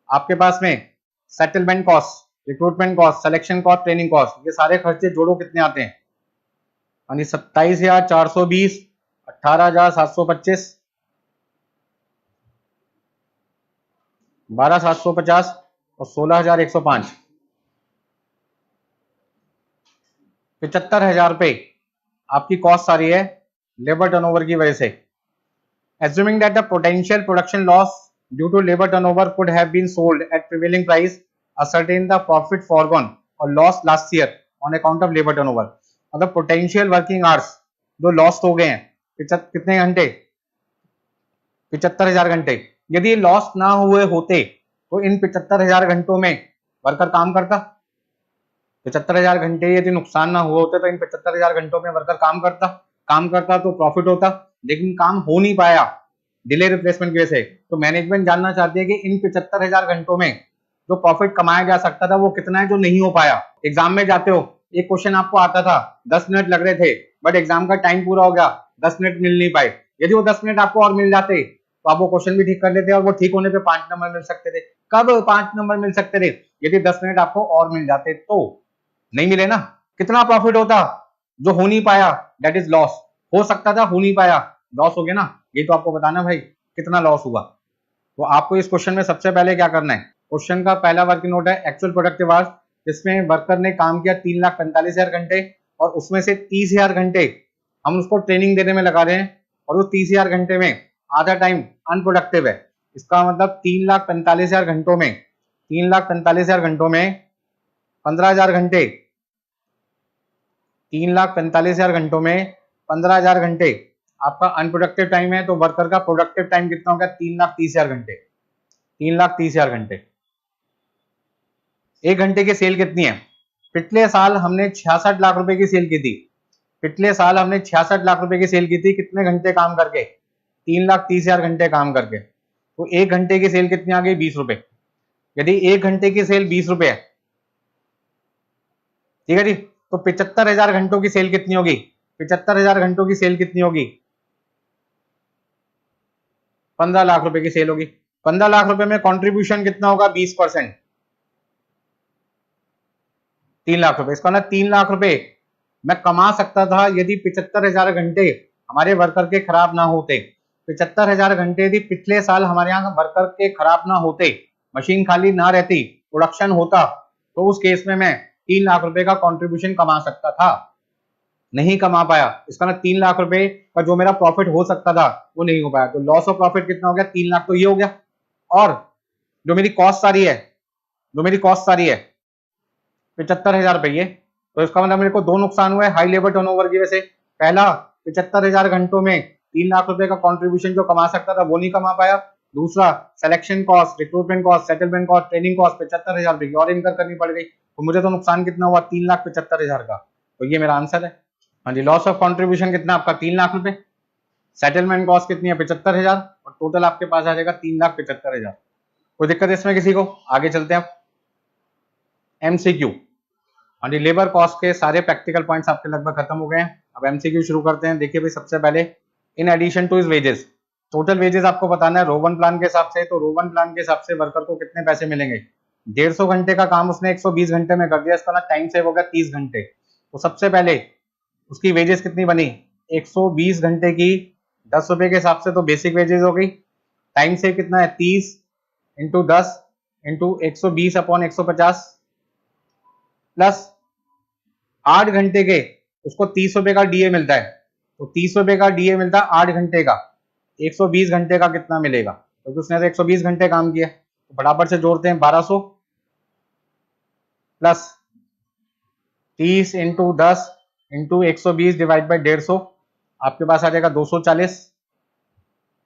आपके पास में settlement cost, recruitment cost, selection cost, training cost, ये सारे खर्चे जोड़ो कितने आते हैं, यानी 27,420, 18,725, 12,750 और 16,105, 75,000 रुपए आपकी कॉस्ट आ रही है लेबर टर्नओवर की वजह से। Assuming that the potential production loss due to labor turnover could have been sold at prevailing price, ascertain the profit foregone or loss last year on account of labor turnover। मतलब potential working hours जो lost हो गए हैं, कितने घंटे, 75,000 घंटे। यदि loss ना हुए होते तो इन 75,000 घंटों में वर्कर काम करता, 75,000 घंटे यदि नुकसान ना हुए होते तो इन 75,000 घंटों में वर्कर काम करता तो प्रॉफिट होता, लेकिन काम हो नहीं पाया डिले रिप्लेसमेंट की वजह से। तो मैनेजमेंट जानना चाहती है कि इन 75,000 घंटों में जो प्रॉफिट कमाया जा सकता था वो कितना है जो नहीं हो पाया। एग्जाम में जाते हो, एक क्वेश्चन आपको आता था, 10 मिनट लग रहे थे, बट एग्जाम का टाइम पूरा हो गया, 10 मिनट मिल नहीं पाए। यदि वो 10 मिनट आपको और मिल जाते तो आप वो क्वेश्चन भी ठीक कर लेते और वो ठीक होने पे 5 नंबर मिल सकते थे। कब 5 नंबर मिल सकते थे, यदि 10 मिनट आपको और मिल जाते तो। नहीं मिले ना, कितना प्रॉफिट होता, जो हो नहीं पाया दैट इज लॉस। हो सकता था, हो नहीं पाया, लॉस हो गया ना। ये तो आपको बताना भाई कितना लॉस हुआ। तो आपको इस क्वेश्चन में सबसे पहले क्या करना है, क्वेश्चन का पहला वर्किंग नोट है एक्चुअल प्रोडक्टिव आवर्स, जिसमें वर्कर ने काम किया 3,45,000 घंटे, और उसमें से 30,000 घंटे हम उसको ट्रेनिंग देने में लगा रहे हैं, और उस 30,000 घंटे में आधा टाइम अनप्रोडक्टिव है। इसका मतलब 3,45,000 घंटों में 3,45,000 घंटों में 15,000 घंटे, 3,45,000 घंटों में 15,000 घंटे आपका अनप्रोडक्टिव टाइम है। तो वर्कर का प्रोडक्टिव टाइम कितना होगा, 3,30,000 घंटे, 3,30,000 घंटे। एक घंटे की सेल कितनी है, पिछले साल हमने 66 लाख रुपए की सेल की थी, पिछले साल हमने 66 लाख रुपए की सेल की थी, कितने घंटे काम करके? 3,30,000 घंटे काम करके। तो 1 घंटे की सेल कितनी आ गई? 20 रुपए। यदि 1 घंटे की सेल 20 रुपए है, ठीक है जी, तो 75,000 घंटों की सेल कितनी होगी? 75,000 घंटों की सेल कितनी होगी? 15 लाख रुपए की सेल होगी। 15 लाख रुपए में कंट्रीब्यूशन कितना होगा? 20%, 3 लाख रुपए। इसका ना 3 लाख रुपए मैं कमा सकता था यदि 75,000 घंटे हमारे वर्कर के खराब ना होते। 75,000 घंटे यदि पिछले साल हमारे यहाँ वर्कर के खराब ना होते, मशीन खाली ना रहती, प्रोडक्शन होता, तो उस केस में मैं 3 लाख रुपए का कंट्रीब्यूशन कमा सकता था। नहीं कमा पाया, इसका ना 3 लाख रुपए का जो मेरा प्रॉफिट हो सकता था वो नहीं हो पाया। तो लॉस ऑफ प्रॉफिट कितना हो गया? 3 लाख। तो ये हो गया। और जो मेरी कॉस्ट आ रही है, जो मेरी कॉस्ट आ रही है 75,000 रुपये, तो इसका मतलब मेरे को दो नुकसान हुए हाई लेबर टर्नओवर की वजह से। पहला, 75,000 घंटों में 3 लाख रुपए का कंट्रीब्यूशन जो कमा सकता था वो नहीं कमा पाया। दूसरा, selection cost, recruitment cost, settlement cost, training cost 75,000 रुपए की और इनकर करनी पड़ गई। तो मुझे तो नुकसान कितना हुआ? 3,75,000 का। तो ये मेरा आंसर है। हाँ जी, लॉस ऑफ कंट्रीब्यूशन कितना आपका? 3 लाख रुपए। सेटलमेंट कॉस्ट कितनी है? 75,000। और टोटल आपके पास आ जाएगा 3,75,000। कोई दिक्कत है इसमें किसी को? आगे चलते हैं। एमसीक्यू। हाँ जी, लेबर कॉस्ट के सारे प्रैक्टिकल पॉइंट्स आपके लगभग खत्म हो गए हैं। अब एमसीक्यू शुरू करते हैं। देखिए भाई, सबसे पहले in addition to is wages, total wages आपको बताना है रोवन प्लान के हिसाब से। तो रोवन प्लान के हिसाब से वर्कर को कितने पैसे मिलेंगे? 150 घंटे का काम उसने 120 घंटे में कर दिया, इसका ना टाइम सेव हो गया 30 घंटे। तो सबसे पहले उसकी वेजेस कितनी बनी? 120 घंटे की 10 रुपए के हिसाब से, तो बेसिक वेजेस हो गई। टाइम सेव कितना है? 30 इंटू 10 इंटू 120 अपॉन 150 प्लस 8 घंटे के उसको 30 रुपए का डीए मिलता है। तो 30 रुपए का डीए मिलता है 8 घंटे का। 120 घंटे का कितना मिलेगा? क्योंकि उसने तो 120 घंटे काम किया। तो फटाफट से जोड़ते हैं, 1200 plus 30 into 10 into 120 divide by 150, आपके पास आ जाएगा 240।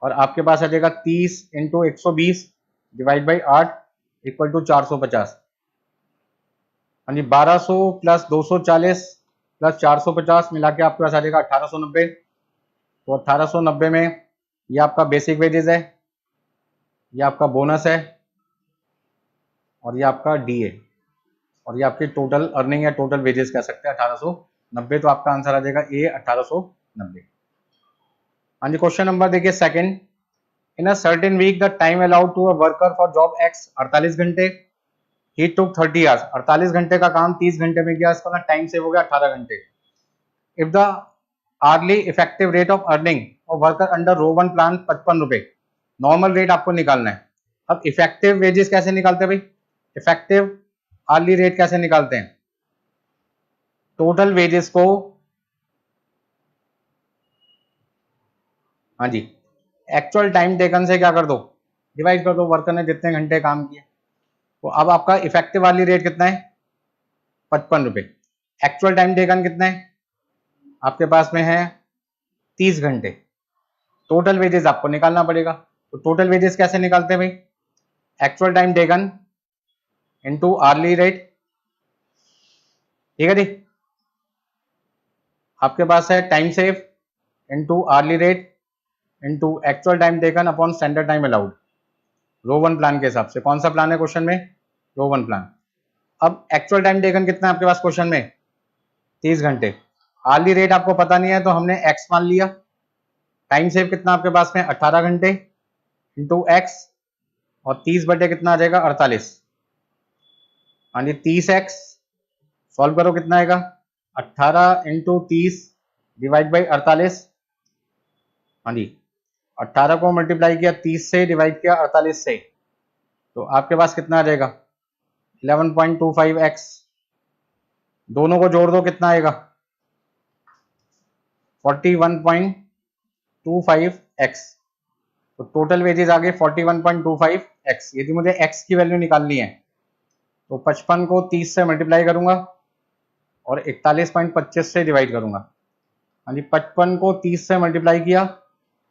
और आपके पास आ जाएगा 30 into 120 divide by 8 equal to 450। हाँ जी, 1200 प्लस 240 प्लस 450 मिला के आपके पास आ जाएगा 1890। तो 1890 में ये आपका बेसिक वेजेस है, ये आपका बोनस है, और ये आपका डीए, और ये आपकी टोटल अर्निंग या टोटल वेजेस कह सकते हैं 1890। तो आपका आंसर आ जाएगा ए 1890। हाँ जी, क्वेश्चन नंबर देखिए second. In a certain week the time allowed to a worker for job X 48 घंटे, ही टुक 30 आवर्स। 48 घंटे का काम 30 घंटे में किया, इसका ना टाइम सेव हो गया 18 घंटे। If the hourly effective rate of earning of worker under Rowan plan 55 रुपए, नॉर्मल रेट आपको निकालना है। अब इफेक्टिव वेजेस कैसे निकालते हैं भाई? इफेक्टिव आर्ली रेट कैसे निकालते हैं? टोटल वेजेस को, हाँ जी, एक्चुअल टाइम टेकन से क्या कर दो? डिवाइड कर दो, वर्कर ने जितने घंटे काम किए। तो अब आपका इफेक्टिव वाली रेट कितना है? 55 रुपए। एक्चुअल टाइम टेकन कितना है? आपके पास में है 30 घंटे। टोटल वेजेस आपको निकालना पड़ेगा। तो टोटल वेजेस कैसे निकालते हैं भाई? Actual time taken into hourly rate, ठीक है जी। आपके पास है time save into hourly rate into actual time taken upon standard time allowed, Rowan plan के हिसाब से। कौन सा प्लान है क्वेश्चन में? Rowan plan. अब एक्चुअल टाइम टेकन कितना है आपके पास क्वेश्चन में? 30 घंटे। आर्ली रेट आपको पता नहीं है तो हमने एक्स मान लिया। टाइम सेव कितना आपके पास में? 18 घंटे इंटू एक्स, और 30 बटे कितना आ जाएगा? 48। हाँ जी, 30x सॉल्व करो, कितना आएगा? 18 इंटू 30 डिवाइड बाई 48। हाँ जी, 18 को मल्टीप्लाई किया 30 से, डिवाइड किया 48 से, तो आपके पास कितना आ जाएगा? 11.25x। दोनों को जोड़ दो, कितना आएगा? 41.25x। तो टोटल वेजेस आ गए 41.25x। यदि मुझे x की वैल्यू निकालनी है तो 55 को 30 से मल्टीप्लाई करूंगा और 41.25 से डिवाइड करूंगा। हाँ जी, 55 को 30 से मल्टीप्लाई किया,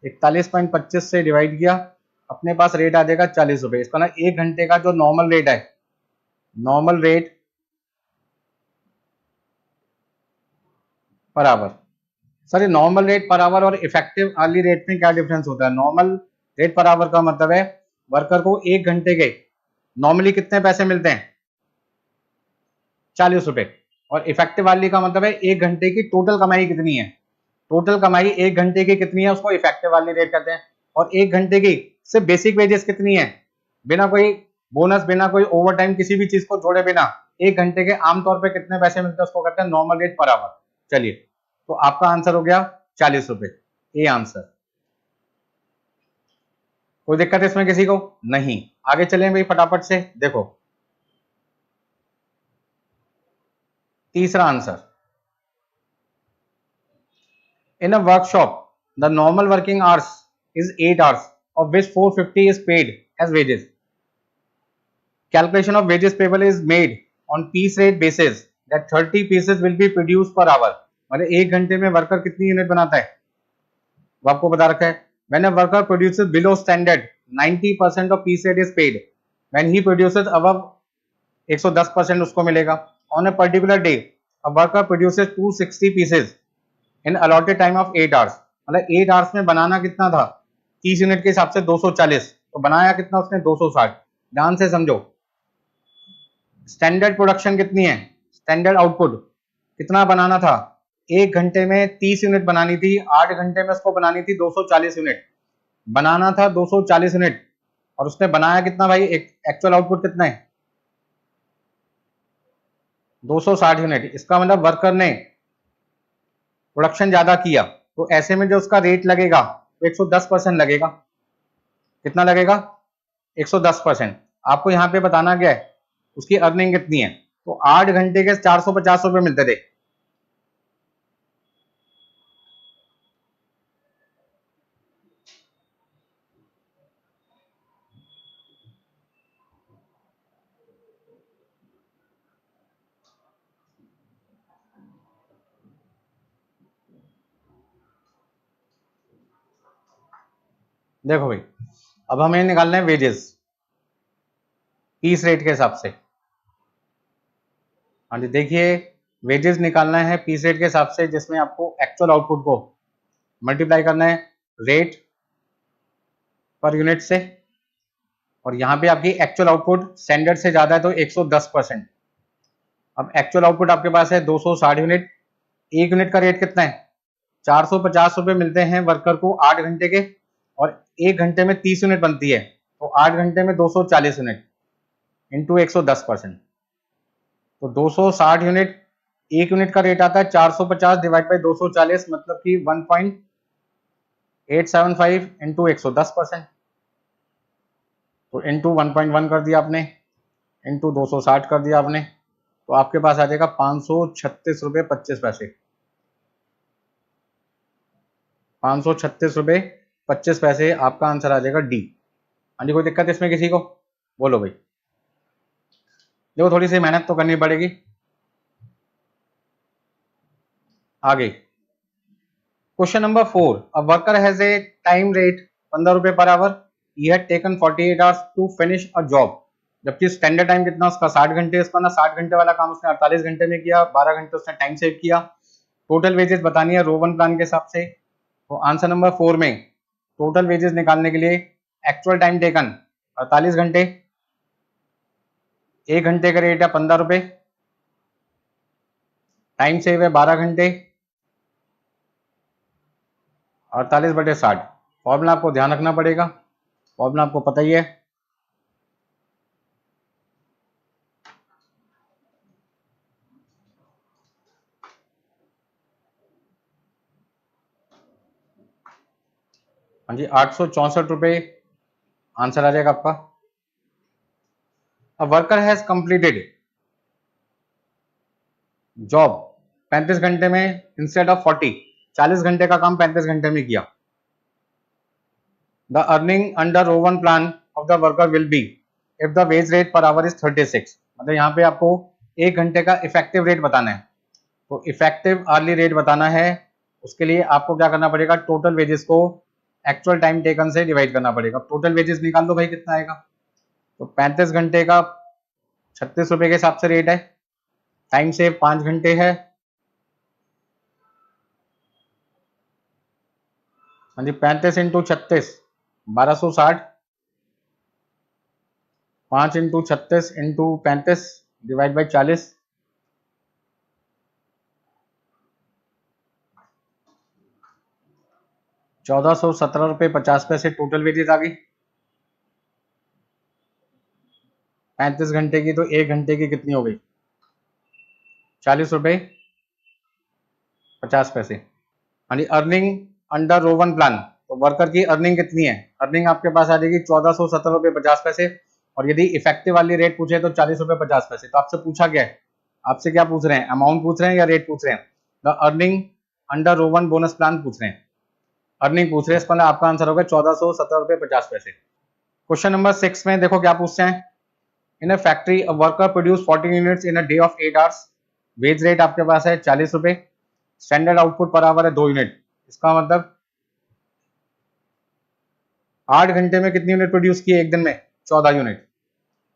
41.25 से डिवाइड किया, अपने पास रेट आ जाएगा 40 रुपए। इसका ना 1 घंटे का जो नॉर्मल रेट है, normal rate per our. Sir ये नॉर्मल रेट पर आवर और इफेक्टिव अर्ली रेट में क्या डिफरेंस होता है? नॉर्मल रेट पर आवर का मतलब है वर्कर को 1 घंटे के नॉर्मली कितने पैसे मिलते हैं? 40 रुपए। और इफेक्टिव अर्ली का मतलब है 1 घंटे की टोटल कमाई कितनी है? टोटल कमाई 1 घंटे की कितनी है उसको इफेक्टिव अर्ली रेट कहते हैं। और 1 घंटे की सिर्फ बेसिक वेजेस कितनी है, बिना कोई बोनस, बिना कोई ओवर टाइम, किसी भी चीज को जोड़े बिना 1 घंटे के आमतौर पे कितने पैसे मिलते हैं उसको कहते हैं नॉर्मल रेट पर आवर। चलिए, तो आपका आंसर हो गया 40 रुपए, ए आंसर। कोई दिक्कत है इसमें किसी को? नहीं। आगे चलें भाई फटाफट से, देखो तीसरा answer. In a workshop the normal working hours is 8 hours of which 450 is paid as wages. Calculation of wages payable is made on piece rate basis that 30 pieces will be produced per hour. मतलब 1 घंटे में worker कितनी unit बनाता है वो आपको बता रखा है। When a worker produces below standard 90% of piece rate is paid. When he produces above 110% उसको मिलेगा। On a particular day a worker produces 260 pieces in allotted time of 8 hours. मतलब 8 hours में बनाना कितना था? 30 यूनिट के हिसाब से 240, तो बनाया कितना उसने? 260। ध्यान से समझो, स्टैंडर्ड प्रोडक्शन कितनी है? स्टैंडर्ड आउटपुट कितना बनाना था? 1 घंटे में 30 यूनिट बनानी थी, 8 घंटे में उसको बनानी थी 240 यूनिट। बनाना था 240 यूनिट और उसने बनाया कितना भाई? एक्चुअल आउटपुट कितना है? 260 यूनिट। इसका मतलब वर्कर ने प्रोडक्शन ज्यादा किया, तो ऐसे में जो उसका रेट लगेगा वो 110% लगेगा। कितना लगेगा? 110%। आपको यहाँ पे बताना क्या है उसकी अर्निंग कितनी है। तो 8 घंटे के 450 रुपए मिलते थे। देखो भाई, अब हमें निकालना है वेजेस पीस रेट के हिसाब से। हाँ जी, देखिए वेजेस निकालना है पीस रेट के हिसाब से, जिसमें आपको एक्चुअल आउटपुट को मल्टीप्लाई करना है रेट पर यूनिट से। और यहाँ पे आपकी एक्चुअल आउटपुट स्टैंडर्ड से ज्यादा है तो 110%। अब एक्चुअल आउटपुट आपके पास है 260 यूनिट। एक यूनिट का रेट कितना है? 450 रुपए मिलते हैं वर्कर को 8 घंटे के, और 1 घंटे में 30 यूनिट बनती है, तो 8 घंटे में 240 यूनिट इंटू 110%। तो 260 यूनिट, एक यूनिट का रेट आता है 450 डिवाइड बाई 240, मतलब कि 1.875 इंटू 110%। तो इंटू 1.1 कर दिया आपने, इंटू 260 कर दिया आपने, तो आपके पास आ जाएगा 536 रुपये 25 पैसे। 536 रुपये 25 पैसे आपका आंसर आ जाएगा डी। हाँ जी, कोई दिक्कत है इसमें किसी को? बोलो भाई। देखो थोड़ी सी मेहनत तो करनी पड़ेगी। आगे question number 4। A worker has a time rate 15 रुपए per hour. He had taken 48 hours to finish a job. जबकि स्टैंडर्ड टाइम कितना उसका? 60 घंटे। उसका ना 60 घंटे वाला काम उसने 48 घंटे में किया, 12 घंटे उसने टाइम सेव किया। टोटल वेजेस बतानी है रो 1 प्लान के हिसाब से। तो आंसर नंबर 4 में टोटल वेजेस निकालने के लिए एक्चुअल टाइम टेकन 48 घंटे, 1 घंटे का रेट है 15 रुपए, टाइम सेव है 12 घंटे, 48/60। फॉर्मूला आपको ध्यान रखना पड़ेगा, फॉर्मूला आपको पता ही है। हाँ जी, 864 रुपए आंसर आ जाएगा आपका। अ वर्कर हैज कंप्लीटेड जॉब 35 घंटे में इंस्टेड ऑफ 40। 40 घंटे का काम 35 घंटे में किया। The earning under Rowan 1 plan of the worker will be if the wage rate per hour is 36। मतलब यहाँ पे आपको 1 घंटे का इफेक्टिव रेट बताना है। तो इफेक्टिव अर्ली रेट बताना है, उसके लिए आपको क्या करना पड़ेगा? टोटल वेजेस को एक्चुअल टाइम टेकन से डिवाइड करना पड़ेगा। टोटल वेजेस निकाल दो भाई, कितना आएगा? तो 35 घंटे का 36 रुपए के हिसाब से रेट है, टाइम से 5 घंटे है, हाँ जी, 35 into 36 1260, 5 into 36 into 35 divide by 40, 1417 रुपये 50 पैसे टोटल वेजेस आ गई। 35 घंटे की, तो 1 घंटे की कितनी हो गई? 40 रुपये 50 पैसे। हाँ जी, अर्निंग अंडर रोवन प्लान, तो वर्कर की अर्निंग कितनी है? अर्निंग आपके पास आ जाएगी 1417 रुपये 50 पैसे। और यदि इफेक्टिव वाली रेट पूछे तो 40 रुपये 50 पैसे। तो आपसे पूछा क्या है? आपसे क्या पूछ रहे हैं? अमाउंट पूछ रहे हैं या रेट पूछ रहे हैं? The earning under Rowan bonus plan पूछ रहे हैं, अर्निंग पूछ रहे हैं। इसका मतलब आपका आंसर होगा 1417 रुपये 50 पैसे। क्वेश्चन नंबर 6 में देखो क्या पूछते हैं। In a factory a worker produce 14 units in a day of 8 hours. Wage rate आपके पास है 40 रुपए। स्टैंडर्ड आउटपुट पर आवर है 2 यूनिट। इसका मतलब 8 घंटे में कितनी यूनिट प्रोड्यूस की है? एक दिन में 14 यूनिट।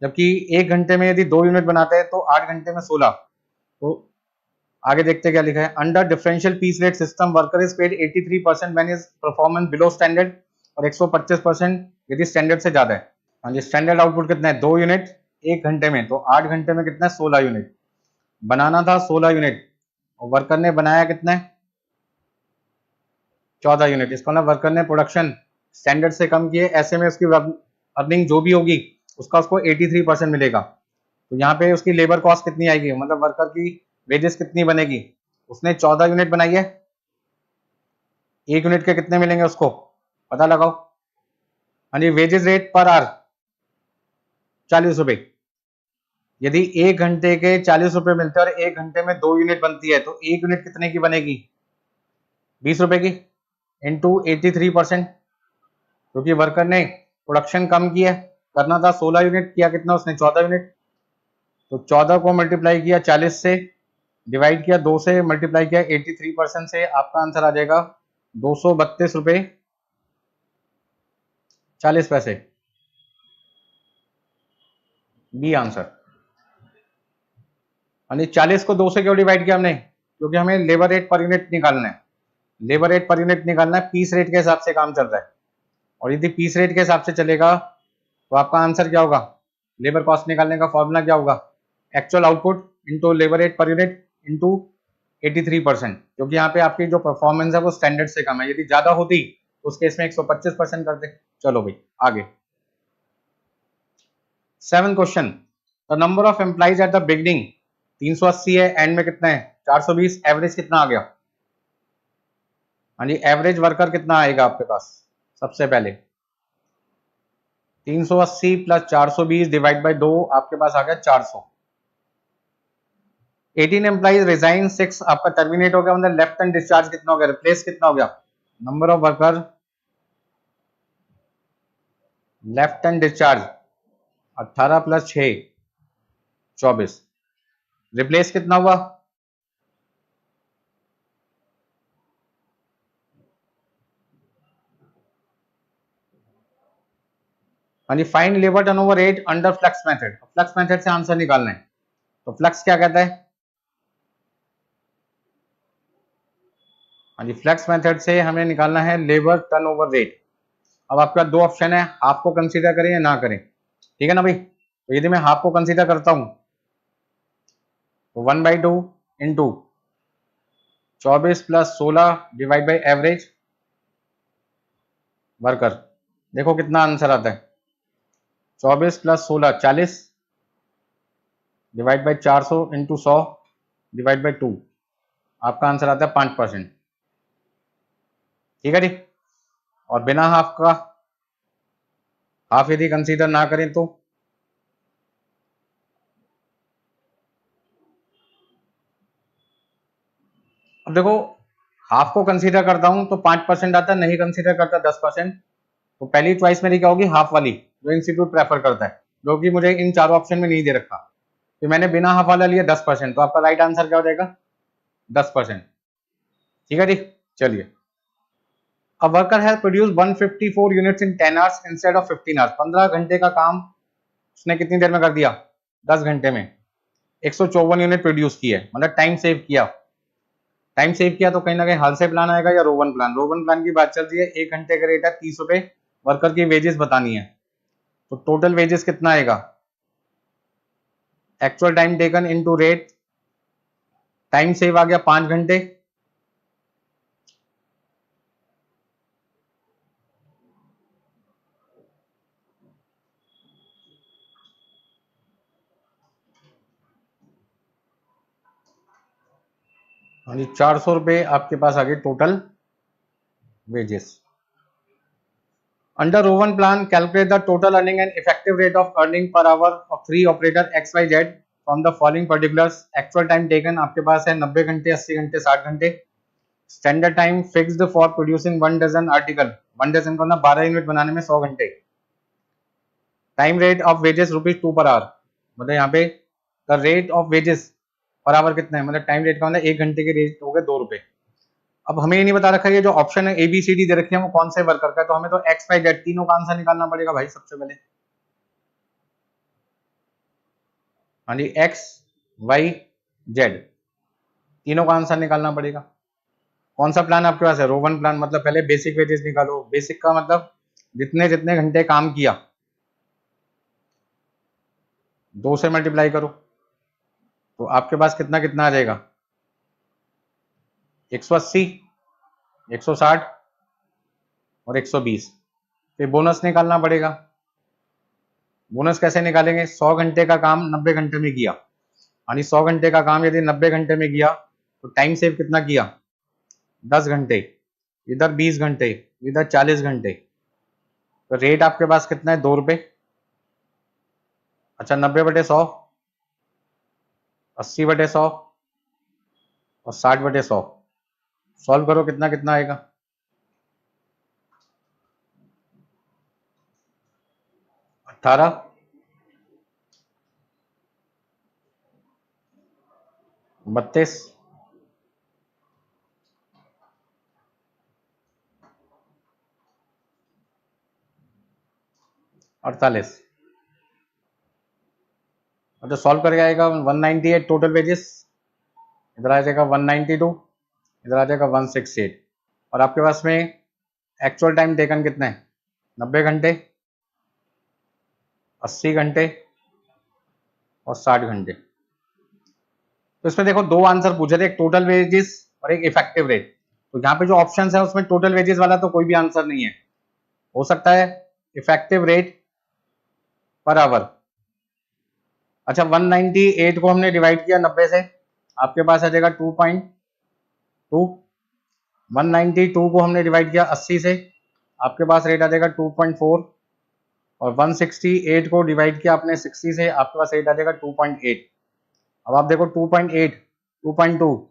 जबकि 1 घंटे में यदि 2 यूनिट बनाते हैं तो 8 घंटे में 16। तो आगे देखते क्या लिखा है। Under differential piece rate system worker is paid 83% when is performance below standard, और 125% यदि स्टैंडर्ड से ज्यादा है। हाँ जी, स्टैंडर्ड आउटपुट कितना है? 2 यूनिट 1 घंटे में, तो 8 घंटे में कितना है? 16 यूनिट। बनाना था 16 यूनिट और वर्कर ने बनाया कितना है? 14 यूनिट। इसका मतलब वर्कर ने प्रोडक्शन स्टैंडर्ड से कम किए, ऐसे में उसकी अर्निंग जो भी होगी उसका उसको 83% मिलेगा। तो यहाँ पे उसकी लेबर कॉस्ट कितनी आएगी, मतलब वर्कर की वेजेस कितनी बनेगी? उसने 14 यूनिट बनाई है, 1 यूनिट के कितने मिलेंगे उसको? पता लगाओ। हाँ जी, वेजेस रेट पर आवर 40 रुपए। यदि 1 घंटे के 40 रुपए मिलते हैं और 1 घंटे में 2 यूनिट बनती है, तो 1 यूनिट कितने की बनेगी? 20 रुपए की, इंटू 83%। क्योंकि वर्कर ने प्रोडक्शन कम किया, करना था 16 यूनिट, किया कितना उसने? 14 यूनिट। तो 14 को मल्टीप्लाई किया 40 से, डिवाइड किया 2 से, मल्टीप्लाई किया 83% से, आपका आंसर आ जाएगा 232 रुपए 40 पैसे। B answer. यानी 40 को 2 से क्यों डिवाइड किया हमने? क्योंकि हमें लेबर रेट पर यूनिट निकालना है। लेबर रेट पर यूनिट निकालना है, पीस रेट के हिसाब से काम चल रहा है। और यदि पीस रेट के हिसाब से चलेगा तो आपका आंसर क्या होगा? लेबर कॉस्ट निकालने का फॉर्मूला क्या होगा? Actual output into labour rate per unit into 83%। क्योंकि यहाँ पे आपकी जो परफॉर्मेंस है वो स्टैंडर्ड से कम है, यदि ज्यादा होती तो उस केस में 125% कर दे। चलो भाई आगे। 7 question. The number of employees eight the beginning 380 है, एंड में कितना है? 420। एवरेज कितना आ गया? हाँ जी, एवरेज वर्कर कितना आएगा आपके पास? सबसे पहले 380 प्लस 420 डिवाइड बाई 2, आपके पास आ गया 400। 18 एम्प्लॉइज रिजाइन, 6 आपका टर्मिनेट हो गया, मतलब लेफ्ट एंड डिस्चार्ज कितना हो गया? रिप्लेस कितना हो गया? Number of worker left and discharge 18 plus 6 24। Replace कितना हुआ? हाँ जी, find labour turnover rate under flux method. Flux method से आंसर निकालना है। तो फ्लेक्स क्या कहता है? हाँ जी, फ्लेक्स मेथड से हमें निकालना है लेबर टर्नओवर रेट। अब आपका दो ऑप्शन है, हाफ को कंसीडर करें या ना करें। ठीक है ना भाई? तो यदि मैं हाफ को कंसीडर करता हूं तो 1/2 into 24 plus 16 divide by average worker. देखो कितना आंसर आता है। 24 plus 16 40 divide by 400 into 100 divide by 2, आपका आंसर आता है 5%। ठीक है जी। और बिना हाफ का, हाफ यदि कंसीडर ना करें तो अब देखो, हाफ को कंसीडर करता हूं तो 5% आता है, नहीं कंसीडर करता 10%। तो पहली चॉइस मेरी क्या होगी? हाफ वाली, जो इंस्टीट्यूट प्रेफर करता है, जो कि मुझे इन चारों ऑप्शन में नहीं दे रखा। तो मैंने बिना हाफ वाला लिया 10%, तो आपका राइट आंसर क्या हो जाएगा? 10%। ठीक है जी। चलिए, अ worker has produce 154 units in 10 hours instead of 15 hours. 15 घंटे का काम उसने कितनी देर में कर दिया? 10 घंटे में 154 यूनिट प्रोड्यूस की है, मतलब टाइम सेव किया। टाइम सेव किया तो कहीं ना कहीं हाल से प्लान आएगा या रोवन प्लान। रोवन प्लान की बात चल रही है, 1 घंटे का रेट है 30 रुपए, वर्कर की वेजेस बतानी है, तो टोटल वेजेस कितना आएगा, actual time taken into rate, time save आ गया 5 घंटे, हाँ जी 400 रुपए आपके पास आ गए total wages. Under Rowan plan, calculate the total earning and effective rate of earning per hour of three operator XYZ from the following particulars. Actual time taken आपके पास है 90 घंटे, 80 घंटे, 60 घंटे। Standard time fixed for producing 1 dozen article, 1 dozen को ना 12 unit बनाने में 100 घंटे। Time rate of wages ₹2 per hour, मतलब यहाँ पे the rate of wages per hour कितना है, मतलब टाइम रेट का मतलब 1 घंटे के रेट हो गए ₹2। अब हमें ये नहीं बता रखा है ये जो ऑप्शन है ABCD दे रखी है वो कौन से वर्कर का है, तो हमें तो XYZ तीनों का आंसर निकालना पड़ेगा भाई सबसे पहले। हाँ जी XYZ तीनों का आंसर निकालना पड़ेगा। कौन सा प्लान आपके पास है, रोवन प्लान, मतलब पहले बेसिक वेजेस निकालो। बेसिक का मतलब जितने जितने घंटे काम किया 2 से मल्टीप्लाई करो, तो आपके पास कितना कितना आ जाएगा, 180, 160 और 120। फिर बोनस निकालना पड़ेगा। बोनस कैसे निकालेंगे, 100 घंटे का काम 90 घंटे में किया, यानी 100 घंटे का काम यदि 90 घंटे में किया तो टाइम सेव कितना किया, 10 घंटे, इधर 20 घंटे, इधर 40 घंटे, तो रेट आपके पास कितना है, ₹2। अच्छा 90/100, 80/100 और 60/100, सॉल्व करो कितना कितना आएगा, 18, 32, 48। अच्छा सॉल्व करके आएगा 198 टोटल वेजेस, इधर आ जाएगा 192, इधर आ जाएगा 168, और आपके पास में एक्चुअल टाइम टेकन कितना है, 90 घंटे, 80 घंटे और 60 घंटे। तो इसमें देखो दो आंसर पूछे थे, एक टोटल वेजेस और एक इफेक्टिव रेट। तो यहाँ पे जो ऑप्शन है उसमें टोटल वेजेस वाला तो कोई भी आंसर नहीं है, हो सकता है इफेक्टिव रेट पर आवर। अच्छा 198 को हमने डिवाइड किया 90 से, आपके पास आ जाएगा 2.2। 192 को हमने डिवाइड किया 80 से, आपके पास रेट आ जाएगा 2.4, और 168 को डिवाइड किया आपने 60 से, आपके पास रेट आ जाएगा 2.8। अब आप देखो 2.8, 2.2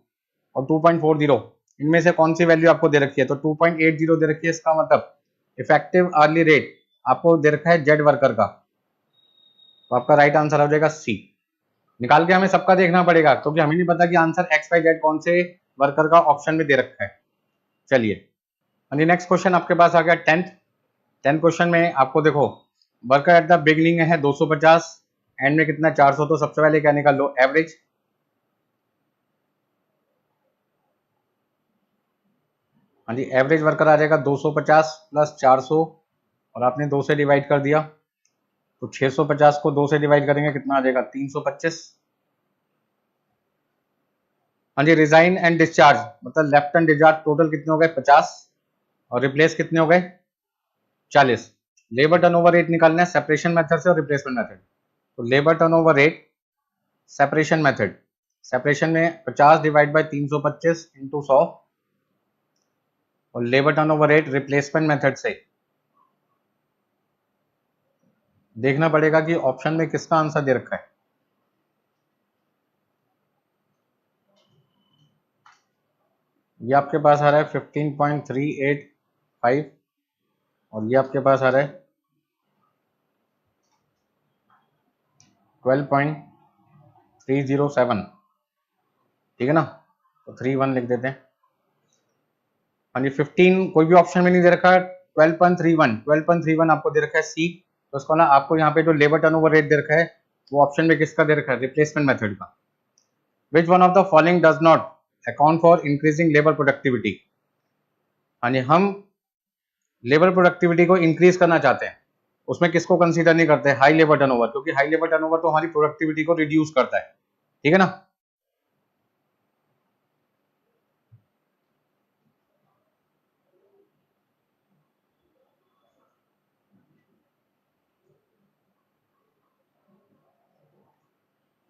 और 2.40 इनमें से कौन सी वैल्यू आपको दे रखी है, तो 2.80 दे रखी है, इसका मतलब इफेक्टिव अर्ली रेट आपको दे रखा है जेड वर्कर का, तो आपका राइट आंसर हो जाएगा सी। निकाल के हमें सबका देखना पड़ेगा क्योंकि हमें नहीं पता कि आंसर एक्स वाई जेड कौन से वर्कर का ऑप्शन में दे रखा है। चलिए नेक्स्ट क्वेश्चन आपके पास आ गया 10th क्वेश्चन में आपको देखो वर्कर एट द बिगिनिंग है 250, एंड में कितना 400, तो सबसे पहले क्या निकाल लो, एवरेज। हाँ जी एवरेज वर्कर आ जाएगा 250 प्लस 400, और आपने 2 से डिवाइड कर दिया, तो 650 को 2 से डिवाइड करेंगे कितना आ जाएगा, 325। हाँ जी रिजाइन एंड डिस्चार्ज, मतलब लेफ्ट एंड डिस्चार्ज टोटल कितने हो गए, 50, और रिप्लेस कितने हो गए, 40। लेबर टर्नओवर रेट निकालना है सेपरेशन मेथड से और रिप्लेसमेंट मेथड। तो labour turnover rate separation method, separation में 50 डिवाइड बाय 325 इंटू 100, और labour turnover rate replacement method से देखना पड़ेगा कि ऑप्शन में किसका आंसर दे रखा है। ये आपके पास आ रहा है 15.385, और ये आपके पास आ रहा है 12.307, ठीक है ना, तो 31 लिख देते हैं। हाँ जी 15 कोई भी ऑप्शन में नहीं दे रखा है, 12.31 आपको दे रखा है सी, तो उसको ना आपको यहाँ पे जो लेबर टर्नओवर रेट दे रखा है वो ऑप्शन में किसका दे रखा है, रिप्लेसमेंट मेथड का। Which one of the following does not account for increasing labour productivity. यानी हम लेबर प्रोडक्टिविटी को इंक्रीज करना चाहते हैं, उसमें किसको कंसीडर नहीं करते? हाई लेबर टर्नओवर, क्योंकि हाई लेबर टर्नओवर तो हमारी प्रोडक्टिविटी को रिड्यूस करता है, ठीक है ना।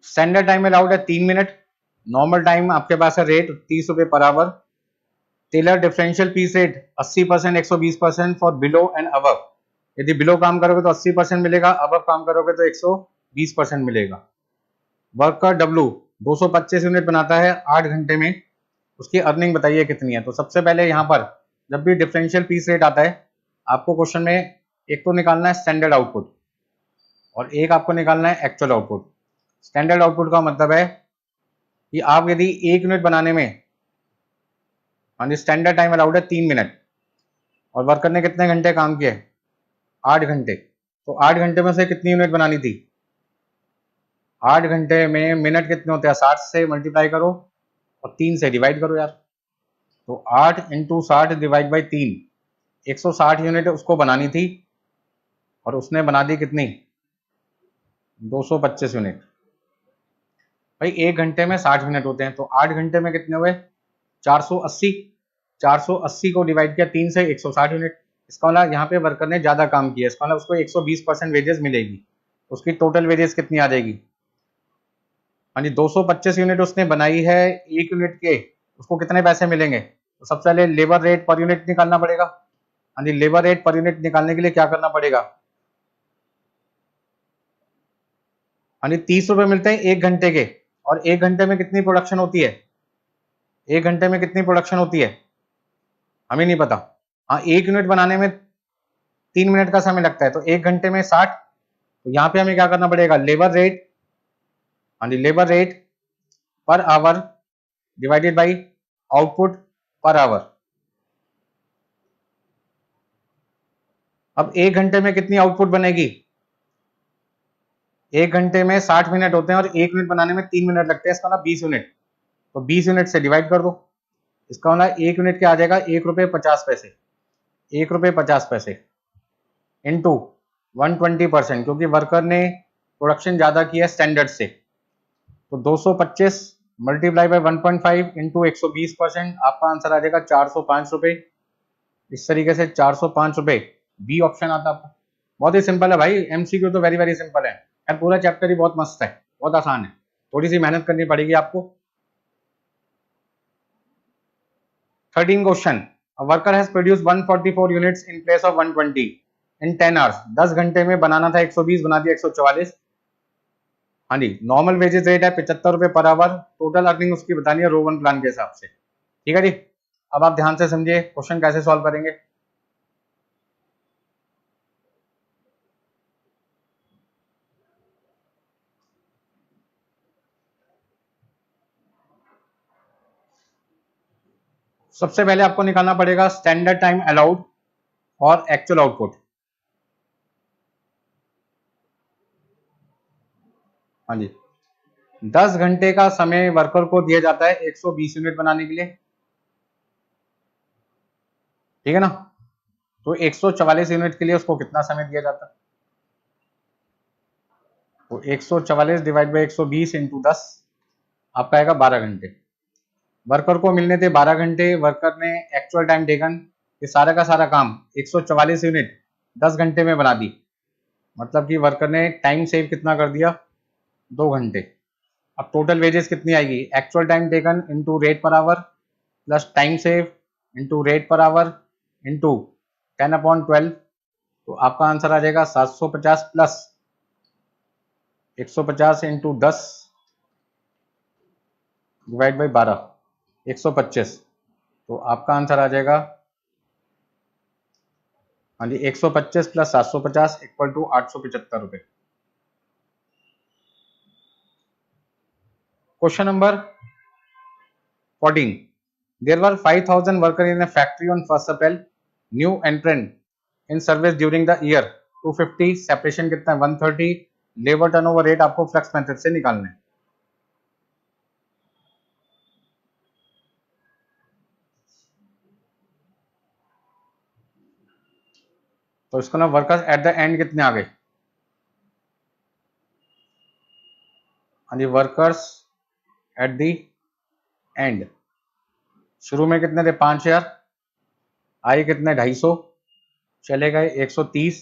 स्टैंडर्ड टाइम अलाउड है 3 मिनट, नॉर्मल टाइम आपके पास है रेट 30 रुपए per hour, Taylor differential piece rate 80%, 120% for below and above. यदि बिलो काम करोगे तो 80% मिलेगा, अबव काम करोगे तो 120% मिलेगा। वर्क का डब्लू 225 यूनिट बनाता है 8 घंटे में, उसकी अर्निंग बताइए कितनी है। तो सबसे पहले यहाँ पर जब भी डिफरेंशियल पीस रेट आता है, आपको क्वेश्चन में एक तो निकालना है स्टैंडर्ड आउटपुट और एक आपको निकालना है एक्चुअल आउटपुट। स्टैंडर्ड आउटपुट का मतलब है कि आप यदि 1 यूनिट बनाने में, हाँ स्टैंडर्ड टाइम अलाउड है 3 मिनट और वर्कर ने कितने घंटे काम किए? 8 घंटे। तो 8 घंटे में से कितनी यूनिट बनानी थी? 8 घंटे में मिनट कितने होते हैं? 60 से मल्टीप्लाई करो और 3 से डिवाइड करो यार। तो 8 इंटू 60 डिवाइड बाई 3, 160 यूनिट उसको बनानी थी और उसने बना दी कितनी? 225 यूनिट। भाई 1 घंटे में 60 मिनट होते हैं, तो 8 घंटे में कितने हुए? 480। 480 को डिवाइड किया 3 से, 160 यूनिट। इसका मतलब यहाँ पे वर्कर ने ज्यादा काम किया, इसका मतलब उसको 120% वेजेस मिलेगी। उसकी टोटल वेजेस कितनी आ जाएगी? हाँ जी 225 यूनिट उसने बनाई है, 1 यूनिट के उसको कितने पैसे मिलेंगे? तो सबसे पहले लेबर रेट पर यूनिट निकालना पड़ेगा। हाँ जी लेबर रेट पर यूनिट निकालने के लिए क्या करना पड़ेगा? हाँ जी 30 रुपए मिलते हैं 1 घंटे के, और 1 घंटे में कितनी प्रोडक्शन होती है? 1 घंटे में कितनी प्रोडक्शन होती है हमें नहीं पता। हाँ 1 यूनिट बनाने में 3 मिनट का समय लगता है, तो 1 घंटे में 60। तो यहाँ पे हमें क्या करना पड़ेगा? लेबर रेट, हाँ जी labour rate per hour divided by output per hour. अब 1 घंटे में कितनी आउटपुट बनेगी? 1 घंटे में 60 मिनट होते हैं और 1 यूनिट बनाने में 3 मिनट लगते हैं, इसका मतलब 20 यूनिट। तो 20 यूनिट से डिवाइड कर दो, इसका मतलब 1 यूनिट क्या आ जाएगा? 1 रुपये 50 पैसे। 1 रुपये 50 पैसे इंटू 120%, क्योंकि वर्कर ने प्रोडक्शन ज्यादा किया स्टैंडर्ड से। तो 225 मल्टीप्लाई बाई 1.5 इंटू 120%, आपका आंसर आ जाएगा 405 रुपए। इस तरीके से 405 रुपए बी ऑप्शन आता है। बहुत ही सिंपल है भाई, एमसीक्यू तो वेरी वेरी सिंपल है यार, पूरा चैप्टर ही बहुत मस्त है, बहुत आसान है, थोड़ी सी मेहनत करनी पड़ेगी आपको। 13 question, worker has produce 144 units in place of 120 in 10 hours. 10 घंटे में बनाना था 120, बना दिया 144। हाँ जी नॉर्मल वेजेस रेट है 75 रुपए पर आवर, टोटल अर्निंग उसकी बतानी है रो 1 प्लान के हिसाब से, ठीक है जी। अब आप ध्यान से समझिए क्वेश्चन कैसे सॉल्व करेंगे। सबसे पहले आपको निकालना पड़ेगा स्टैंडर्ड टाइम अलाउड और एक्चुअल आउटपुट। हाँ जी 10 घंटे का समय वर्कर को दिया जाता है 120 यूनिट बनाने के लिए, ठीक है ना। तो 144 यूनिट के लिए उसको कितना समय दिया जाता है? तो 144 डिवाइड बाई 120 इंटू 10, आपका आएगा 12 घंटे। वर्कर को मिलने थे 12 घंटे, वर्कर ने एक्चुअल टाइम टेकन, ये सारा का सारा काम 144 यूनिट 10 घंटे में बना दी, मतलब कि वर्कर ने टाइम सेव कितना कर दिया? 2 घंटे। अब टोटल वेजेस कितनी आएगी? Actual time taken into rate per our plus time save into rate per our into 10/12, तो आपका आंसर आ जाएगा 750 प्लस 150 इंटू 10 डिवाइड बाई 12, 125। तो आपका आंसर आ जाएगा, हाँ जी 125 प्लस 750 इक्वल टू 875 रुपए। Question number 14, there were 5000 workers in a factory on 1st April, new entrant in service during the year 250, separation कितना है? 130, लेबर टर्नओवर रेट आपको flux method से निकालना है। तो इसको ना वर्कर्स एट द एंड कितने आ गए? हाँ जी, वर्कर्स एट द एंड शुरू में कितने थे? 5000, आए कितने? 250, चले गए 130।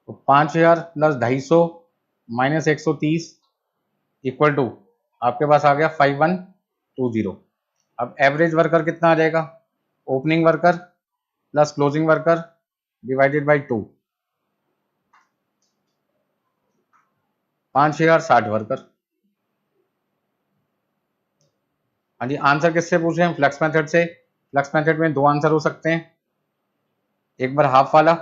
तो 5000 प्लस 250 माइनस 130 इक्वल टू आपके पास आ गया 5120। अब एवरेज वर्कर कितना आ जाएगा? Opening worker plus closing worker divided by 2, 5060 worker. हाँ जी, आंसर किससे पूछ रहे हैं? फ्लेक्स मेथड से। फ्लेक्स मेथड में दो आंसर हो सकते हैं, एक बार हाफ वाला,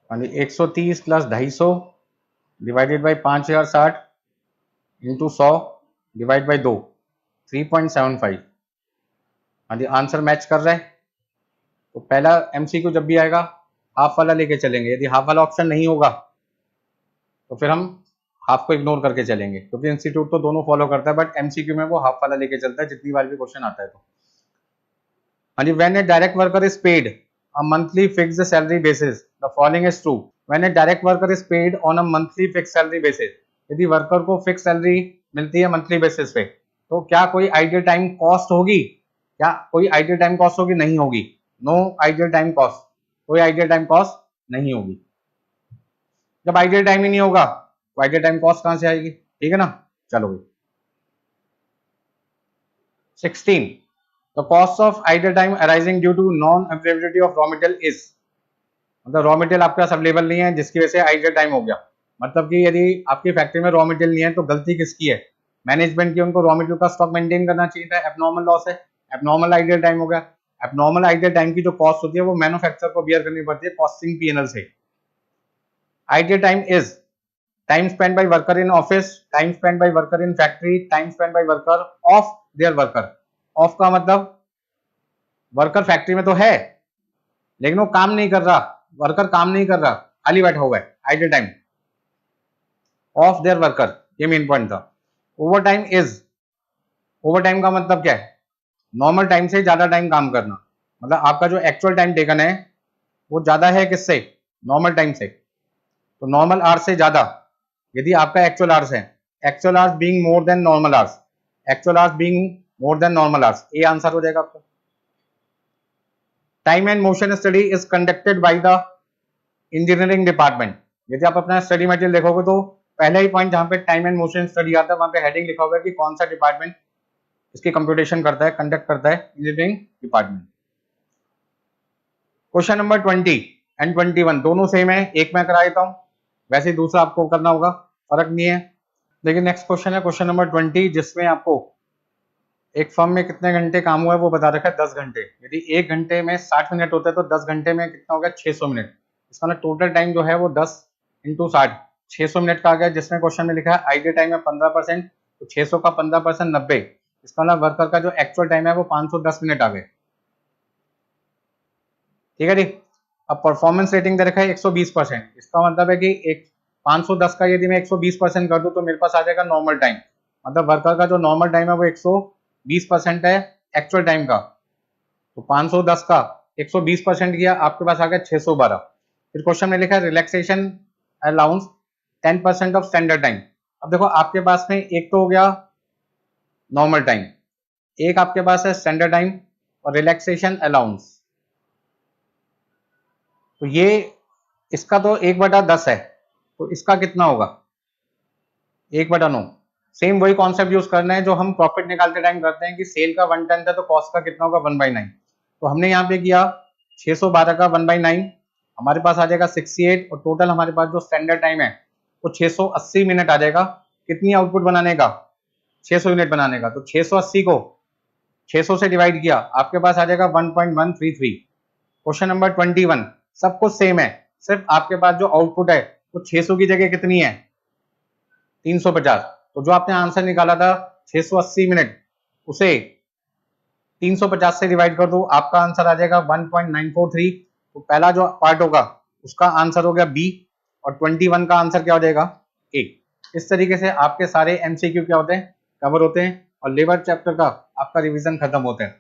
हाँ जी 130 plus 250 divided by 5060 into 100 divide by 2, 3.75। हाँ जी, आंसर मैच कर रहा है। तो पहला एमसीक्यू जब भी आएगा हाफ वाला लेके चलेंगे, यदि हाफ वाला ऑप्शन नहीं होगा तो फिर हम हाफ को इग्नोर करके चलेंगे, क्योंकि इंस्टीट्यूट तो दोनों फॉलो करता है, बट एमसीक्यू में वो हाफ वाला लेके चलता है जितनी बार भी क्वेश्चन आता है। तो हाँ जी, when a direct worker is paid a monthly fixed salary basis the following is true. When a direct worker is paid on a monthly fixed salary basis, यदि वर्कर को फिक्स सैलरी मिलती है monthly basis पे, तो क्या कोई ideal time cost होगी? क्या कोई आइडियल टाइम कॉस्ट होगी? नहीं होगी। नो आइडियल टाइम कॉस्ट, कोई आइडियल टाइम कॉस्ट नहीं होगी। जब आइडियल टाइम ही नहीं होगा तो आइडियल टाइम कॉस्ट कहां से आएगी? ठीक है ना। चलो भाई 16, the cost of ideal time arising due to non availability of raw material is, मतलब रॉ मटेरियल आपके पास अवेलेबल नहीं है जिसकी वजह से आइडियल टाइम हो गया। मतलब कि यदि आपकी फैक्ट्री में रॉ मटेरियल नहीं है तो गलती किसकी है? मैनेजमेंट की। उनको रॉ मटेरियल का स्टॉक मेंटेन करना चाहिए था, एबनॉर्मल लॉस है, एबनॉर्मल आइडियल टाइम हो गया। एबनॉर्मल आइडियल टाइम की जो कॉस्ट होती है वो मैन्युफैक्चरर को बियर करनी पड़ती है कॉस्टिंग पीएनएल से। Ideal time is time spend by worker in office, time spend by worker in factory, time spend by worker of their worker. Of का मतलब वर्कर फैक्ट्री में तो है लेकिन वो काम नहीं कर रहा, वर्कर काम नहीं कर रहा, खाली बैठा हुआ है, ideal time of their worker, ये मेन पॉइंट था। Over time is, over time का मतलब क्या है? नॉर्मल टाइम से ज्यादा टाइम काम करना, मतलब आपका जो एक्चुअल टाइम टेकन है वो ज्यादा है किससे? नॉर्मल टाइम से। तो नॉर्मल आवर्स से ज्यादा, यदि आपका एक्चुअल आवर्स है, actual hours being more than normal hours, actual hours being more than normal hours, ये आंसर हो जाएगा आपका। Time and motion study is conducted by the engineering department. यदि आप अपना स्टडी मटेरियल देखोगे तो पहले ही पॉइंट जहां पे टाइम एंड मोशन स्टडी आता है वहां पे हेडिंग लिखा होगा कि कौन सा डिपार्टमेंट इसकी कंप्यूटेशन करता है, कंडक्ट करता है, engineering department. Question number 20 and 21 दोनों सेम है, एक मैं करा देता हूं, वैसे ही दूसरा आपको करना होगा, फर्क नहीं है। देखिए नेक्स्ट क्वेश्चन है क्वेश्चन नंबर 20, जिसमें आपको एक फर्म में कितने घंटे काम हुआ है वो बता रखा है 10 घंटे। यदि एक घंटे में 60 मिनट होता है तो 10 घंटे में कितना हो गया? 600 मिनट। इसका ना टोटल टाइम जो है वो 10 इंटू 60 600 मिनट का आ गया, जिसमें क्वेश्चन में लिखा है आइडियल टाइम है 15%, तो 600 का 15% 90। इसका ना वर्कर का जो एक्चुअल टाइम है वो 510 मिनट आ गए। ठीक है जी। अब परफॉर्मेंस रेटिंग दे रखा है 120%, इसका मतलब है कि एक 510 का यदि मैं 120% कर दूं तो मेरे पास आ जाएगा नॉर्मल टाइम, मतलब वर्कर का जो नॉर्मल टाइम है वो 120% है एक्चुअल टाइम का। तो 510 का 120% किया, आपके पास आ गया 612। फिर क्वेश्चन में लिखा है relaxation allowance 10% of standard time. अब देखो आपके पास में एक तो हो गया नॉर्मल टाइम, एक आपके पास है स्टैंडर्ड टाइम और रिलैक्सेशन अलाउंस। तो ये इसका तो 1/10 है, तो इसका कितना होगा? 1/9। सेम वही कॉन्सेप्ट यूज करना है जो हम प्रॉफिट निकालते टाइम करते हैं कि सेल का 1/10 है तो कॉस्ट का कितना होगा? 1/9। तो हमने यहाँ पे किया 612 का 1/9, हमारे पास आ जाएगा 68, और टोटल हमारे पास जो स्टैंडर्ड टाइम है वो 680 मिनट आ जाएगा। कितनी आउटपुट बनाने का? 600 यूनिट बनाने का। तो 680 को 600 से डिवाइड किया, आपके पास आ जाएगा 1.133। क्वेश्चन नंबर 21 सब कुछ सेम है, सिर्फ आपके पास जो आउटपुट है वो 600 की जगह कितनी है? 350। तो जो आपने आंसर निकाला था 680 मिनट, उसे 350 से डिवाइड कर दो, आपका आंसर आ जाएगा 1.943। तो पहला जो पार्ट होगा उसका आंसर हो गया बी और 21 का आंसर क्या हो जाएगा ए। इस तरीके से आपके सारे एमसीक्यू क्या होते हैं, कवर होते हैं और लेबर चैप्टर का आपका रिवीजन खत्म होते हैं।